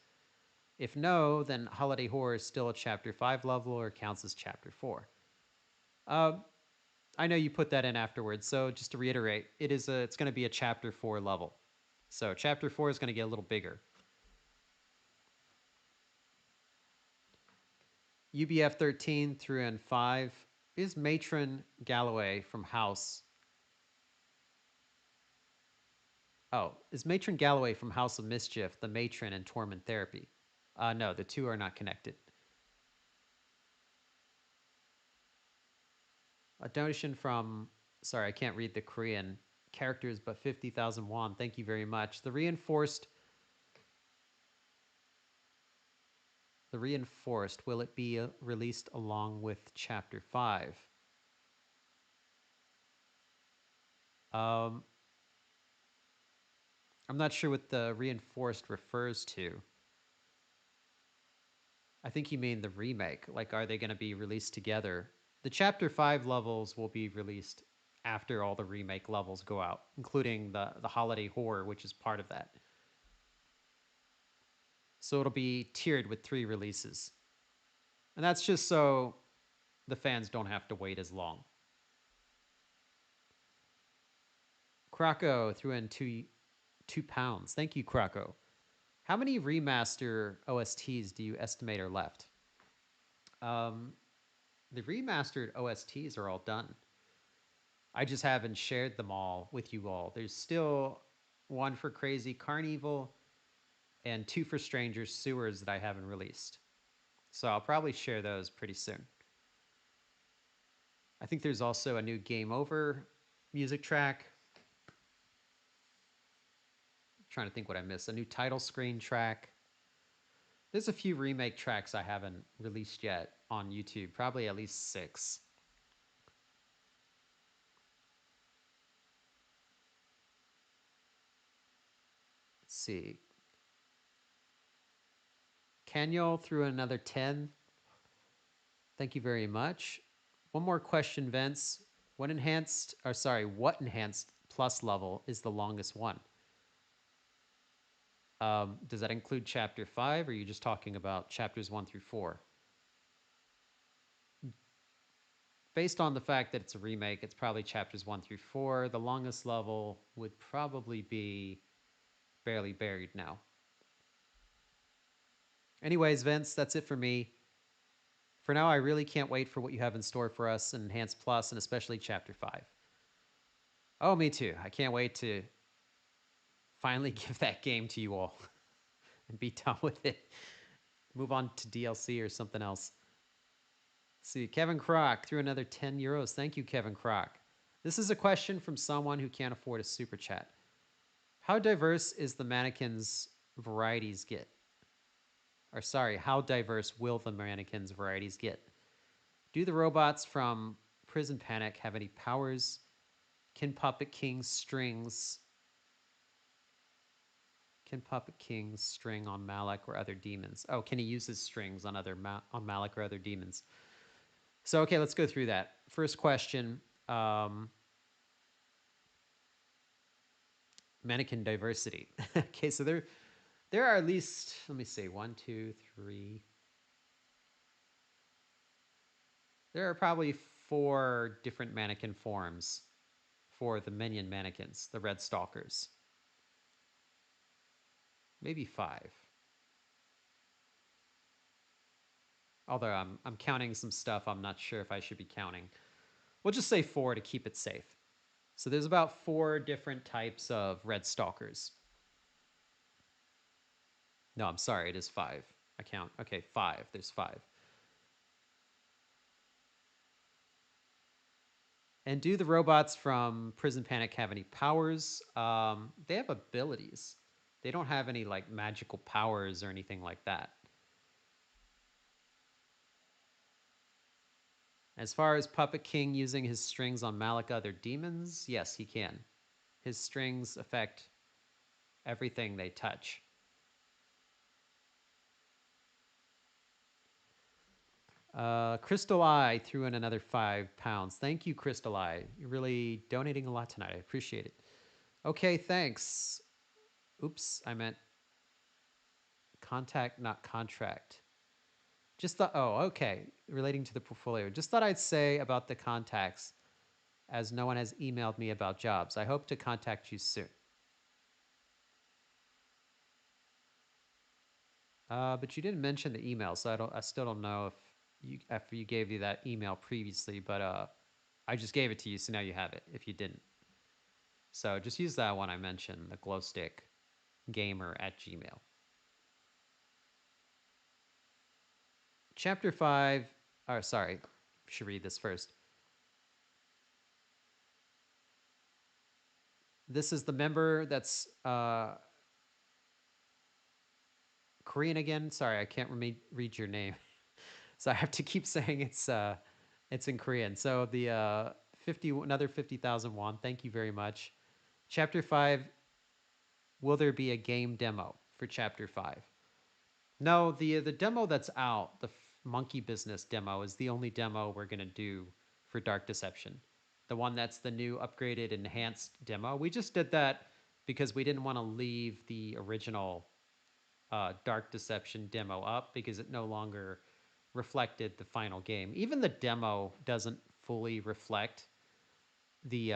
If no, then Holiday Horror is still a Chapter 5 level or counts as Chapter 4. I know you put that in afterwards, so just to reiterate, it's going to be a Chapter 4 level. So Chapter 4 is going to get a little bigger. UBF 13 threw in 5. Is Matron Galloway from House? Oh, is Matron Galloway from House of Mischief the matron in Torment Therapy? No, the two are not connected. A donation from, sorry, I can't read the Korean characters, but 50,000 won. Thank you very much. The reinforced, will it be released along with Chapter 5? Um, I'm not sure what the reinforced refers to. I think you mean the remake. Like, are they going to be released together? The Chapter 5 levels will be released after all the remake levels go out, including the holiday horror, which is part of that. So it'll be tiered with 3 releases. And that's just so the fans don't have to wait as long. Krakow threw in £2. Thank you, Krakow. How many remaster OSTs do you estimate are left? Um, the remastered OSTs are all done. I just haven't shared them all with you all. There's still one for Crazy Carnival and 2 for Stranger Sewers that I haven't released. So I'll probably share those pretty soon. I think there's also a new Game Over music track. I'm trying to think what I missed. A new title screen track. There's a few remake tracks I haven't released yet on YouTube, probably at least 6. Let's see. Canyon threw another 10. Thank you very much. One more question, Vince. What enhanced plus level is the longest one? Does that include chapter 5, or are you just talking about chapters 1 through 4? Based on the fact that it's a remake, it's probably chapters 1 through 4. The longest level would probably be Barely Buried now. Anyways, Vince, that's it for me. For now, I really can't wait for what you have in store for us in Enhanced Plus, and especially chapter 5. Oh, me too. I can't wait to finally give that game to you all and be done with it. Move on to DLC or something else. Let's see, Kevin Croc threw another €10. Thank you, Kevin Croc. This is a question from someone who can't afford a super chat. How diverse is the mannequins varieties get? Or sorry, how diverse will the mannequins varieties get? Do the robots from Prison Panic have any powers? Can Puppet King string on Malik or other demons? Oh, can he use his strings on on Malik or other demons? So okay, let's go through that. First question: mannequin diversity. Okay, so there are at least, let me see, 1, 2, 3. There are probably 4 different mannequin forms for the minion mannequins, the red stalkers. Maybe 5. Although I'm counting some stuff I'm not sure if I should be counting. We'll just say 4 to keep it safe. So there's about 4 different types of red stalkers. No, I'm sorry, it is 5. I count. Okay, 5. There's 5. And do the robots from Prison Panic have any powers? They have abilities. They don't have any like magical powers or anything like that. As far as Puppet King using his strings on Malika, other demons, yes, he can. His strings affect everything they touch. Crystal Eye threw in another £5. Thank you, Crystal Eye. You're really donating a lot tonight. I appreciate it. Okay, thanks. Oops, I meant contact, not contract. Just thought, oh, okay, relating to the portfolio. Just thought I'd say about the contacts, as no one has emailed me about jobs. I hope to contact you soon. But you didn't mention the email, so I still don't know after you gave you that email previously, but I just gave it to you, so now you have it. If you didn't, so just use that one I mentioned, the Glowstick Gamer at Gmail. Chapter 5. Or sorry, should read this first. This is the member that's Korean again. Sorry, I can't read your name, so I have to keep saying it's in Korean. So the 50,000 won. Thank you very much. Chapter 5. Will there be a game demo for Chapter 5? No, the demo that's out, the monkey business demo, is the only demo we're gonna do for Dark Deception. The one that's the new upgraded enhanced demo. We just did that because we didn't want to leave the original Dark Deception demo up because it no longer reflected the final game. Even the demo doesn't fully reflect the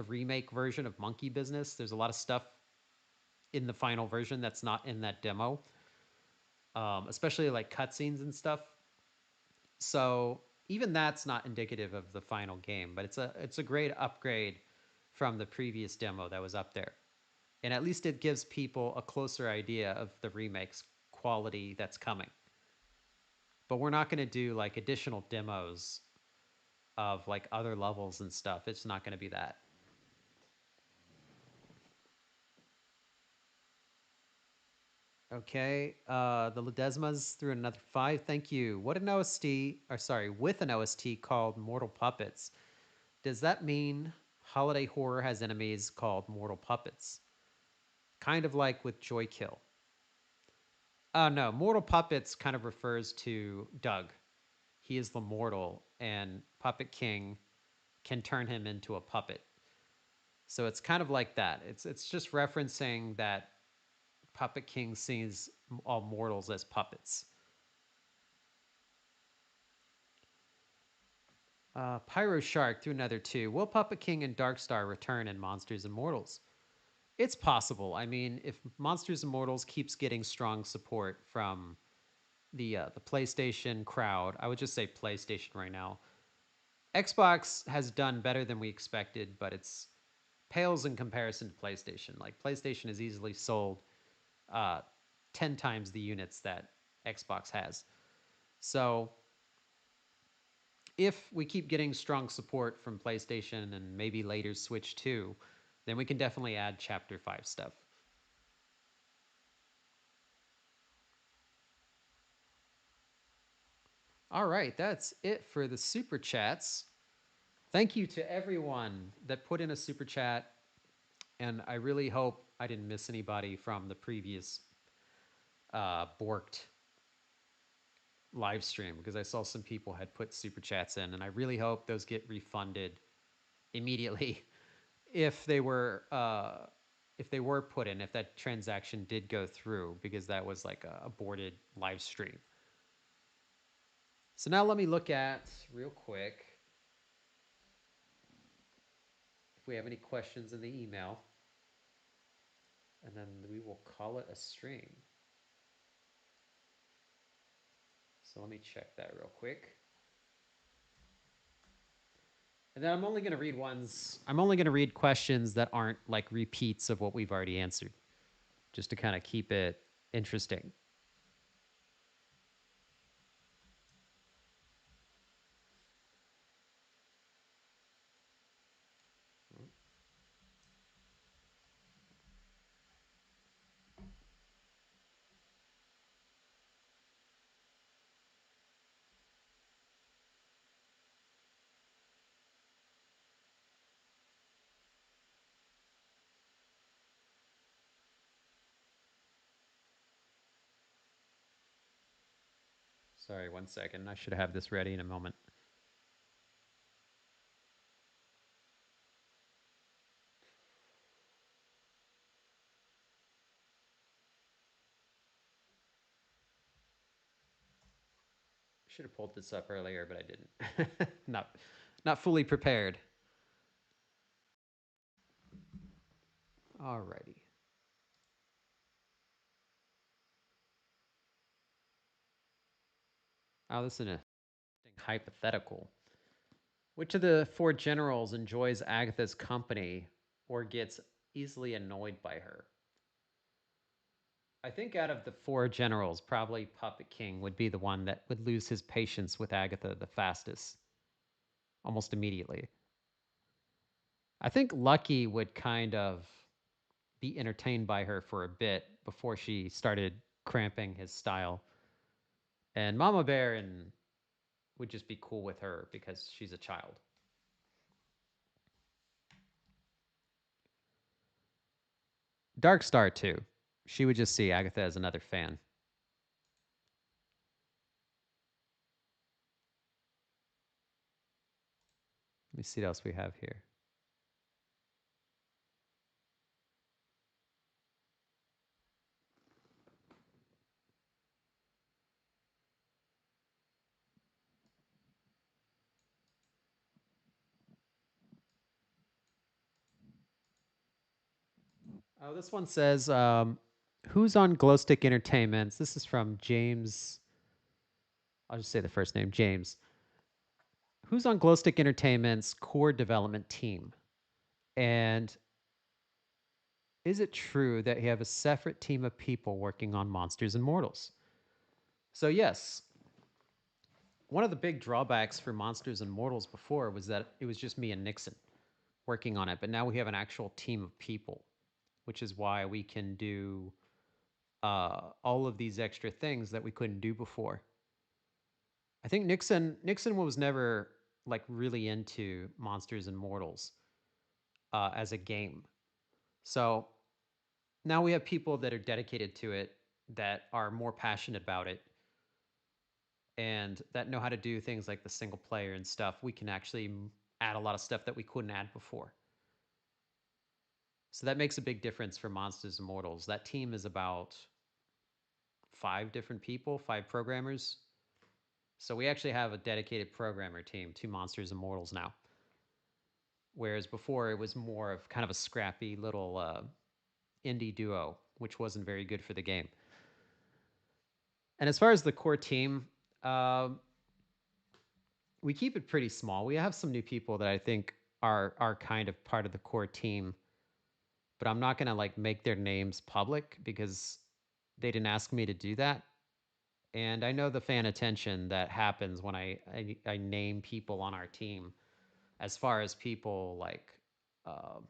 remake version of Monkey Business. There's a lot of stuff in the final version that's not in that demo, especially like cutscenes and stuff. So even that's not indicative of the final game, but it's a great upgrade from the previous demo that was up there. And at least it gives people a closer idea of the remake's quality that's coming. But we're not going to do like additional demos of like other levels and stuff. It's not going to be that. Okay, the Ledesmas threw another 5. Thank you. What an OST, or sorry, with an OST called Mortal Puppets. Does that mean holiday horror has enemies called mortal puppets? Kind of like with Joy Kill. No, mortal puppets kind of refers to Doug. He is the mortal, and Puppet King can turn him into a puppet. So it's kind of like that. It's just referencing that Puppet King sees all mortals as puppets. Pyro Shark threw another 2. Will Puppet King and Darkstar return in Monsters and Mortals? It's possible. I mean, if Monsters and Mortals keeps getting strong support from the PlayStation crowd, I would just say PlayStation right now. Xbox has done better than we expected, but it's pales in comparison to PlayStation. Like PlayStation has easily sold uh, 10 times the units that Xbox has. So if we keep getting strong support from PlayStation and maybe later Switch 2, then we can definitely add Chapter 5 stuff. All right, that's it for the super chats. Thank you to everyone that put in a super chat. And I really hope I didn't miss anybody from the previous Borked live stream because I saw some people had put super chats in, and I really hope those get refunded immediately if they were put in, if that transaction did go through, because that was like a aborted live stream. So now let me look at real quick if we have any questions in the email, and then we will call it a stream. So let me check that real quick. And then I'm only going to read ones. I'm only going to read questions that aren't like repeats of what we've already answered, just to kind of keep it interesting. Sorry, 1 second. I should have this ready in a moment. Should have pulled this up earlier, but I didn't. Not fully prepared. Alrighty. Oh, this is a hypothetical. Which of the 4 generals enjoys Agatha's company or gets easily annoyed by her? I think out of the 4 generals, probably Puppet King would be the one that would lose his patience with Agatha the fastest, almost immediately. I think Lucky would kind of be entertained by her for a bit before she started cramping his style. And Mama Bear and would just be cool with her because she's a child. Darkstar too. She would just see Agatha as another fan. me see what else we have here. Oh, this one says, "Who's on Glowstick Entertainments?" This is from James. I'll just say the first name, James. Who's on Glowstick Entertainment's core development team? And is it true that you have a separate team of people working on Monsters and Mortals? So yes, one of the big drawbacks for Monsters and Mortals before was that it was just me and Nixon working on it, but now we have an actual team of people, which is why we can do all of these extra things that we couldn't do before. I think Nixon was never like really into Monsters and Mortals as a game, so now we have people that are dedicated to it, that are more passionate about it, and that know how to do things like the single player and stuff. We can actually add a lot of stuff that we couldn't add before. So that makes a big difference for Monsters and Mortals. That team is about 5 different people, 5 programmers. So we actually have a dedicated programmer team to Monsters and Mortals now. Whereas before it was more of kind of a scrappy little indie duo, which wasn't very good for the game. And as far as the core team, uh, we keep it pretty small. We have some new people that I think are kind of part of the core team, but I'm not gonna like make their names public because they didn't ask me to do that. And I know the fan attention that happens when I name people on our team, as far as people like uh,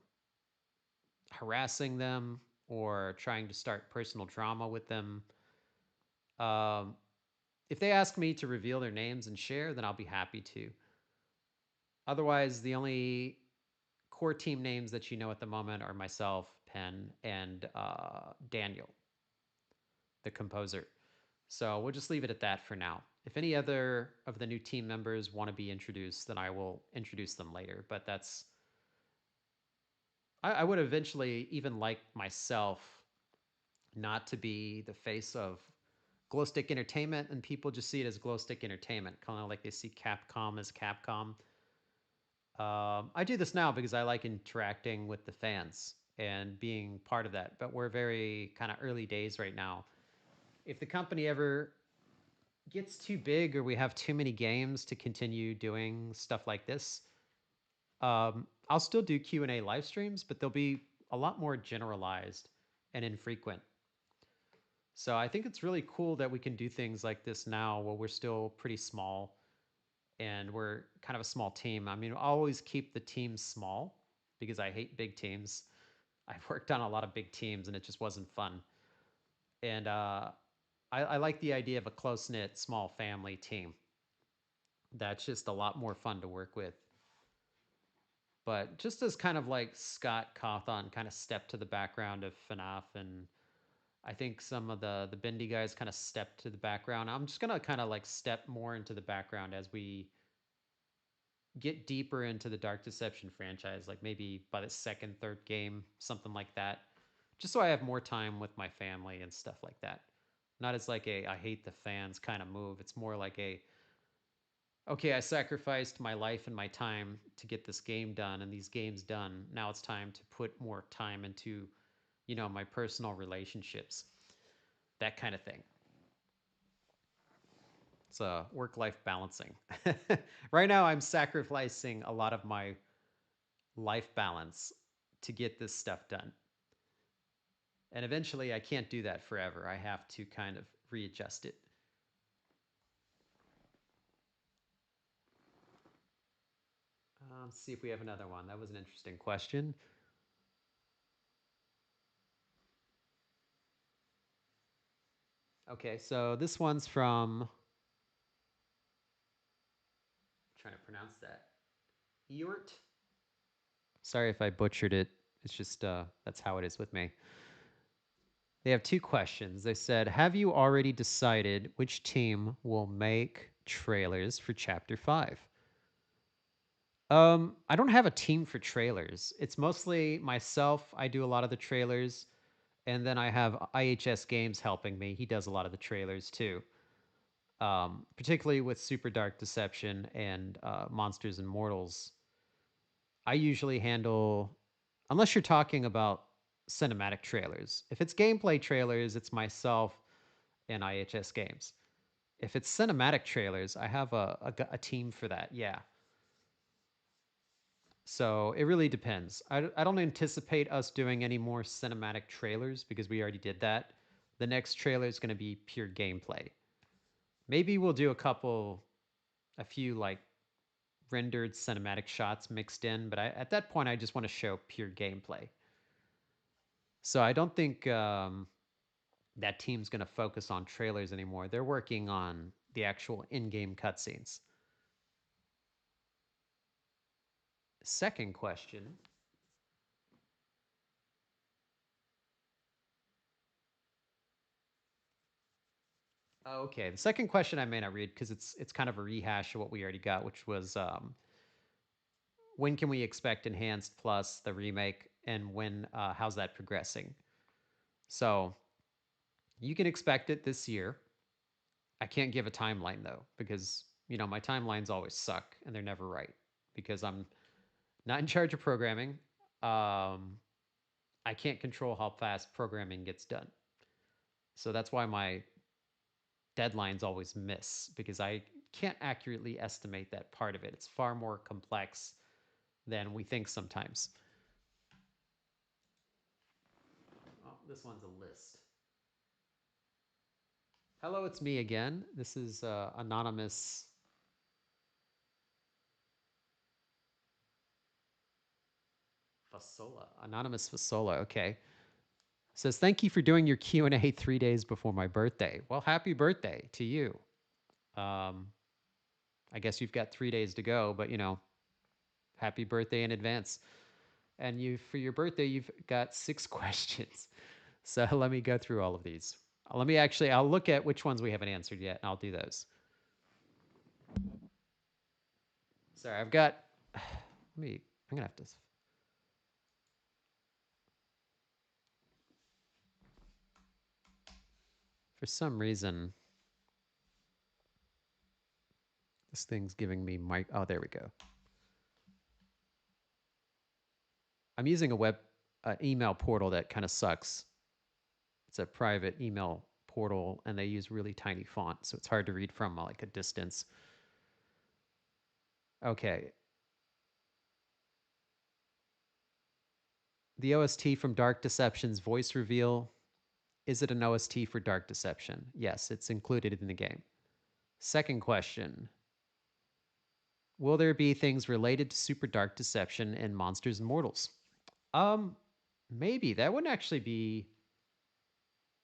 harassing them or trying to start personal drama with them. Um, if they ask me to reveal their names and share, then I'll be happy to. Otherwise, the only core team names that you know at the moment are myself, Penn, and Daniel, the composer. So we'll just leave it at that for now. If any other of the new team members want to be introduced, then I will introduce them later. But that's, I would eventually even like myself not to be the face of Glowstick Entertainment, and people just see it as Glowstick Entertainment, kind of like they see Capcom as Capcom. I do this now because I like interacting with the fans and being part of that, but we're very kind of early days right now. If the company ever gets too big or we have too many games to continue doing stuff like this, I'll still do Q&A live streams, but they'll be a lot more generalized and infrequent. So I think it's really cool that we can do things like this now while we're still pretty small and we're kind of a small team. I mean, I'll always keep the teams small because I hate big teams. I've worked on a lot of big teams and it just wasn't fun. And I like the idea of a close knit, small family team. That's just a lot more fun to work with. But just as kind of like Scott Cawthon kind of stepped to the background of FNAF, and I think some of the Bendy guys kind of stepped to the background. I'm just gonna kind of like step more into the background as we get deeper into the Dark Deception franchise, like maybe by the second, third game, something like that. Just so I have more time with my family and stuff like that. Not as like a I hate the fans kind of move. It's more like a okay, I sacrificed my life and my time to get this game done and these games done. Now it's time to put more time into, my personal relationships, that kind of thing. It's a work-life balancing. Right now, I'm sacrificing a lot of my life balance to get this stuff done. And eventually, I can't do that forever. I have to kind of readjust it. Let's see if we have another one. That was an interesting question. Okay, so this one's from, I'm trying to pronounce that, Eort. Sorry if I butchered it. It's just, that's how it is with me. They have 2 questions. They said, have you already decided which team will make trailers for Chapter 5? I don't have a team for trailers. It's mostly myself. I do a lot of the trailers, and then I have IHS Games helping me. He does a lot of the trailers too. Particularly with Super Dark Deception and Monsters and Mortals. I usually handle, unless you're talking about cinematic trailers. If it's gameplay trailers, it's myself and IHS Games. If it's cinematic trailers, I have a team for that. Yeah. So it really depends. I don't anticipate us doing any more cinematic trailers because we already did that. The next trailer is going to be pure gameplay. Maybe we'll do a few like rendered cinematic shots mixed in, but at that point, I just want to show pure gameplay. So I don't think that team's going to focus on trailers anymore. They're working on the actual in-game cutscenes. Second question. Oh, okay, the second question I may not read because it's kind of a rehash of what we already got, which was when can we expect Enhanced Plus the remake, and when how's that progressing? So you can expect it this year. I can't give a timeline though because my timelines always suck and they're never right because I'm not in charge of programming. Um, I can't control how fast programming gets done. So that's why my deadlines always miss because I can't accurately estimate that part of it. It's far more complex than we think sometimes. Oh, this one's a list. Hello, it's me again. This is anonymous Fasola. Anonymous Fasola. Okay. Says thank you for doing your Q&A 3 days before my birthday. Well, happy birthday to you. Um, I guess you've got 3 days to go, but happy birthday in advance. And you, for your birthday, you've got 6 questions. So let me go through all of these. I'll look at which ones we haven't answered yet, and I'll do those. Sorry, I'm gonna have to, for some reason, this thing's giving me oh, there we go. I'm using a email portal that kind of sucks. It's a private email portal, and they use really tiny font, so it's hard to read from like a distance. Okay. The OST from Dark Deception's voice reveal. Is it an OST for Dark Deception? Yes, it's included in the game. Second question. Will there be things related to Super Dark Deception and Monsters and Mortals? Um, Maybe. That wouldn't actually be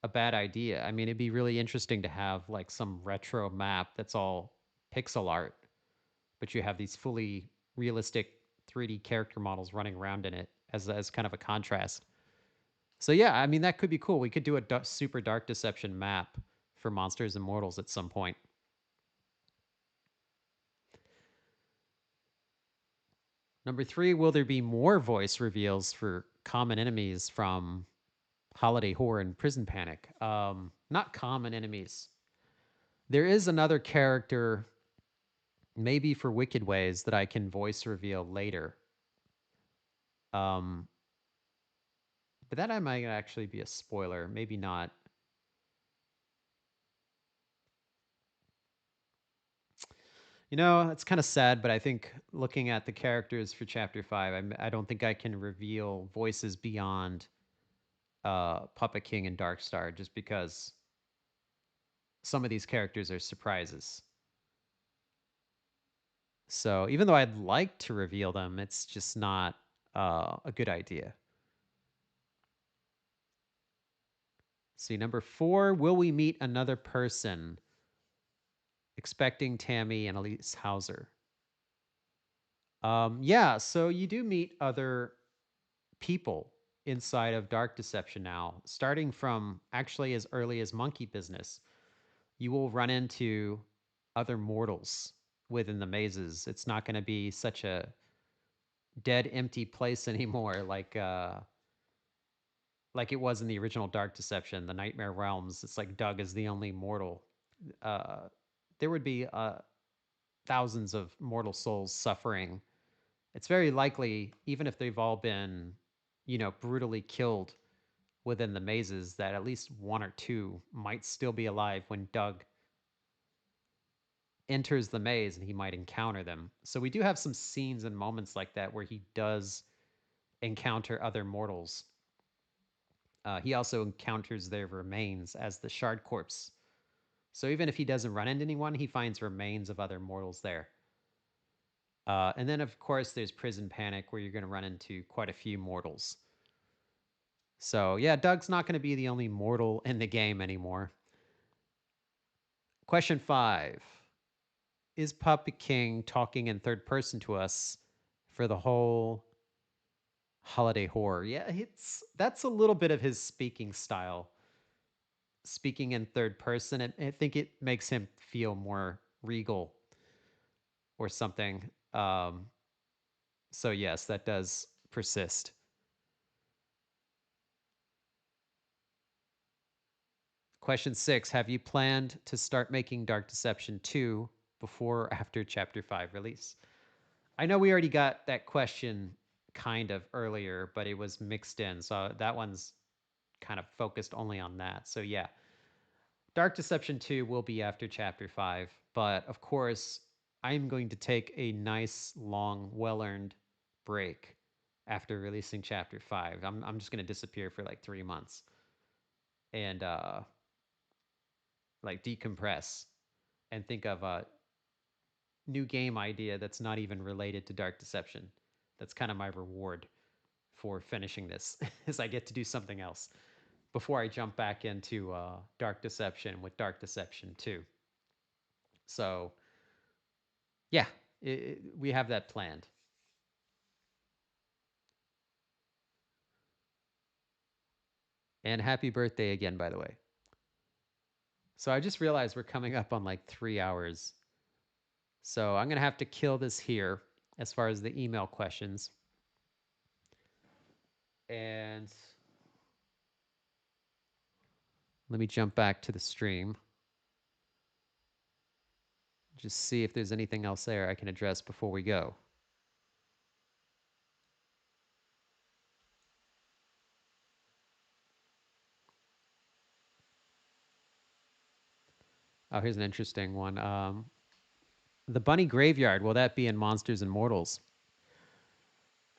a bad idea. I mean, it'd be really interesting to have like some retro map that's all pixel art, but you have these fully realistic 3D character models running around in it as kind of a contrast. So yeah, I mean that could be cool. We could do a Super Dark Deception map for Monsters and Mortals at some point. Number 3, will there be more voice reveals for common enemies from Holiday Horror and Prison Panic? Not common enemies. There is another character, maybe for Wicked Ways, that I can voice reveal later. Um, but that I might actually be a spoiler. Maybe not. It's kind of sad, but I think looking at the characters for Chapter 5, I don't think I can reveal voices beyond Puppet King and Darkstar just because some of these characters are surprises. So even though I'd like to reveal them, it's just not a good idea. See, number 4, will we meet another person? Expecting Tammy and Elise Hauser. Yeah, so you do meet other people inside of Dark Deception now, starting from actually as early as Monkey Business. You will run into other mortals within the mazes. It's not going to be such a dead, empty place anymore, like it was in the original Dark Deception, the Nightmare Realms. It's like Doug is the only mortal. Uh, there would be thousands of mortal souls suffering. It's very likely, even if they've all been, brutally killed within the mazes, that at least one or two might still be alive when Doug enters the maze and he might encounter them. So we do have some scenes and moments like that where he does encounter other mortals. He also encounters their remains as the shard corpse. So even if he doesn't run into anyone, he finds remains of other mortals there. And then, of course, there's Prison Panic, where you're going to run into quite a few mortals. So, yeah, Doug's not going to be the only mortal in the game anymore. Question 5. Is Puppet King talking in third person to us for the whole holiday horror? Yeah, that's a little bit of his speaking style. Speaking in third person, I think it makes him feel more regal or something. So yes, that does persist. Question 6. Have you planned to start making Dark Deception 2 before or after Chapter 5 release? I know we already got that question kind of earlier, but it was mixed in. So that one's kind of focused only on that. So yeah, Dark Deception 2 will be after Chapter 5. But of course, I'm going to take a nice, long, well earned break after releasing Chapter 5. I'm just going to disappear for like 3 months and like decompress and think of a new game idea that's not even related to Dark Deception. That's kind of my reward for finishing this, is I get to do something else before I jump back into Dark Deception with Dark Deception 2. So yeah, we have that planned. And happy birthday again, by the way. So I just realized we're coming up on like 3 hours. So I'm going to have to kill this here as far as the email questions. And let me jump back to the stream. Just see if there's anything else there I can address before we go. Oh, here's an interesting one. The Bunny Graveyard, will that be in Monsters and Mortals?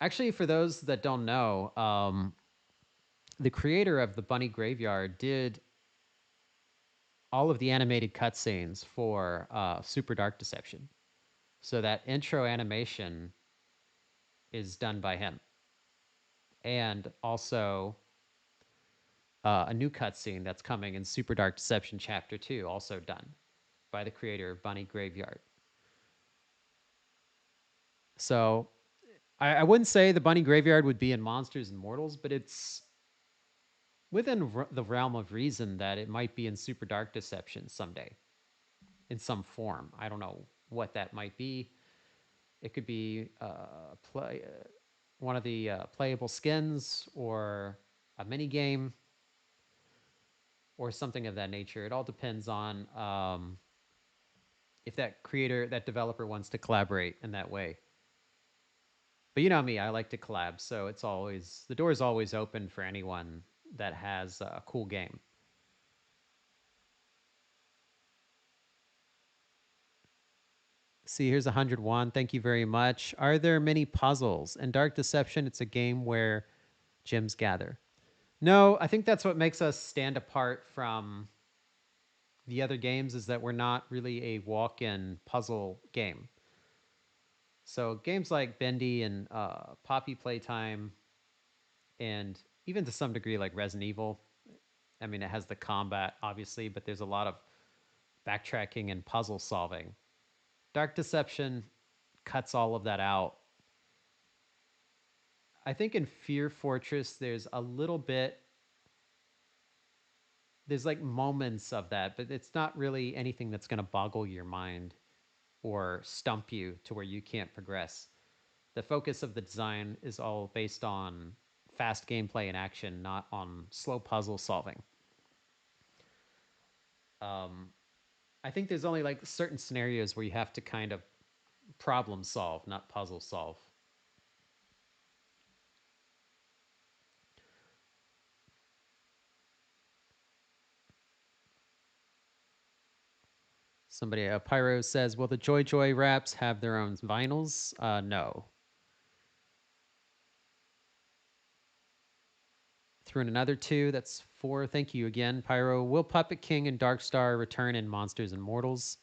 Actually, for those that don't know, the creator of the Bunny Graveyard did all of the animated cutscenes for Super Dark Deception. So that intro animation is done by him. And also a new cutscene that's coming in Super Dark Deception Chapter 2, also done by the creator of Bunny Graveyard. So I wouldn't say the Bunny Graveyard would be in Monsters and Mortals, but it's within the realm of reason that it might be in Super Dark Deception someday in some form. I don't know what that might be. It could be one of the playable skins or a mini game or something of that nature. It all depends on if that creator, that developer wants to collaborate in that way. But you know me, I like to collab, so it's always the door is always open for anyone that has a cool game. See, here's 101. Thank you very much. Are there many puzzles? In Dark Deception, it's a game where gems gather. No, I think that's what makes us stand apart from the other games is that we're not really a walk-in puzzle game. So games like Bendy and Poppy Playtime, and even to some degree like Resident Evil. I mean, it has the combat obviously, but there's a lot of backtracking and puzzle solving. Dark Deception cuts all of that out. I think in Fear Fortress, there's a little bit, there's like moments of that, but it's not really anything that's going to boggle your mind or stump you to where you can't progress. The focus of the design is all based on fast gameplay and action, not on slow puzzle solving. Um, I think there's only like certain scenarios where you have to kind of problem solve, not puzzle solve. Somebody, Pyro says, will the Joy Joy wraps have their own vinyls? No. Threw in another two. That's four. Thank you again, Pyro. Will Puppet King and Darkstar return in Monsters and Mortals?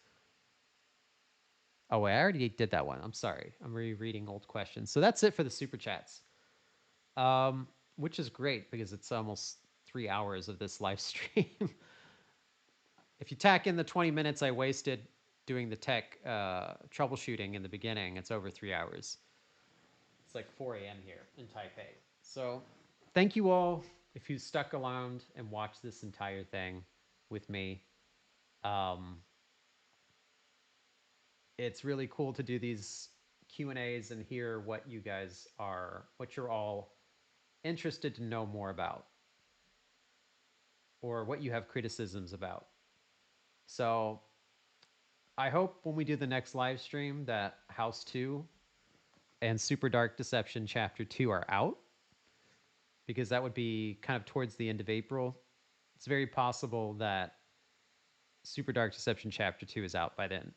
Oh, wait, I already did that one. I'm sorry. I'm rereading old questions. So that's it for the super chats, which is great because it's almost 3 hours of this live stream. If you tack in the 20 minutes I wasted doing the tech troubleshooting in the beginning, it's over 3 hours. It's like 4 a.m. here in Taipei. So thank you all if you stuck around and watched this entire thing with me. Um, it's really cool to do these Q&As and hear what you're all interested to know more about or what you have criticisms about. So I hope when we do the next live stream that House 2 and Super Dark Deception Chapter 2 are out, because that would be kind of towards the end of April. It's very possible that Super Dark Deception Chapter 2 is out by then.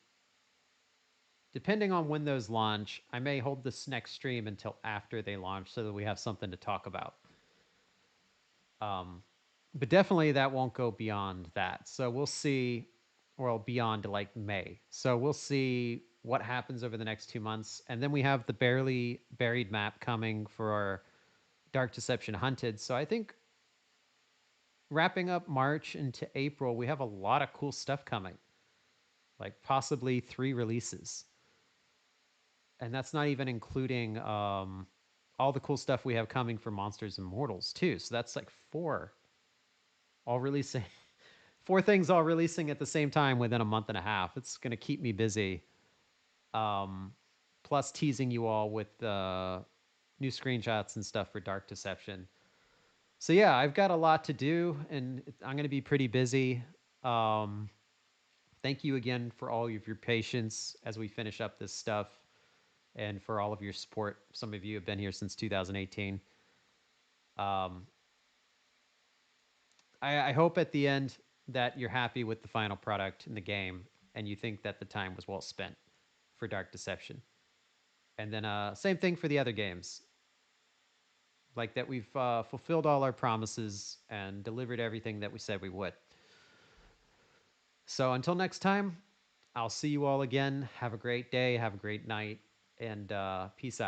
Depending on when those launch, I may hold this next stream until after they launch so that we have something to talk about. Um, but definitely that won't go beyond that. So we'll see, well, beyond like May. So we'll see what happens over the next 2 months. And then we have the barely buried map coming for our Dark Deception Hunted. So I think wrapping up March into April, we have a lot of cool stuff coming, like possibly 3 releases. And that's not even including all the cool stuff we have coming for Monsters and Mortals, too. So that's like 4 all releasing. 4 things all releasing at the same time within a month and a half. It's going to keep me busy. Um, Plus teasing you all with new screenshots and stuff for Dark Deception. So yeah, I've got a lot to do, and I'm going to be pretty busy. Um, Thank you again for all of your patience as we finish up this stuff, and for all of your support. Some of you have been here since 2018. Um, I hope at the end that you're happy with the final product in the game, and you think that the time was well spent for Dark Deception. And then same thing for the other games, like that we've fulfilled all our promises and delivered everything that we said we would. So until next time, I'll see you all again. Have a great day. Have a great night. And peace out.